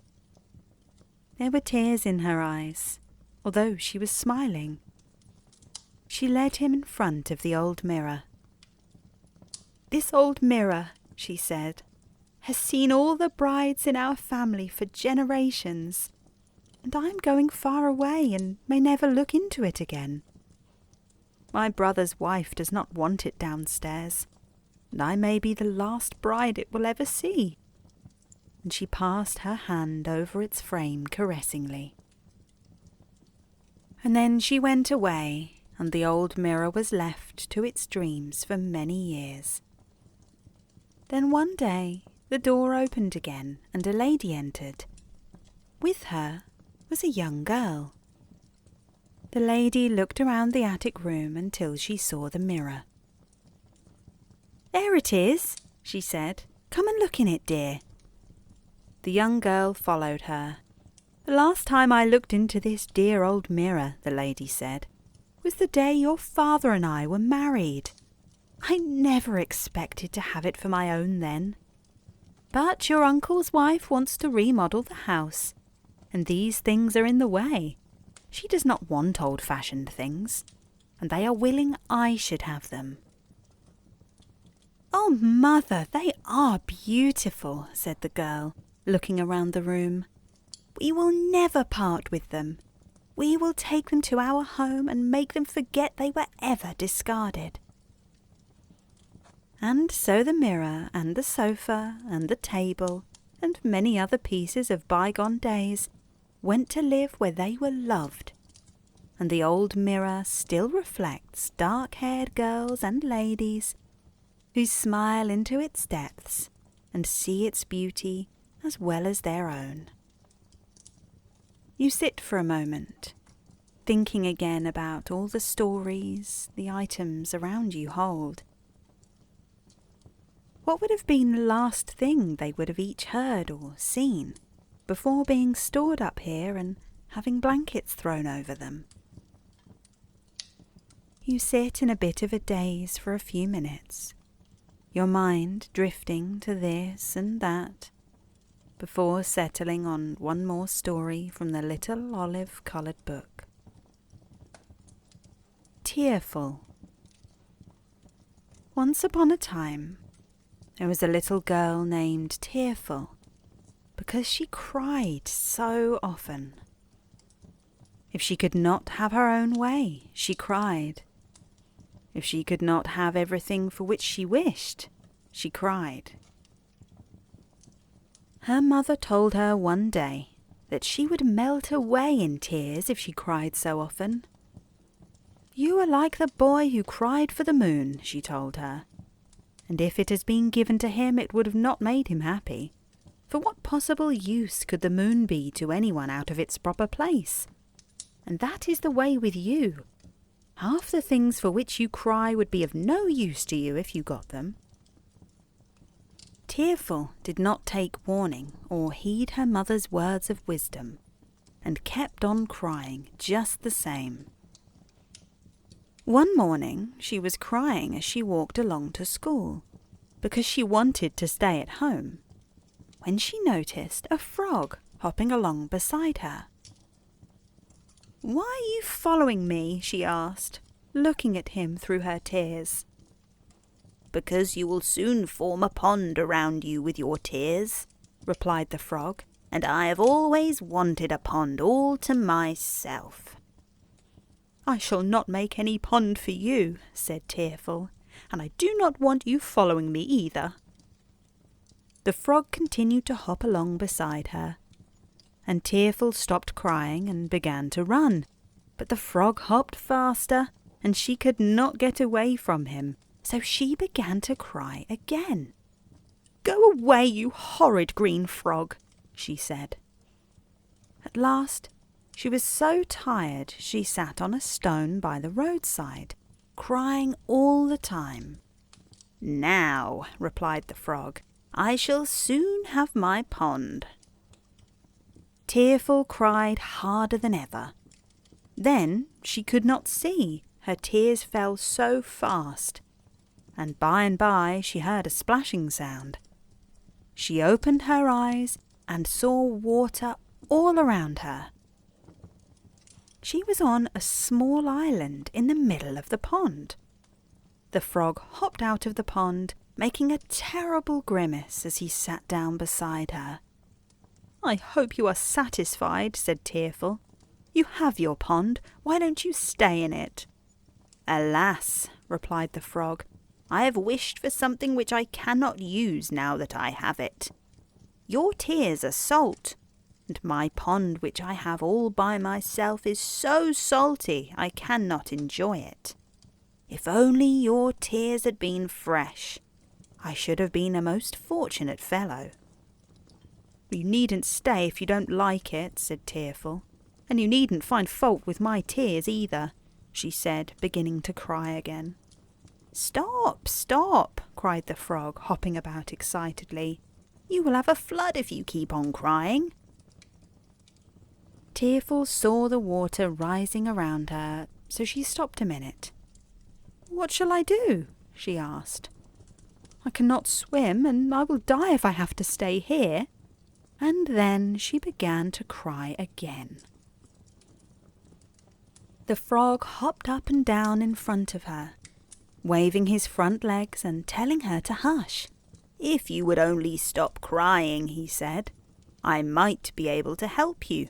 There were tears in her eyes, although she was smiling. She led him in front of the old mirror. "This old mirror," she said, "has seen all the brides in our family for generations, and I am going far away and may never look into it again. My brother's wife does not want it downstairs, and I may be the last bride it will ever see." And she passed her hand over its frame caressingly. And then she went away, and the old mirror was left to its dreams for many years. Then one day the door opened again, and a lady entered. With her was a young girl. The lady looked around the attic room until she saw the mirror. "There it is," she said. "Come and look in it, dear." The young girl followed her. "The last time I looked into this dear old mirror," the lady said, "was the day your father and I were married. I never expected to have it for my own then. But your uncle's wife wants to remodel the house, and these things are in the way. She does not want old-fashioned things, and they are willing I should have them." "Oh, Mother, they are beautiful," said the girl, looking around the room. "We will never part with them. We will take them to our home and make them forget they were ever discarded." And so the mirror and the sofa and the table and many other pieces of bygone days went to live where they were loved, and the old mirror still reflects dark-haired girls and ladies who smile into its depths and see its beauty as well as their own. You sit for a moment, thinking again about all the stories the items around you hold. What would have been the last thing they would have each heard or seen before being stored up here and having blankets thrown over them? You sit in a bit of a daze for a few minutes, your mind drifting to this and that, before settling on one more story from the little olive-coloured book. Tearful. Once upon a time, there was a little girl named Tearful, because she cried so often. If she could not have her own way, she cried. If she could not have everything for which she wished, she cried. Her mother told her one day that she would melt away in tears if she cried so often. "You are like the boy who cried for the moon," she told her. "And if it has been given to him, it would have not made him happy. For what possible use could the moon be to anyone out of its proper place? And that is the way with you. Half the things for which you cry would be of no use to you if you got them." Tearful did not take warning or heed her mother's words of wisdom, and kept on crying just the same. One morning she was crying as she walked along to school, because she wanted to stay at home, when she noticed a frog hopping along beside her. "Why are you following me?" she asked, looking at him through her tears. "Because you will soon form a pond around you with your tears," replied the frog, "and I have always wanted a pond all to myself." "I shall not make any pond for you," said Tearful, "and I do not want you following me either." The frog continued to hop along beside her, and Tearful stopped crying and began to run, but the frog hopped faster, and she could not get away from him, so she began to cry again. "Go away, you horrid green frog," she said. At last she was so tired she sat on a stone by the roadside crying all the time. "Now," replied the frog, "I shall soon have my pond." Tearful cried harder than ever. Then she could not see, her tears fell so fast, and by she heard a splashing sound. She opened her eyes and saw water all around her. She was on a small island in the middle of the pond. The frog hopped out of the pond, making a terrible grimace as he sat down beside her. "I hope you are satisfied," said Tearful. "You have your pond, why don't you stay in it?" "Alas," replied the frog, "I have wished for something which I cannot use now that I have it. Your tears are salt, and my pond which I have all by myself is so salty I cannot enjoy it. If only your tears had been fresh, I should have been a most fortunate fellow." "You needn't stay if you don't like it," said Tearful, "and you needn't find fault with my tears either," she said, beginning to cry again. "Stop, stop," cried the frog, hopping about excitedly. "You will have a flood if you keep on crying." Tearful saw the water rising around her, so she stopped a minute. "What shall I do?" she asked. "I cannot swim, and I will die if I have to stay here." And then she began to cry again. The frog hopped up and down in front of her, waving his front legs and telling her to hush. "If you would only stop crying," he said, "I might be able to help you,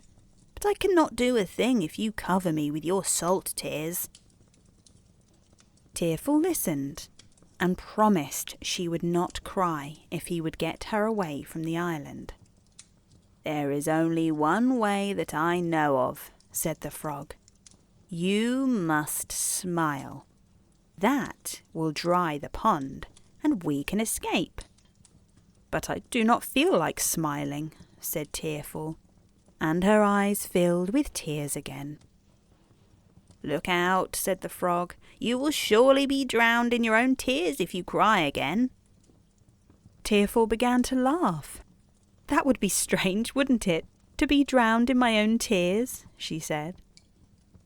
but I cannot do a thing if you cover me with your salt tears." Tearful listened, and promised she would not cry if he would get her away from the island. "There is only one way that I know of," said the frog. "You must smile. That will dry the pond, and we can escape." "But I do not feel like smiling," said Tearful, and her eyes filled with tears again. "Look out," said the frog. "You will surely be drowned in your own tears if you cry again." Tearful began to laugh. "That would be strange, wouldn't it, to be drowned in my own tears?" she said.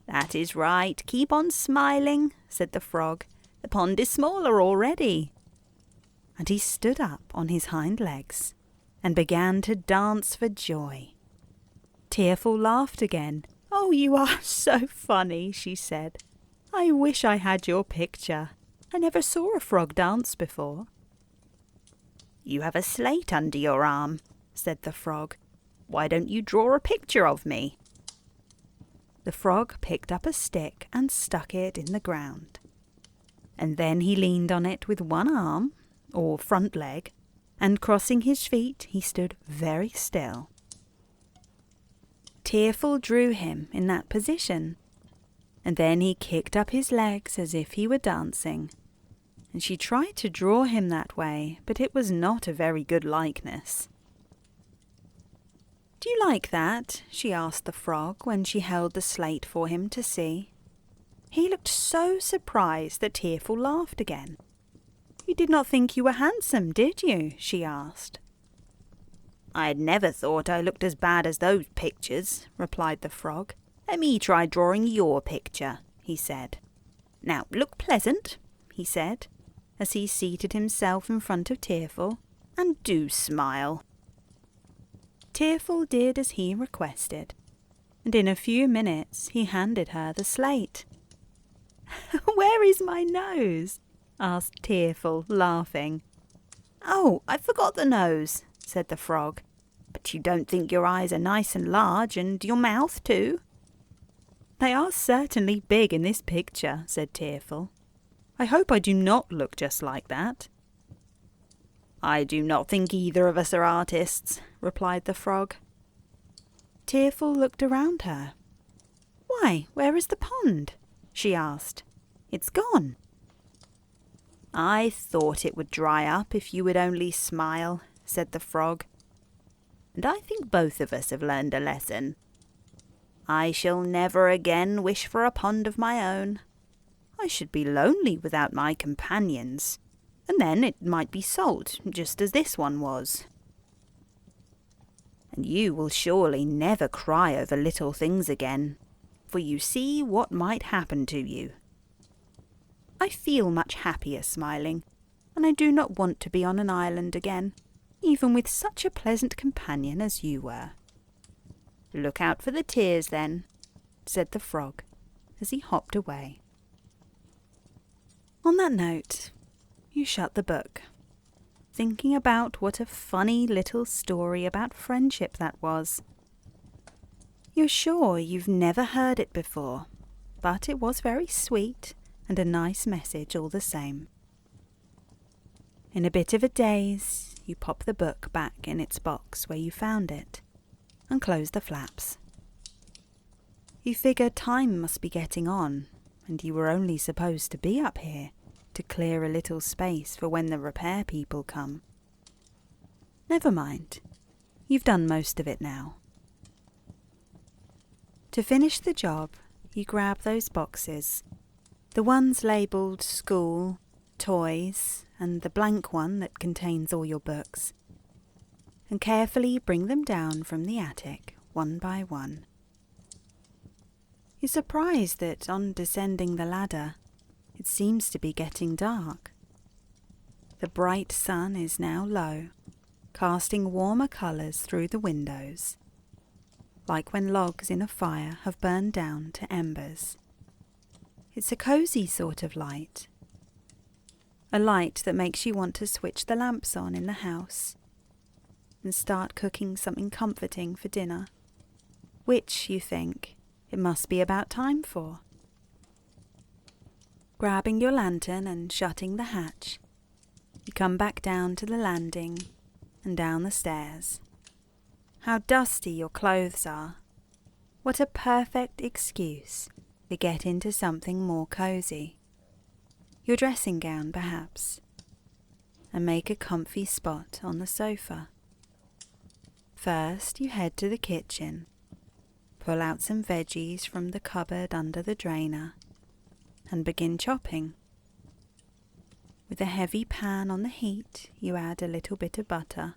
"That is right. Keep on smiling," said the frog. "The pond is smaller already." And he stood up on his hind legs and began to dance for joy. Tearful laughed again. "Oh, you are so funny," she said. "I wish I had your picture. I never saw a frog dance before." "You have a slate under your arm," said the frog. "Why don't you draw a picture of me?" The frog picked up a stick and stuck it in the ground. And then he leaned on it with one arm, or front leg, and crossing his feet he stood very still. Tearful drew him in that position, and then he kicked up his legs as if he were dancing, and she tried to draw him that way, but it was not a very good likeness. "Do you like that?" she asked the frog when she held the slate for him to see. He looked so surprised that Tearful laughed again. "You did not think you were handsome, did you?" she asked. "I'd never thought I looked as bad as those pictures," replied the frog. "Let me try drawing your picture," he said. "Now look pleasant," he said, as he seated himself in front of Tearful, "and do smile." Tearful did as he requested, and in a few minutes he handed her the slate. "Where is my nose?" asked Tearful, laughing. "Oh, I forgot the nose," said the frog. "But you don't think your eyes are nice and large, and your mouth too?" "They are certainly big in this picture," said Tearful. "I hope I do not look just like that." "I do not think either of us are artists," replied the frog. Tearful looked around her. "Why, where is the pond?" she asked. "It's gone." "I thought it would dry up if you would only smile," said the frog. "And I think both of us have learned a lesson. I shall never again wish for a pond of my own. I should be lonely without my companions, and then it might be salt, just as this one was. And you will surely never cry over little things again, for you see what might happen to you. I feel much happier smiling, and I do not want to be on an island again, even with such a pleasant companion as you were." "Look out for the tears, then," said the frog, as he hopped away. On that note, you shut the book, thinking about what a funny little story about friendship that was. You're sure you've never heard it before, but it was very sweet and a nice message all the same. In a bit of a daze, you pop the book back in its box where you found it and close the flaps. You figure time must be getting on, and you were only supposed to be up here to clear a little space for when the repair people come. Never mind, you've done most of it now. To finish the job, you grab those boxes, the ones labelled school, toys, and the blank one that contains all your books, and carefully bring them down from the attic one by one. You're surprised that on descending the ladder, it seems to be getting dark. The bright sun is now low, casting warmer colours through the windows, like when logs in a fire have burned down to embers. It's a cosy sort of light, a light that makes you want to switch the lamps on in the house and start cooking something comforting for dinner, which, you think, it must be about time for. Grabbing your lantern and shutting the hatch, you come back down to the landing and down the stairs. How dusty your clothes are. What a perfect excuse to get into something more cosy. Your dressing gown, perhaps, and make a comfy spot on the sofa. First, you head to the kitchen, pull out some veggies from the cupboard under the drainer, and begin chopping. With a heavy pan on the heat, you add a little bit of butter.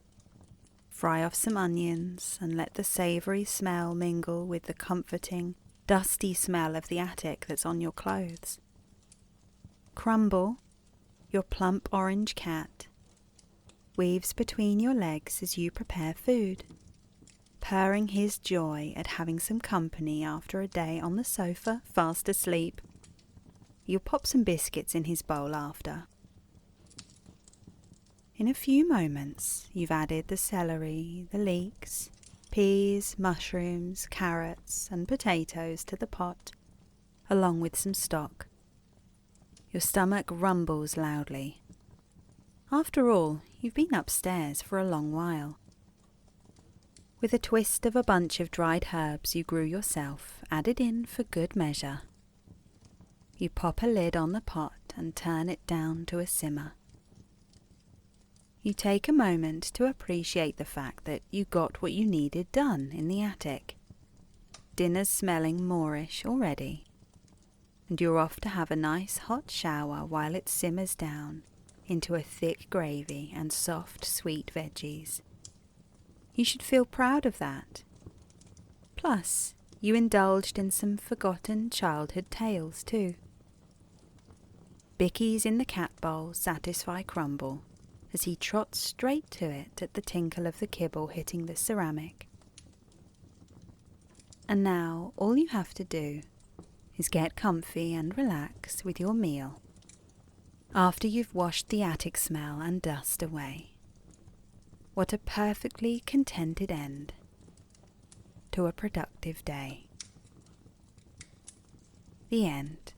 Fry off some onions and let the savoury smell mingle with the comforting, dusty smell of the attic that's on your clothes. Crumble, your plump orange cat, weaves between your legs as you prepare food, purring his joy at having some company after a day on the sofa fast asleep. You'll pop some biscuits in his bowl after. In a few moments, you've added the celery, the leeks, peas, mushrooms, carrots, and potatoes to the pot, along with some stock. Your stomach rumbles loudly. After all, you've been upstairs for a long while. With a twist of a bunch of dried herbs you grew yourself, added in for good measure. You pop a lid on the pot and turn it down to a simmer. You take a moment to appreciate the fact that you got what you needed done in the attic. Dinner's smelling Moorish already, and you're off to have a nice hot shower while it simmers down into a thick gravy and soft, sweet veggies. You should feel proud of that. Plus, you indulged in some forgotten childhood tales too. Bickies in the cat bowl satisfy Crumble as he trots straight to it at the tinkle of the kibble hitting the ceramic. And now all you have to do is get comfy and relax with your meal after you've washed the attic smell and dust away. What a perfectly contented end to a productive day. The end.